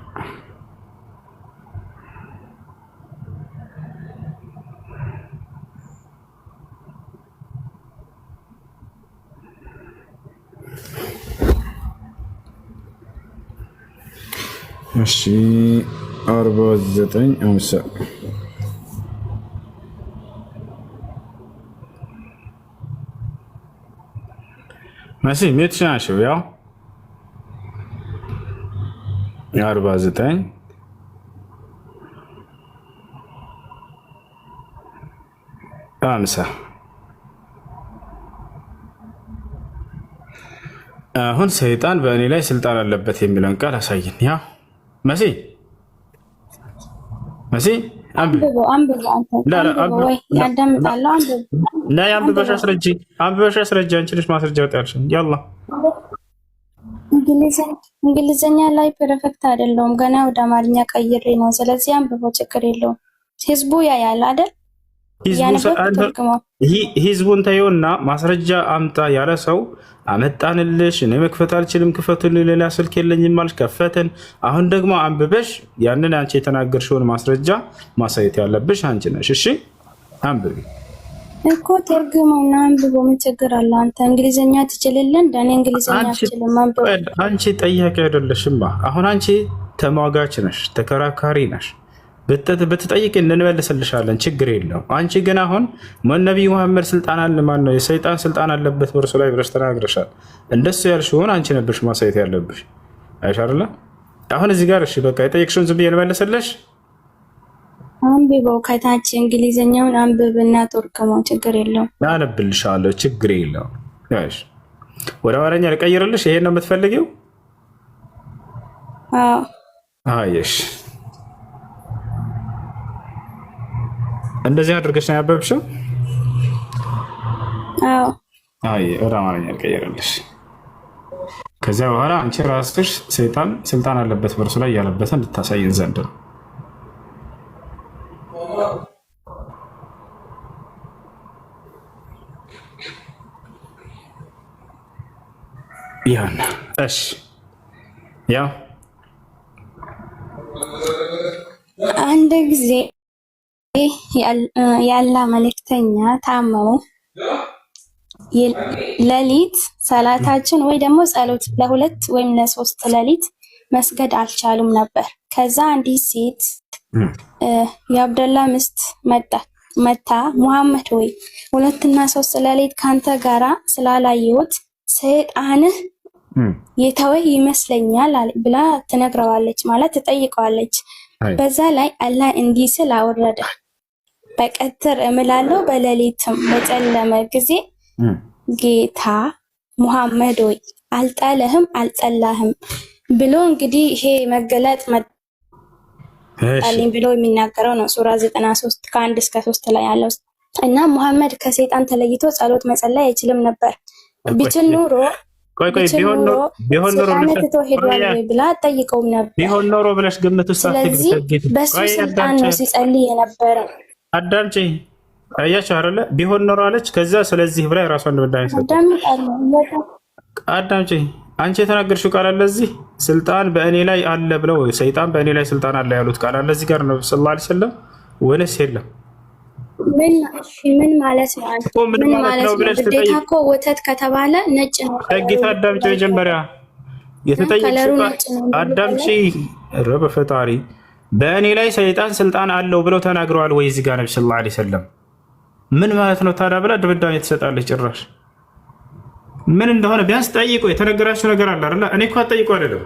እሺ 4950 ماشي 100 شاشة وياه 49 5 አሁን ሰይጣን በእኔ ላይ ስልጣን አለበት የሚለውን ቃል አሳየን። ያ መሲ አንብበው አንብበሽ አስረጂ። አንቺ ነሽ ማስረጃ ወጣልሽኝ። ያላ እንግሊዘኛ ላይ ፐርፌክት አይደለሁም፣ ገና ወደ አማርኛ ቀይሬ ነው። ስለዚህ አንብበው፣ ችግር የለውም። ህዝቡ ያያል አይደል? ህዝቡን ተይውና ማስረጃ አምጣ ያለ ሰው አመጣንልሽ። እኔ መክፈት አልችልም፣ ክፈቱልኝ፣ ሌላ ስልክ የለኝም አልሽ፣ ከፈትን። አሁን ደግሞ አንብበሽ ያንን አንቺ የተናገርሽውን ማስረጃ ማሳየት ያለብሽ አንቺ ነሽ። እሺ አንብቢ እኮ ተርጉመውና አንብበው። ምን ችግር አለ? አንተ እንግሊዘኛ ትችልልን? እኔ እንግሊዘኛ አልችልም። አንቺ ጠያቂ አይደለሽማ። አሁን አንቺ ተሟጋች ነሽ፣ ተከራካሪ ነሽ። ብትጠይቅ እንመልስልሻለን፣ ችግር የለው። አንቺ ግን አሁን ነቢይ መሐመድ ስልጣን አለ ማን ነው የሰይጣን ስልጣን አለበት በእርሱ ላይ ብለሽ ተናግረሻል። እንደሱ ያልሽውን አንቺ ነበርሽ ማሳየት ያለብሽ አይሻርለ? አሁን እዚህ ጋር እሺ በቃ የጠየቅሽውን ዝም ብዬ ልመልስልሽ። አንብበው፣ ከታች እንግሊዘኛውን አንብብና ተርጉመው፣ ችግር የለው። አነብልሻለሁ፣ ችግር የለው። እሺ ወደ አማርኛ ልቀይርልሽ። ይሄን ነው የምትፈልጊው? አዎ። አይሽ እንደዚህ አድርገሽ ነው ያበብሽው? አዎ። አይ ወደ አማርኛ ልቀይርልሽ። ከዚያ በኋላ አንቺ ራስሽ ሰይጣን ስልጣን አለበት በእርሱ ላይ ያለበትን እንድታሳይን ዘንድ ነው። ያን እሺ ያው አንድ ጊዜ ያላ መልእክተኛ ታመሙ። ሌሊት ሰላታችን ወይ ደግሞ ጸሎት ለሁለት ወይም ለሶስት ሌሊት መስገድ አልቻሉም ነበር። ከዛ አንዲት ሴት የአብደላ ምስት መታ ሙሐመድ ወይ ሁለትና ሶስት ሌሊት ካንተ ጋራ ስላላየሁት ሰይጣንህ የተወህ ይመስለኛል ብላ ትነግረዋለች፣ ማለት ትጠይቀዋለች። በዛ ላይ አላህ እንዲህ ስል አወረደ፣ በቀትር እምላለሁ በሌሊትም በጨለመ ጊዜ ጌታ ሙሐመድ ወይ አልጣለህም አልጠላህም ብሎ እንግዲህ ይሄ መገለጥ መጣልኝ ብሎ የሚናገረው ነው። ሱራ 93 ከ1 እስከ 3 ላይ ያለው እና ሙሐመድ ከሰይጣን ተለይቶ ጸሎት መጸለይ አይችልም ነበር። ቢችል ኑሮ ቢሆን ኖሮ ብላ ጠይቀውም ነበር። ቢሆን ኖሮ ብለሽ ግምት ውስጥ ስለዚህ በሱ ስልጣን ነው ሲጸልይ የነበረው። አዳምጪ፣ አያችሁ አይደለ? ቢሆን ኖሮ አለች። ከዛ ስለዚህ ብላ የራሷን እንደምዳይ ሰጠ። አዳምጪ፣ አንቺ የተናገርሽው ቃል አለ እዚህ ስልጣን በእኔ ላይ አለ ብለው ሰይጣን በእኔ ላይ ስልጣን አለ ያሉት ቃል አለ እዚህ ጋር ነው ሰለላሁ ዐለይሂ ወሰለም ወይስ የለም? ምን ማለት ነው? ምን ማለት ነው? ግዴታ እኮ ወተት ከተባለ ነጭ ነው። ጌታ አዳምጪ፣ መጀመሪያ የተጠየቅሽው አዳምጪ። ረበ ፈጣሪ በእኔ ላይ ሰይጣን ስልጣን አለው ብለው ተናግረዋል ወይ? እዚህ ጋር ነብዩ ሰለላሁ ዐለይሂ ወሰለም ምን ማለት ነው ታዲያ ብላ ድምዳሜ ትሰጣለች። ጭራሽ ምን እንደሆነ ቢያንስ ጠይቆ የተነገራችሁ ነገር አለ አይደል? እኔ እኮ አጠይቆ አይደለም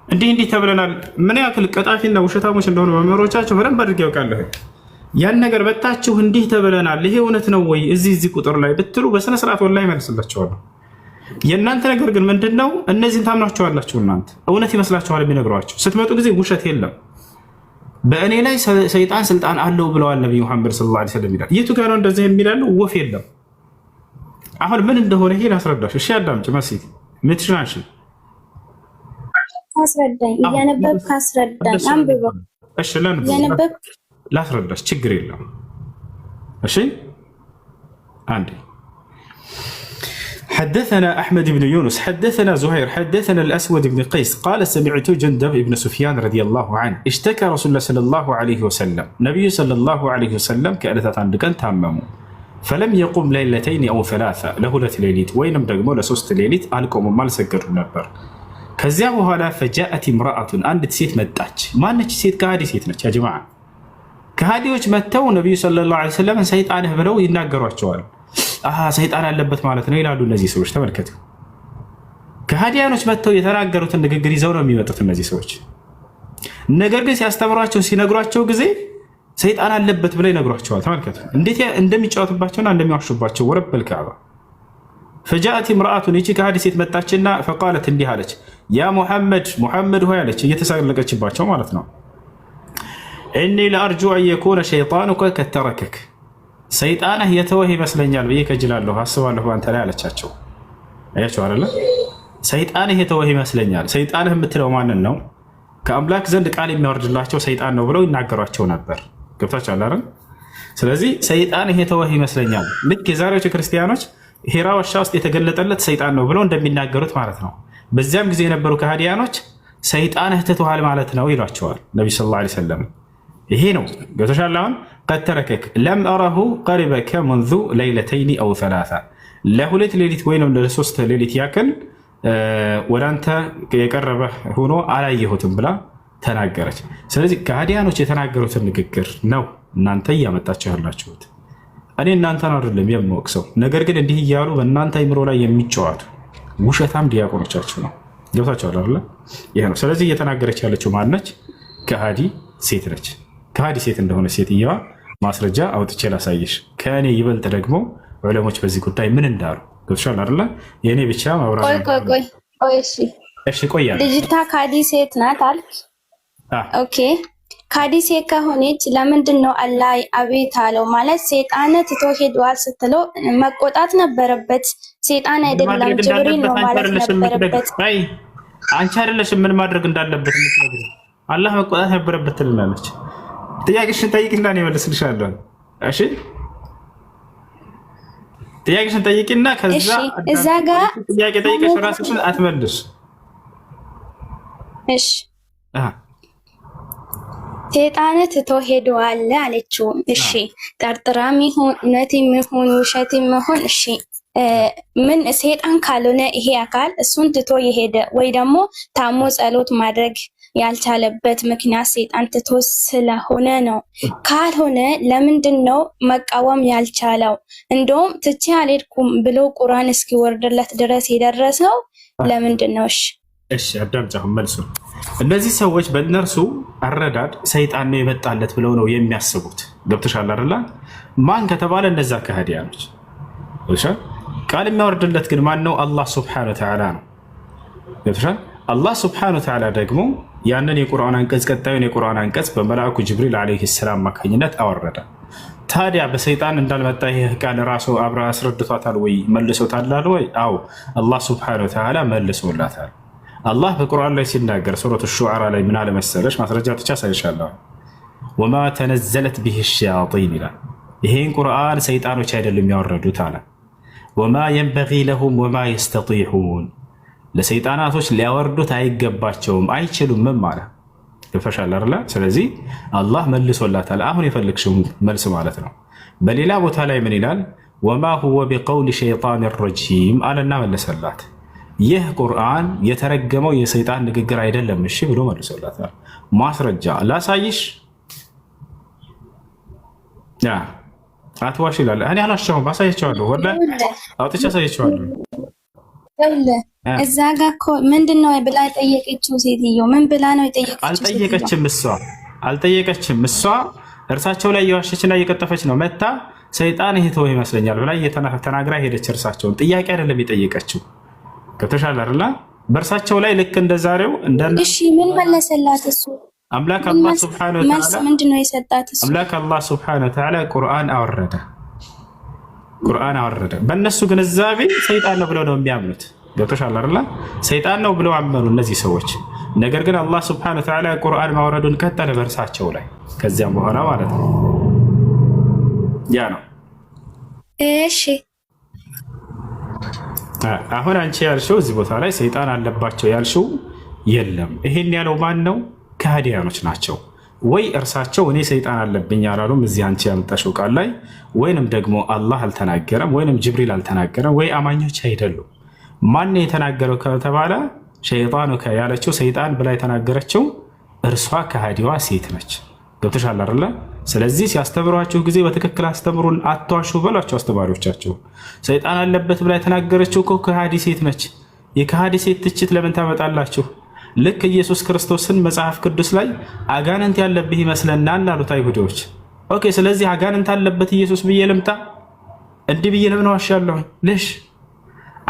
እንዲህ ተብለናል። ምን ያክል ቀጣፊና ውሸታሞች እንደሆኑ መምህሮቻችሁ በደንብ አድርጌ ያውቃለሁ። ያን ነገር በታችሁ እንዲህ ተብለናል፣ ይሄ እውነት ነው ወይ እዚህ ቁጥር ላይ ብትሉ በስነ ስርዓት ወላሂ መልስላችኋለሁ። የእናንተ ነገር ግን ምንድነው? እነዚህን ታምናችኋላችሁ። እናንተ እውነት ይመስላችኋል የሚነግሯችሁ። ስትመጡ ጊዜ ውሸት የለም። በእኔ ላይ ሰይጣን ስልጣን አለው ብለዋል ነብዩ መሐመድ ሰለላሁ ዐለይሂ ወሰለም ይላል። የቱ ጋር ነው እንደዚህ የሚላሉ? ወፍ የለም። አሁን ምን እንደሆነ ይሄ ላስረዳሽ። እሺ አዳምጪ መሲት ምትሽናሽ አስረዳኝ። እያነበብክ አስረዳኝ። አንብበው። እሺ ላስረዳሽ፣ ችግር የለም። እሺ አንዴ حدثنا أحمد بن يونس حدثنا زهير حدثنا الأسود بن قيس قال سمعت جندب بن سفيان رضي الله عنه اشتكى رسول الله صلى الله عليه وسلم نبي صلى الله عليه وسلم كأنت عندك تامموا فلم يقم ليلتين أو ثلاثة له ليلة وينم دقموا لسوست ليلة ألقوا مال سكر نبر كزيابه هلا فجاءت امرأة عندت سيت متاج ما نتش سيت كهادي سيت نتش يا جماعة كهادي وش متوا النبي صلى الله عليه وسلم سيد عنه بلو يناقروا الشوال ሰይጣን ያለበት ማለት ነው ይላሉ እነዚህ ሰዎች። ተመልከቱ፣ ከሃዲያኖች መጥተው የተናገሩትን ንግግር ይዘው ነው የሚመጡት እነዚህ ሰዎች። ነገር ግን ሲያስተምሯቸው ሲነግሯቸው ጊዜ ሰይጣን አለበት ብለው ይነግሯቸዋል። ተመልከቱ እንዴት እንደሚጫወቱባቸውና እንደሚዋሹባቸው። ወረበል ከዕባ ፈጃአት ምርአቱን ይቺ ከሃዲ ሴት መጣችና ፈቃለት እንዲህ አለች፣ ያ ሙሐመድ ሆይ አለች፣ እየተሳለቀችባቸው ማለት ነው። እኒ ለአርጁ አን የኩነ ሸይጣኑከ ከተረከክ ሰይጣንህ የተወህ ይመስለኛል ብዬ ከጅላለሁ አስባለሁ አንተ ላይ አለቻቸው። አያቸው አይደለ? ሰይጣንህ የተወህ ይመስለኛል። ሰይጣንህ የምትለው ማንን ነው? ከአምላክ ዘንድ ቃል የሚያወርድላቸው ሰይጣን ነው ብለው ይናገሯቸው ነበር። ገብታችኋል አይደል? ስለዚህ ሰይጣንህ የተወህ ይመስለኛል ልክ የዛሬዎቹ ክርስቲያኖች ሄራ ዋሻ ውስጥ የተገለጠለት ሰይጣን ነው ብለው እንደሚናገሩት ማለት ነው። በዚያም ጊዜ የነበሩ ከሃዲያኖች ሰይጣንህ ትተዋል ማለት ነው ይሏቸዋል ነብዩ ሰለላሁ ዐለይሂ ወሰለም። ይሄ ነው ገብቶሻል። አሁን ቀድ ተረከክ ለም አረሁ ቀሪበከ ሙንዙ ለይለተይኒ አው ሰላሳ ለሁለት ሌሊት ወይም ለሶስት ሌሊት ያክል ወደ አንተ የቀረበ ሆኖ አላየሁትም ብላ ተናገረች። ስለዚህ ከሃዲያኖች የተናገሩትን ንግግር ነው እናንተ እያመጣችሁ ያላችሁት። እኔ እናንተን አይደለም የምወቅሰው፣ ነገር ግን እንዲህ እያሉ በእናንተ አይምሮ ላይ የሚጫወቱ ውሸታም ዲያቆኖቻችሁ ነው። ገብታችኋል አይደል? ይሄ ነው። ስለዚህ እየተናገረች ያለችው ማነች? ከሃዲ ሴት ነች። ከሃዲ ሴት እንደሆነ ሴትየዋ ማስረጃ አውጥቼ ላሳየሽ። ከእኔ ይበልጥ ደግሞ ዑለሞች በዚህ ጉዳይ ምን እንዳሉ ገብቶሻል አይደለ? የእኔ ብቻ ማብራሪያ። እሺ ቆያ ልጅቷ ከሃዲ ሴት ናት አልክ? ኦኬ ከሃዲ ሴት ከሆነች ለምንድን ነው አላህ አቤት አለው? ማለት ሰይጣን ትቶ ሄዷል ስትለው መቆጣት ነበረበት። ሰይጣን አይደለም ጅብሪል ነው ማለት ነበረበት። አንቺ አይደለሽም ምን ማድረግ እንዳለበት የምትነግሪው፣ አላህ መቆጣት ነበረበት ትላለች። ጥያቄሽን ጠይቂና እኔ እመልስልሻለሁ። እሺ ጥያቄሽን ጠይቂና ከዛ እዛ ጋር ጥያቄ ጠይቀሽ ራስሽን አትመልሽ። እሺ ሰይጣን ትቶ ሄዷል አለችው። እሺ ጠርጥራም ይሁን እውነትም ይሁን ውሸትም ይሁን እሺ ምን ሰይጣን ካልሆነ ይሄ አካል እሱን ትቶ የሄደ ወይ ደግሞ ታሞ ጸሎት ማድረግ ያልቻለበት ምክንያት ሰይጣን ትቶ ስለሆነ ነው። ካልሆነ ለምንድን ነው መቃወም ያልቻለው? እንደውም ትቼ አልሄድኩም ብሎ ቁርአን እስኪወርድለት ድረስ የደረሰው ለምንድን ነው? እሺ አዳምጪ፣ አሁን መልሱ። እነዚህ ሰዎች በእነርሱ አረዳድ ሰይጣን ነው የመጣለት ብለው ነው የሚያስቡት። ገብቶሻል አይደል? ማን ከተባለ እነዛ ከሃዲያኖች። እሺ ቃል የሚያወርድለት ግን ማን ነው? አላህ ሱብሓነሁ ወተዓላ ነው። ገብቶሻል? አላህ ሱብሓነሁ ወተዓላ ደግሞ ያንን የቁርአን አንቀጽ ቀጣዩን የቁርአን አንቀጽ በመልአኩ ጅብሪል ዓለይሂ ሰላም አማካኝነት አወረደ። ታዲያ በሰይጣን እንዳልመጣ ይህ ቃል ራሱ አብራ አስረድቷታል ወይ መልሶታል ወይ? አዎ አላህ ሱብሓነሁ ወተዓላ መልሶላታል። አላህ በቁርአን ላይ ሲናገር ሱረቱ ሹዓራ ላይ ምን አለ መሰለሽ? ማስረጃ ብቻ ሳይሻለሁ ወማ ተነዘለት ቢሂ ሸያጢን ይላል። ይሄን ቁርአን ሰይጣኖች አይደሉም ያወረዱት አለ። ወማ የንበጊ ለሁም ወማ የስተጢዑን ለሰይጣናቶች ሊያወርዱት አይገባቸውም አይችሉምም ማለት ገብቶሻል አይደል? ስለዚህ አላህ መልሶላታል። አሁን የፈለግሽው መልስ ማለት ነው። በሌላ ቦታ ላይ ምን ይላል? ወማ ሁወ ቢቀውሊ ሸይጣን ረጂም አለና መለሰላት። ይህ ቁርአን የተረገመው የሰይጣን ንግግር አይደለም እሺ ብሎ መልሶላታል። ማስረጃ ላሳይሽ? አትዋሽ ይላል። እኔ አላሻውም፣ አሳያቸዋለሁ። ወላሂ አውጥቼ አሳያቸዋለሁ። እዛ ጋ እኮ ምንድን ነው ብላ የጠየቀችው ሴትዮ? ምን ብላ ነው የጠየቀችው? አልጠየቀችም። እሷ እርሳቸው ላይ እየዋሸችና እየቀጠፈች ነው። መታ ሰይጣን ይሄ ተወው ይመስለኛል ብላ ተናግራ ሄደች። እርሳቸውን ጥያቄ አይደለም የጠየቀችው። ገብቶሻል አይደል? በእርሳቸው ላይ ልክ እንደዛሬው እሺ ምን መለሰላት እሱ? አምላክ አላህ ሱብሓነሁ ወተዓላ ምንድን ነው የሰጣት እሱ? አምላክ አላህ ሱብሓነሁ ወተዓላ ቁርአን አወረደ። በእነሱ ግንዛቤ ሰይጣን ነው ብለው ነው የሚያምኑት። ገብቶሻል አይደል? ሰይጣን ነው ብለው አመኑ እነዚህ ሰዎች። ነገር ግን አላህ ሱብሓነሁ ወተዓላ ቁርአን ማውረዱን ቀጠለ በእርሳቸው ላይ። ከዚያም በኋላ ማለት ነው ያ ነው። እሺ አሁን አንቺ ያልሽው እዚህ ቦታ ላይ ሰይጣን አለባቸው ያልሽው የለም። ይሄን ያለው ማን ነው? ከሃዲያኖች ናቸው። ወይ እርሳቸው እኔ ሰይጣን አለብኝ አላሉም እዚህ አንቺ ያመጣሽው ቃል ላይ፣ ወይንም ደግሞ አላህ አልተናገረም፣ ወይንም ጅብሪል አልተናገረም፣ ወይ አማኞች አይደሉም። ማን የተናገረው ከተባለ ሸይጣኑ ያለችው ሰይጣን ብላ የተናገረችው እርሷ ከሃዲዋ ሴት ነች። ገብቶሻል አይደለ? ስለዚህ ሲያስተምሯችሁ ጊዜ በትክክል አስተምሩን፣ አትዋሹ በሏቸው አስተማሪዎቻችሁ። ሰይጣን አለበት ብላ የተናገረችው እኮ ከሃዲ ሴት ነች። የከሃዲ ሴት ትችት ለምን ታመጣላችሁ? ልክ ኢየሱስ ክርስቶስን መጽሐፍ ቅዱስ ላይ አጋንንት ያለብህ ይመስለናል አሉት አይሁዶች። ኦኬ፣ ስለዚህ አጋንንት አለበት ኢየሱስ ብዬ ልምጣ? እንዲህ ብዬ ለምን ዋሻለሁ? ልሽ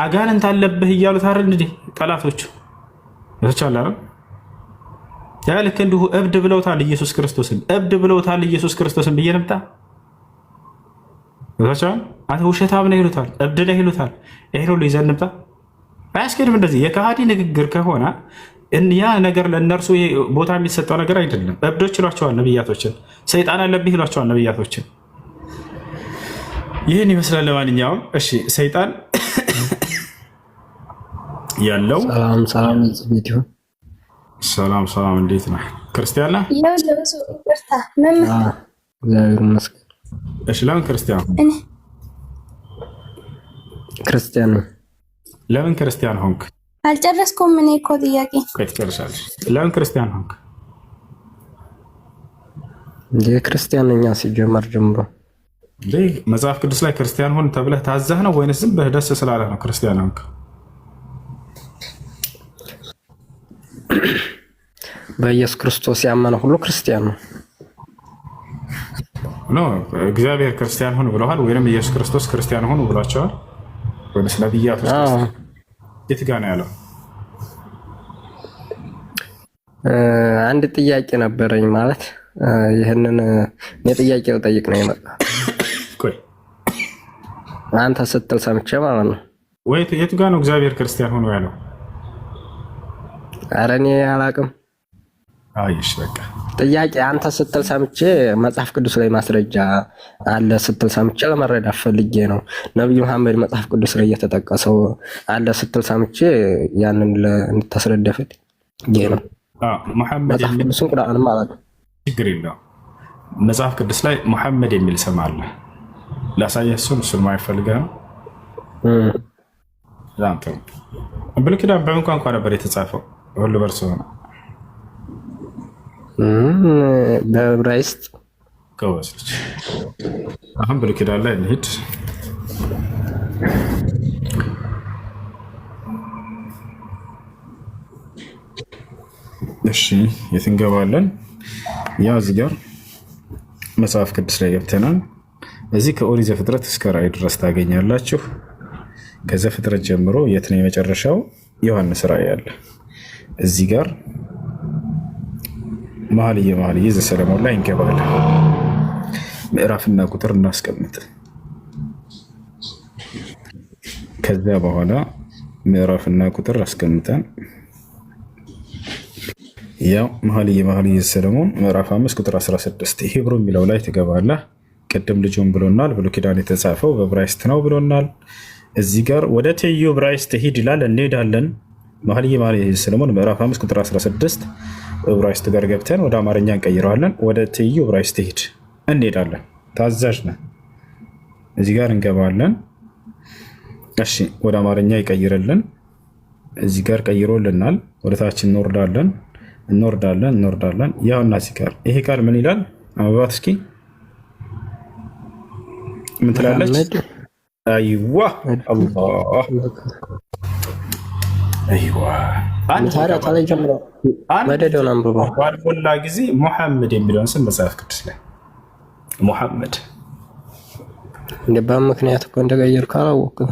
አጋንንት አለብህ እያሉት አይደል እንዴ ጠላቶቹ? ይቻላል ያ ልክ እንዲሁ እብድ ብለውታል ኢየሱስ ክርስቶስን፣ እብድ ብለውታል ኢየሱስ ክርስቶስን ብዬ ልምጣ? አንተ ውሸታም ነህ ይሉታል፣ እብድ ነህ ይሉታል። ይሄን ሁሉ ይዘን ልምጣ? አያስኬድም። እንደዚህ የከሃዲ ንግግር ከሆነ ያ ነገር ለእነርሱ ቦታ የሚሰጠው ነገር አይደለም። እብዶች ይሏቸዋል ነብያቶችን፣ ሰይጣን አለብህ ይሏቸዋል ነብያቶችን። ይህን ይመስላል። ለማንኛውም እሺ፣ ሰይጣን ያለው ሰላም፣ እንዴት ነህ? ክርስቲያን ነህ? እሺ፣ ለምን ክርስቲያን ነው? ለምን ክርስቲያን ሆንክ? አልጨረስኩም። እኔ እኮ ጥያቄ ትጨርሻለሽ። ለምን ክርስቲያን ሆንክ? ክርስቲያን ነኝ ሲጀመር ጀምሮ። መጽሐፍ ቅዱስ ላይ ክርስቲያን ሆን ተብለህ ታዘህ ነው ወይንስ ዝም ብለህ ደስ ስላለህ ነው ክርስቲያን ሆንክ? በኢየሱስ ክርስቶስ ያመነ ሁሉ ክርስቲያን ነው። እግዚአብሔር ክርስቲያን ሆን ብለዋል ወይንም ኢየሱስ ክርስቶስ ክርስቲያን ሆን ብሏቸዋል ወይስ ነብያቶች? የት ጋር ነው ያለው? አንድ ጥያቄ ነበረኝ። ማለት ይህንን ጥያቄ ልጠይቅ ነው የመጣ አንተ ስትል ሰምቼ ማለት ነው። የቱ ጋር ነው እግዚአብሔር ክርስቲያን ሆኖ ያለው? ኧረ እኔ አላውቅም። አይሽ በቃ ጥያቄ አንተ ስትል ሰምቼ መጽሐፍ ቅዱስ ላይ ማስረጃ አለ ስትል ሰምቼ ለመረዳት ፈልጌ ነው። ነብዩ መሐመድ መጽሐፍ ቅዱስ ላይ የተጠቀሰው አለ ስትል ሰምቼ ያንን እንድታስረዳፈት ነው። መሐመድ ቅዱስን ቁርአን ማለት ነው። ችግር የለውም። መጽሐፍ ቅዱስ ላይ መሐመድ የሚል ስም አለ። ላሳየህ። እሱን ማይፈልገህ ነው። ብሉይ ኪዳን በምን ቋንቋ ነበር የተጻፈው? ሁሉ በርሶ ነው። በዕብራይስጥ ከወስልች አሁን ብሉይ ኪዳን ላይ እንሂድ። እሺ የት እንገባለን? ያው እዚህ ጋር መጽሐፍ ቅዱስ ላይ ገብተናል። እዚህ ከኦሪት ዘፍጥረት እስከ ራዕይ ድረስ ታገኛላችሁ። ከዘፍጥረት ጀምሮ የት ነው የመጨረሻው? ዮሐንስ ራዕይ አለ። እዚህ ጋር መኃልየ ዘሰሎሞን ላይ እንገባለን። ምዕራፍና ቁጥር እናስቀምጥ። ከዚያ በኋላ ምዕራፍና ቁጥር አስቀምጠን ያው መኃልየ ዘሰሎሞን ምዕራፍ 5 ቁጥር 16 ሂብሩ የሚለው ላይ ትገባለህ። ቅድም ልጁም ብሎናል። ብሉይ ኪዳን የተጻፈው በዕብራይስጥ ነው ብሎናል። እዚህ ጋር ወደ ትይዩ ዕብራይስጥ ሂድ ይላል። እንሄዳለን። መኃልየ ዘሰሎሞን ምዕራፍ 5 ቁጥር 16 ዕብራይስጥ ጋር ገብተን ወደ አማርኛ እንቀይረዋለን። ወደ ትይዩ ዕብራይስጥ ሂድ እንሄዳለን። ታዛዥ ነን። እዚህ ጋር እንገባለን። እሺ ወደ አማርኛ ይቀይርልን። እዚህ ጋር ቀይሮልናል። ወደ ታች እንወርዳለን። ያውና እዚህ ጋር ይሄ ቃል ምን ይላል? አበባት እስኪ ምን ትላለች? አይዋ አላህ አይዋ ባልሞላ ጊዜ ሙሐመድ የሚለውን ስም መጽሐፍ ቅዱስ ላይ ሙሐመድ በምክንያት እኮ እንደቀየርከው አላወቅኩም።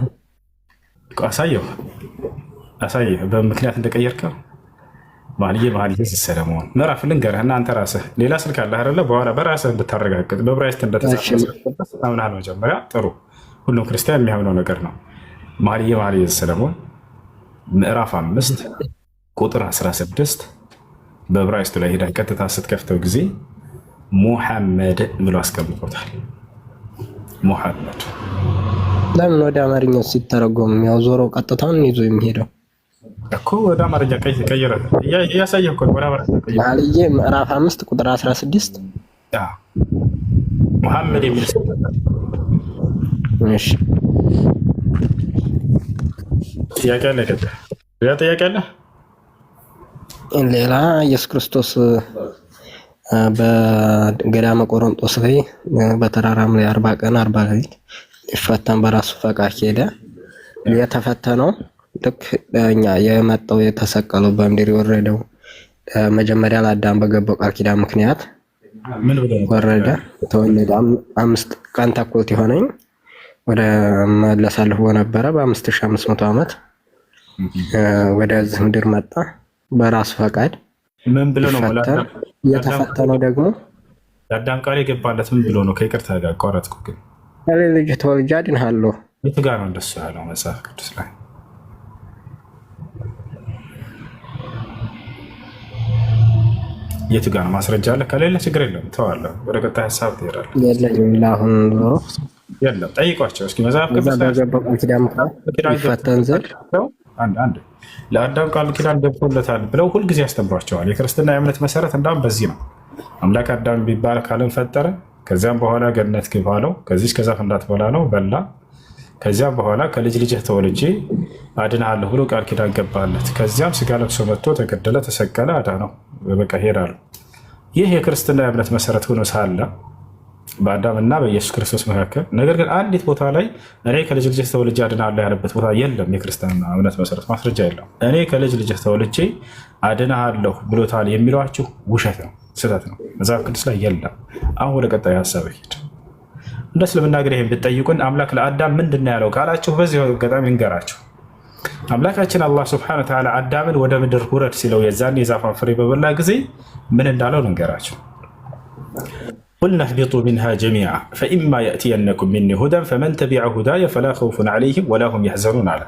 አሳየው በምክንያት እንደቀየርከው መኃልየ ሰለሞን ምዕራፍ ልንገርህ እና አንተ ራስህ ሌላ ስልክ አለ አይደለ? በኋላ በራስህ እንድታረጋግጥ በዕብራይስጥ እንደተጻፈ አምናለሁ። መጀመሪያ ጥሩ ሁሉም ክርስቲያን የሚያምነው ነገር ነው። መኃልየ ሰለሞን ምዕራፍ 5 ቁጥር 16 በዕብራይስጡ ላይ ሄዳ ቀጥታ ስትከፍተው ጊዜ ሙሐመድ ብሎ አስቀምጦታል። ሙሐመድ ለምን ወደ አማርኛ ሲተረጎም ያው ዞሮ ቀጥታውን ይዞ የሚሄደው እኮ ወደ አማርኛ ቀየረ። እያሳየህ እኮ ወደ አማርኛ ቀየረ። መኃልየ ምዕራፍ 5 ቁጥር 16 ሙሐመድ የሚል ሰው እሺ ጥያቄ አለ? ሌላ ጥያቄ አለ? ሌላ ኢየሱስ ክርስቶስ በገዳመ ቆሮንጦስ ላይ በተራራም ላይ 40 ቀን 40 ሌሊት ሊፈተን በራሱ ፈቃድ ሄደ። የተፈተነው ልክ እኛ የመጣው የተሰቀለው በምድር የወረደው መጀመሪያ ለአዳም በገባው ቃል ኪዳን ምክንያት ወረደ፣ ተወለደ። 5 ቀን ተኩል የሆነኝ ወደ መለሳለሁ በነበረ በ5500 ዓመት ወደዚህ ምድር መጣ በራሱ ፈቃድ። ምን ብሎ ነው የተፈተነው? ደግሞ ለአዳም ቃል የገባለት ምን ብሎ ነው? ከይቅርታ ጋር አቋረጥኩ፣ ግን ልጅ ተወልጄ አድንሃለሁ። የቱ ጋር ነው እንደሱ ያለው መጽሐፍ ቅዱስ ላይ? የቱ ጋር ነው? ማስረጃ አለ? ከሌለ ችግር የለም ተዋለሁ። ወደ ቀጣይ ሀሳብ ትሄዳለህ። አሁን ዞሮ የለም ጠይቋቸው እስኪ መጽሐፍ ቅዱስ ይፈተን ዘንድ አንድ ለአዳም ቃል ኪዳን ገብቶለታል ብለው ሁልጊዜ ያስተምሯቸዋል። የክርስትና የእምነት መሰረት እንዳውም በዚህ ነው። አምላክ አዳም ቢባል ካልን ፈጠረ። ከዚያም በኋላ ገነት ግባ አለው። ከዚች ከዛፍ እንዳትበላ ነው፣ በላ። ከዚያም በኋላ ከልጅ ልጅህ ተወልጄ አድንሃለሁ ብሎ ቃል ኪዳን ገባለት። ከዚያም ስጋ ለብሶ መጥቶ ተገደለ፣ ተሰቀለ፣ አዳነው። በቃ ሄዳሉ። ይህ የክርስትና የእምነት መሰረት ሆኖ ሳለ በአዳምና በኢየሱስ ክርስቶስ መካከል ነገር ግን አንዲት ቦታ ላይ እኔ ከልጅ ልጅህ ተወልጄ አድንሃለሁ ያለበት ቦታ የለም። የክርስትና እምነት መሰረት ማስረጃ የለም። እኔ ከልጅ ልጅህ ተወልጄ አድንሃለሁ ብሎታል የሚሏችሁ ውሸት ነው፣ ስህተት ነው። መጽሐፍ ቅዱስ ላይ የለም። አሁን ወደ ቀጣዩ ሀሳብ ሄድ። እንደ እስልምና ግን ይህን ብትጠይቁን አምላክ ለአዳም ምንድን ነው ያለው ካላችሁ በዚህ አጋጣሚ እንገራችሁ። አምላካችን አላህ ሱብሓነሁ ወተዓላ አዳምን ወደ ምድር ውረድ ሲለው የዛን የዛፏን ፍሬ በበላ ጊዜ ምን እንዳለው እንገራችሁ። ቁልና እህቢጡ ሚንሃ ጀሚዓ ፈኢማ የእትየነኩም ሚኒ ሁደን ፈመን ተቢዐ ሁዳየ ፈላ ኸውፉን ዐለይሂም ወላ ሁም የሕዘኑን አለ።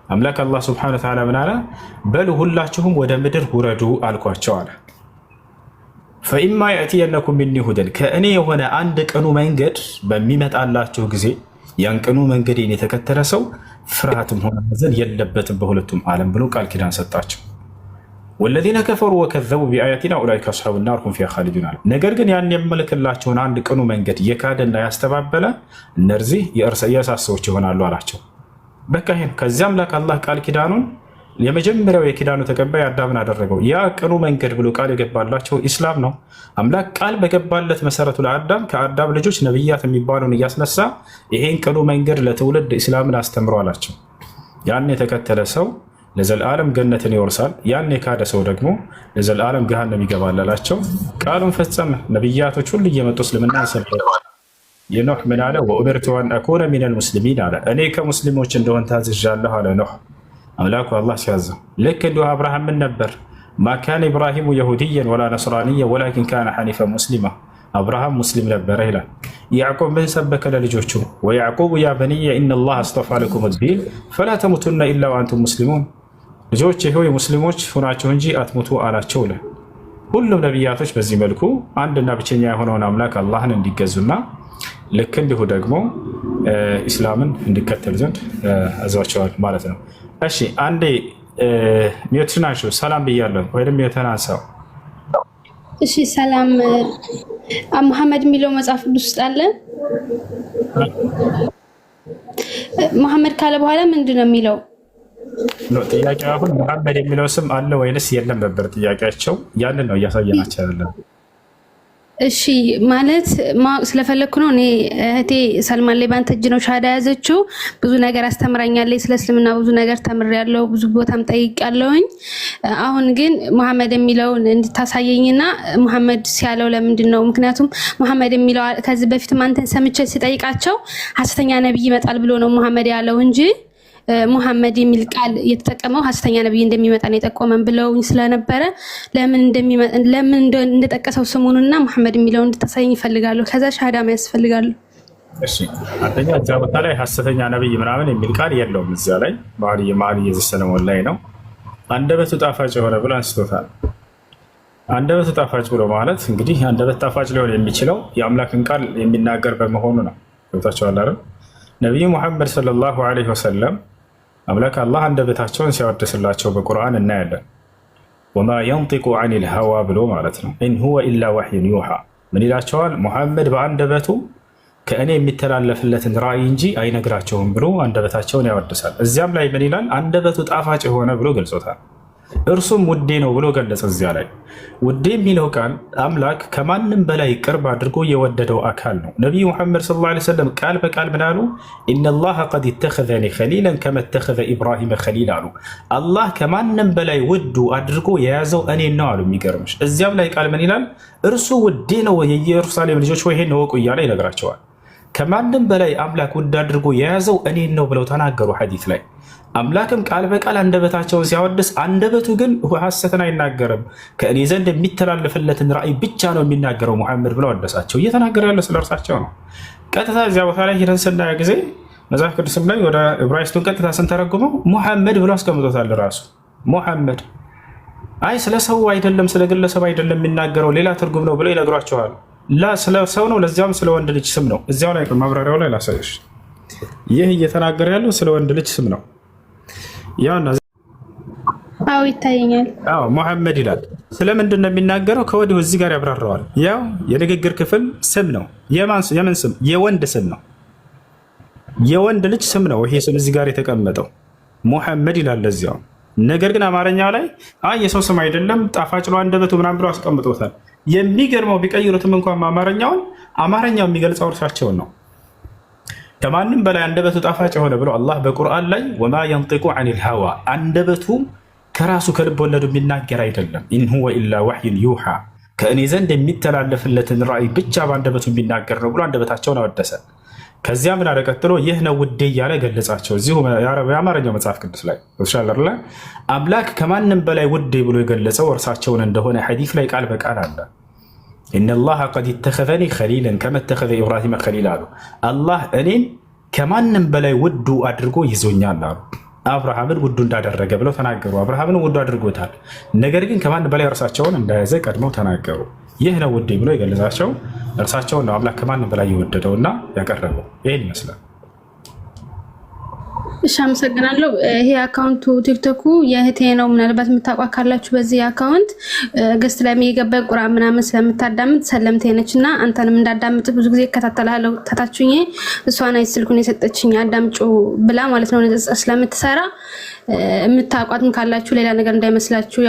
አምላክ አላህ ሱብሓነሁ ወተዓላ ምን አለ? በሉ ሁላችሁም ወደ ምድር ውረዱ አልኳቸው አለ። ፈኢማ የእትየነኩም ሚኒ ሁደን ከእኔ የሆነ አንድ ቅኑ መንገድ በሚመጣላችሁ ጊዜ ያን ቅኑ መንገዴን የተከተለ ሰው ፍርሃትም ሆነ ሐዘን የለበትም በሁለቱም ዓለም ብሎ ቃል ኪዳን ሰጣቸው። ወለዚነ ከፈሩ ወከዘቡ ቢአያቲና ኡላኢከ አስሓቡ ናር ሁም ፊሃ ኻሊዱን አለ። ነገር ግን ያን የምልክላቸውን አንድ ቅኑ መንገድ የካደና ያስተባበለ እነዚህ የእሳት ሰዎች ይሆናሉ አላቸው። በቃ ይሄን ከዚያም አምላክ አላህ ቃል ኪዳኑን የመጀመሪያው የኪዳኑ ተቀባይ አዳምን አደረገው። ያ ቅኑ መንገድ ብሎ ቃል የገባላቸው ኢስላም ነው። አምላክ ቃል በገባለት መሰረቱ ለአዳም ከአዳም ልጆች ነብያት የሚባሉን እያስነሳ ይሄን ቅኑ መንገድ ለትውልድ ኢስላምን አስተምሮ አላቸው። ያን የተከተለ ሰው ለዘላለም ገነትን ይወርሳል፣ ያን የካደ ሰው ደግሞ ለዘላለም ገሃነም ይገባል አላቸው። ቃሉን ፈጸመ። ነብያቶች ሁሉ እየመጡ እስልምና ሰበኩ። የኖህ ምን አለ? ወኡሚርቱ አን አኩነ ሚነል ሙስሊሚን አለ። እኔ ከሙስሊሞች እንደሆን ታዝዣለሁ አለ ኖህ። አምላኩ አላህ ሲያዘው ልክ እንዲሁ አብርሃም ምን ነበር? ማ ካነ ኢብራሂሙ የሁድየን ወላ ነስራንየን ወላኪን ካነ ሐኒፈን ሙስሊማ። አብርሃም ሙስሊም ነበረ ይላል። ያዕቆብ ምን ሰበከ ለልጆቹ? ወያዕቁቡ ያ በንየ ኢነላህ አስጠፋ ለኩም ዲን ፈላ ተሙቱና ኢላ ወአንቱም ሙስሊሙን። ልጆች ሆይ ሙስሊሞች ሁናችሁ እንጂ አትሙቱ አላቸው። ሁሉም ነቢያቶች በዚህ መልኩ አንድና ብቸኛ የሆነውን አምላክ አላህን እንዲገዙና ልክ እንዲሁ ደግሞ ኢስላምን እንዲከተሉ ዘንድ አዘዋቸዋል ማለት ነው። እሺ አንዴ ሚዩትን አንሹ። ሰላም ብያለሁ ወይም ሚዩትን አንሳው። እሺ ሰላም። መሐመድ የሚለው መጽሐፍ ቅዱስ ውስጥ አለ? መሐመድ ካለ በኋላ ምንድን ነው የሚለው? ጥያቄው አሁን መሐመድ የሚለው ስም አለ ወይንስ የለም ነበር ጥያቄያቸው። ያንን ነው እያሳየናቸው ያለን። እሺ ማለት ማወቅ ስለፈለግኩ ነው። እኔ እህቴ ሰልማን ላይ ባንተ እጅ ነው ሻሃዳ ያዘችው። ብዙ ነገር አስተምራኛለች። ስለ እስልምና ብዙ ነገር ተምሬያለሁ። ብዙ ቦታም ጠይቄያለሁኝ። አሁን ግን መሐመድ የሚለውን እንድታሳየኝና መሐመድ ሲያለው ለምንድን ነው? ምክንያቱም መሐመድ የሚለው ከዚህ በፊትም አንተን ሰምቼ ሲጠይቃቸው ሐሰተኛ ነብይ ይመጣል ብሎ ነው መሐመድ ያለው እንጂ ሙሐመድ የሚል ቃል የተጠቀመው ሐሰተኛ ነብይ እንደሚመጣ ነው የጠቆመን ብለውኝ ስለነበረ ለምን እንደጠቀሰው ስሙንና ሙሐመድ የሚለውን እንድታሳየኝ ይፈልጋሉ። ከዛ ሻሃዳ ማያዝ ይፈልጋሉ። እሺ አንደኛ እዛ ቦታ ላይ ሐሰተኛ ነብይ ምናምን የሚል ቃል የለውም። እዚያ ላይ መኃልየ ዘሰሎሞን ላይ ነው አንደበቱ ጣፋጭ የሆነ ብሎ አንስቶታል። አንደበቱ ጣፋጭ ብሎ ማለት እንግዲህ አንደበት ጣፋጭ ሊሆን የሚችለው የአምላክን ቃል የሚናገር በመሆኑ ነው። ገብታችኋል አይደል? ነቢዩ ሙሐመድ ሰለላሁ ዐለይሂ ወሰለም አምላክ አላህ አንደበታቸውን ሲያወድስላቸው በቁርአን እናያለን። ወማ የንጢቁ ዐኒል ሀዋ ብሎ ማለት ነው። ኢን ሁወ ኢላ ወሕዩን ዩሓ። ምን ይላቸዋል? ሙሐመድ በአንደበቱ ከእኔ የሚተላለፍለትን ራእይ እንጂ አይነግራቸውም ብሎ አንደበታቸውን ያወድሳል። እዚያም ላይ ምን ይላል? አንደበቱ ጣፋጭ የሆነ ብሎ ገልጾታል። እርሱም ውዴ ነው ብሎ ገለጸ። እዚያ ላይ ውዴ የሚለው ቃል አምላክ ከማንም በላይ ቅርብ አድርጎ የወደደው አካል ነው። ነቢዩ ሙሐመድ ሰለላሁ ዐለይሂ ወሰለም ቃል በቃል ምን አሉ? ኢነላሃ ቀድ ኢተኸዘኒ ኸሊለን ከመ ኢተኸዘ ኢብራሂመ ኸሊል አሉ። አላህ ከማንም በላይ ውዱ አድርጎ የያዘው እኔን ነው አሉ። የሚገርምሽ እዚያም ላይ ቃል ምን ይላል? እርሱ ውዴ ነው፣ የኢየሩሳሌም ልጆች ወይ ይሄን እወቁ እያለ ይነግራቸዋል። ከማንም በላይ አምላክ ውድ አድርጎ የያዘው እኔን ነው ብለው ተናገሩ ሐዲስ ላይ። አምላክም ቃል በቃል አንደበታቸውን ሲያወድስ አንደበቱ ግን ሐሰትን አይናገርም፣ ከእኔ ዘንድ የሚተላለፍለትን ራእይ ብቻ ነው የሚናገረው ሙሐመድ ብለው አወደሳቸው። እየተናገረ ያለ ስለ እርሳቸው ነው። ቀጥታ እዚያ ቦታ ላይ ሄደን ስናየ ጊዜ መጽሐፍ ቅዱስም ላይ ወደ ዕብራይስጡን ቀጥታ ስንተረጉመው ሙሐመድ ብሎ አስቀምጦታል። ራሱ ሙሐመድ አይ ስለ ሰው አይደለም ስለ ግለሰብ አይደለም የሚናገረው ሌላ ትርጉም ነው ብለው ይነግሯቸዋል። ስለ ሰው ነው፣ ለዚያም ስለ ወንድ ልጅ ስም ነው። እዚያው ላይ ማብራሪያው ላይ ላሳየሽ። ይህ እየተናገረ ያለው ስለ ወንድ ልጅ ስም ነው። አዎ ይታየኛል። አዎ ሙሐመድ ይላል። ስለምንድን ነው የሚናገረው? ከወዲሁ እዚህ ጋር ያብራራዋል። ያው የንግግር ክፍል ስም ነው። የምን ስም? የወንድ ስም ነው። የወንድ ልጅ ስም ነው። ይሄ ስም እዚህ ጋር የተቀመጠው ሙሐመድ ይላል ለዚያው። ነገር ግን አማርኛው ላይ አይ የሰው ስም አይደለም ጣፋጭ ነው አንደበቱ ምናምን ብሎ አስቀምጦታል። የሚገርመው ቢቀይሩትም እንኳን አማርኛው የሚገልጸው እርሳቸውን ነው። ከማንም በላይ አንደበቱ ጣፋጭ የሆነ ብሎ አላህ በቁርአን ላይ ወማ የንጢቁ ዐኒል ሀዋ አንደበቱ ከራሱ ከልብ ወለዱ የሚናገር አይደለም። ኢን ሁወ ኢላ ወሕዩን ዩሓ ከእኔ ዘንድ የሚተላለፍለትን ራእይ ብቻ በአንደበቱ የሚናገር ነው ብሎ አንደበታቸውን አወደሰ። ከዚያ ምን አለ ቀጥሎ? ይህ ነው ውዴ እያለ ገለጻቸው። እዚሁ የአማርኛው መጽሐፍ ቅዱስ ላይ ሻለርላ አምላክ ከማንም በላይ ውዴ ብሎ የገለጸው እርሳቸውን እንደሆነ ሐዲስ ላይ ቃል በቃል አለ። ኢነላሃ ቀድ ኢተኸዘኒ ኸሊለን ከመ ኢተኸዘ ኢብራሂመ ኸሊል አሉ። አላህ እኔን ከማንም በላይ ውዱ አድርጎ ይዞኛል አሉ። አብርሃምን ውዱ እንዳደረገ ብለው ተናገሩ። አብርሃምን ውዱ አድርጎታል። ነገር ግን ከማንም በላይ እርሳቸውን እንደያዘ ቀድመው ተናገሩ። ይህ ነው ውዴ ብሎ የገለጻቸው እርሳቸውን ነው አምላክ ከማንም በላይ የወደደውና ያቀረበው። ይህን ይመስላል። እሺ አመሰግናለሁ። ይሄ አካውንቱ ቲክቶኩ የእህቴ ነው። ምናልባት የምታውቋት ካላችሁ በዚህ አካውንት ገስት ላይ የሚገባ ቁርአን ምናምን ስለምታዳምጥ ሰለምቴ ነች እና አንተንም እንዳዳምጥ ብዙ ጊዜ እከታተላለሁ። ታታችሁኝ እሷን አይ ስልኩን የሰጠችኝ አዳምጩ ብላ ማለት ነው ስለምትሰራ የምታውቋትም ካላችሁ ሌላ ነገር እንዳይመስላችሁ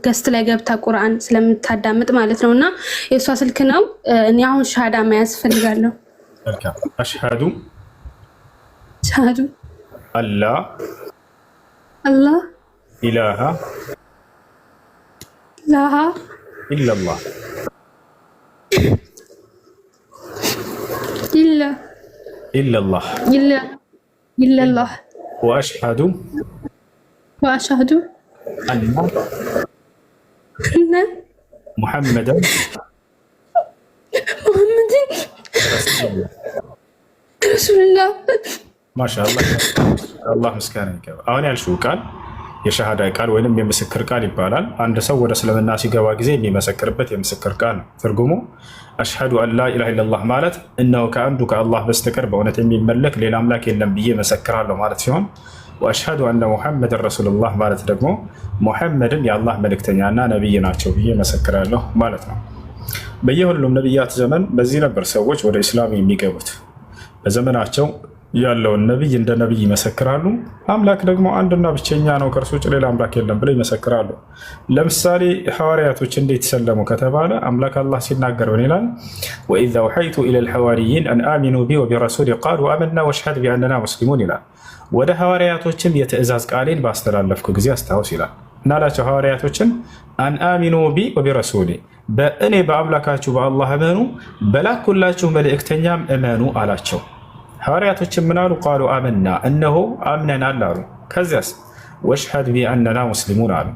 ገስት ላይ ገብታ ቁርአን ስለምታዳምጥ ማለት ነውና የእሷ ስልክ ነው። እኔ አሁን ሻሃዳ መያዝ ፈልጋለሁ። አሽሃዱ አላህ ኢላሃ ኢለላህ ኢለላህ ወአሽሃዱ አነ ሙሐመደን ረሱሉላህ። ማሻአላህ አላህ ምስጋና ይገባ። አሁን ያልሽው ቃል የሸሃዳ ቃል ወይንም የምስክር ቃል ይባላል። አንድ ሰው ወደ እስልምና ሲገባ ጊዜ የሚመሰክርበት የምስክር ቃል ነው። ትርጉሙ አሽሃዱ አን ላ ኢላሃ ኢለላህ ማለት እነሆ ከአንዱ ከአላህ በስተቀር በእውነት የሚመለክ ሌላ አምላክ የለም ብዬ መሰክራለሁ ማለት ሲሆን፣ ወአሽሃዱ አነ ሙሐመድን ረሱሉላህ ማለት ደግሞ ሙሐመድን የአላህ መልእክተኛና ነቢይ ናቸው ብዬ መሰክራለሁ ማለት ነው። በየሁሉም ነቢያት ዘመን በዚህ ነበር ሰዎች ወደ ኢስላም የሚገቡት። በዘመናቸው ያለውን ነብይ እንደ ነብይ ይመሰክራሉ። አምላክ ደግሞ አንድና ብቸኛ ነው፣ ከእርሱ ውጭ ሌላ አምላክ የለም ብለው ይመሰክራሉ። ለምሳሌ ሐዋርያቶች እንዴት ሰለሙ ከተባለ አምላክ አላህ ሲናገር ምን ይላል? ወኢዝ አውሐይቱ ኢለል ሐዋርይን አን አሚኑ ቢ ወቢረሱሊ ቃሉ አመና ወሽሀድ ቢአንና ሙስሊሙን ይላል። ወደ ሐዋርያቶችም የትእዛዝ ቃሌን ባስተላለፍኩ ጊዜ አስታውስ ይላል። እናላቸው ሐዋርያቶችን አን አሚኑ ቢ ወቢረሱሊ፣ በእኔ በአምላካችሁ በአላህ እመኑ፣ በላኩላችሁ መልእክተኛም እመኑ አላቸው። ሐዋርያቶችን ምን አሉ? ቃሉ አመና፣ እነሆ አምነናል አሉ። ከዚያስ ወሽሀድ ቢአንና ሙስሊሙን አሉ።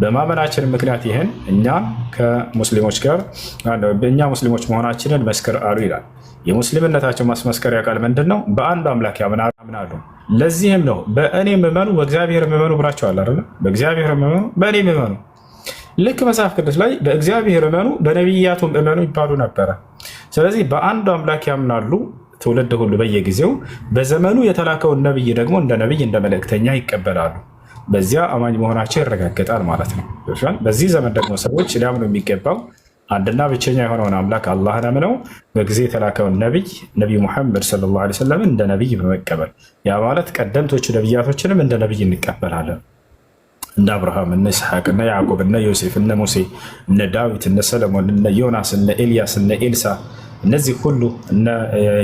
በማመናችን ምክንያት ይህን እኛ ከሙስሊሞች ጋር በእኛ ሙስሊሞች መሆናችንን መስክር አሉ ይላል። የሙስሊምነታቸው ማስመስከሪያ ቃል ምንድን ነው? በአንድ አምላክ ያምናሉ። ለዚህም ነው በእኔ እመኑ በእግዚአብሔር እመኑ ብላቸዋል አይደል? በእግዚአብሔር እመኑ በእኔ እመኑ። ልክ መጽሐፍ ቅዱስ ላይ በእግዚአብሔር እመኑ በነቢያቱም እመኑ ይባሉ ነበረ። ስለዚህ በአንድ አምላክ ያምናሉ። ትውልድ ሁሉ በየጊዜው በዘመኑ የተላከውን ነብይ ደግሞ እንደ ነብይ እንደ መልእክተኛ ይቀበላሉ። በዚያ አማኝ መሆናቸው ይረጋገጣል ማለት ነው። በዚህ ዘመን ደግሞ ሰዎች ሊያምኑ የሚገባው አንድና ብቸኛ የሆነውን አምላክ አላህን አምነው በጊዜ የተላከውን ነቢይ ሙሐመድ ሰለላሁ ዐለይሂ ወሰለም እንደ ነቢይ በመቀበል ያ ማለት ቀደምቶቹ ነቢያቶችንም እንደ ነቢይ እንቀበላለን። እንደ አብርሃም፣ እነ ይስሐቅ፣ እነ ያዕቆብ፣ እነ ዮሴፍ፣ እነ ሙሴ፣ እነ ዳዊት፣ እነ ሰለሞን፣ እነ ዮናስ፣ እነ ኤልያስ፣ እነ ኤልሳ፣ እነዚህ ሁሉ እነ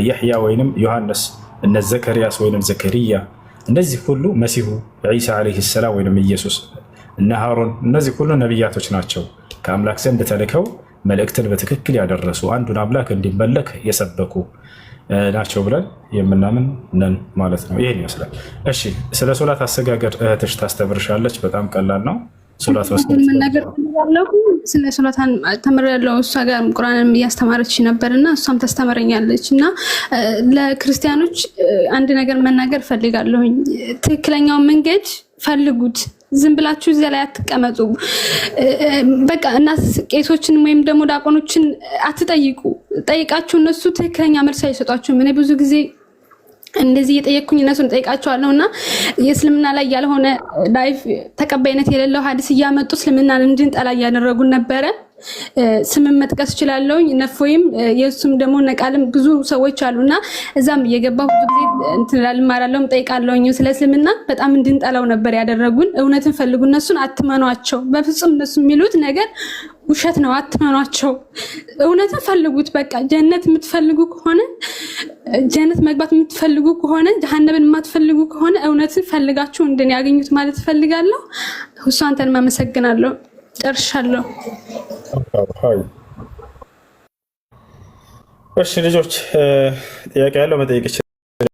የሕያ ወይንም ዮሐንስ፣ እነ ዘከርያስ ወይንም ዘከርያ፣ እነዚህ ሁሉ መሲሁ ዒሳ ዓለይሂ ሰላም ወይንም ኢየሱስ፣ እነ ሃሮን፣ እነዚህ ሁሉ ነቢያቶች ናቸው። ከአምላክ ዘንድ ተልከው መልእክትን በትክክል ያደረሱ አንዱን አምላክ እንዲመለክ የሰበኩ ናቸው ብለን የምናምን ነን ማለት ነው። ይህን ይመስላል። እሺ፣ ስለ ሶላት አሰጋገድ እህትሽ ታስተምርሻለች። በጣም ቀላል ነው። ሶላት ነገር ስለ ሶላታን ተምሬያለሁ። እሷ ጋር ቁርአንም እያስተማረች ነበር እና እሷም ታስተምረኛለች እና ለክርስቲያኖች አንድ ነገር መናገር ፈልጋለሁኝ። ትክክለኛውን መንገድ ፈልጉት። ዝም ብላችሁ እዚያ ላይ አትቀመጡ። በቃ እና ቄሶችን ወይም ደግሞ ዲያቆኖችን አትጠይቁ። ጠይቃችሁ እነሱ ትክክለኛ መልስ አይሰጧችሁም። እኔ ብዙ ጊዜ እንደዚህ እየጠየቅኩኝ እነሱን ጠይቃቸዋለሁ እና የእስልምና ላይ ያልሆነ ላይፍ ተቀባይነት የሌለው ሀዲስ እያመጡ እስልምናን እንድንጠላ እያደረጉን ነበረ። ስምን መጥቀስ እችላለሁ። ነፎይም የሱም ደግሞ ነቃልም ብዙ ሰዎች አሉና እዛም እየገባሁ ብዙ ጊዜ እንትን እማራለሁ፣ ጠይቃለሁ። ስለ እስልምና በጣም እንድንጠላው ነበር ያደረጉን። እውነትን ፈልጉ፣ እነሱን አትመኗቸው። በፍጹም እነሱ የሚሉት ነገር ውሸት ነው። አትመኗቸው። እውነትን ፈልጉት። በቃ ጀነት የምትፈልጉ ከሆነ ጀነት መግባት የምትፈልጉ ከሆነ ጀሃነምን የማትፈልጉ ከሆነ እውነትን ፈልጋችሁ እንደኔ ያገኙት ማለት ፈልጋለሁ። ሁሱ አንተን ማመሰግናለሁ። ጨርሻለሁ። እሺ ልጆች ጥያቄ ያለው መጠየቅ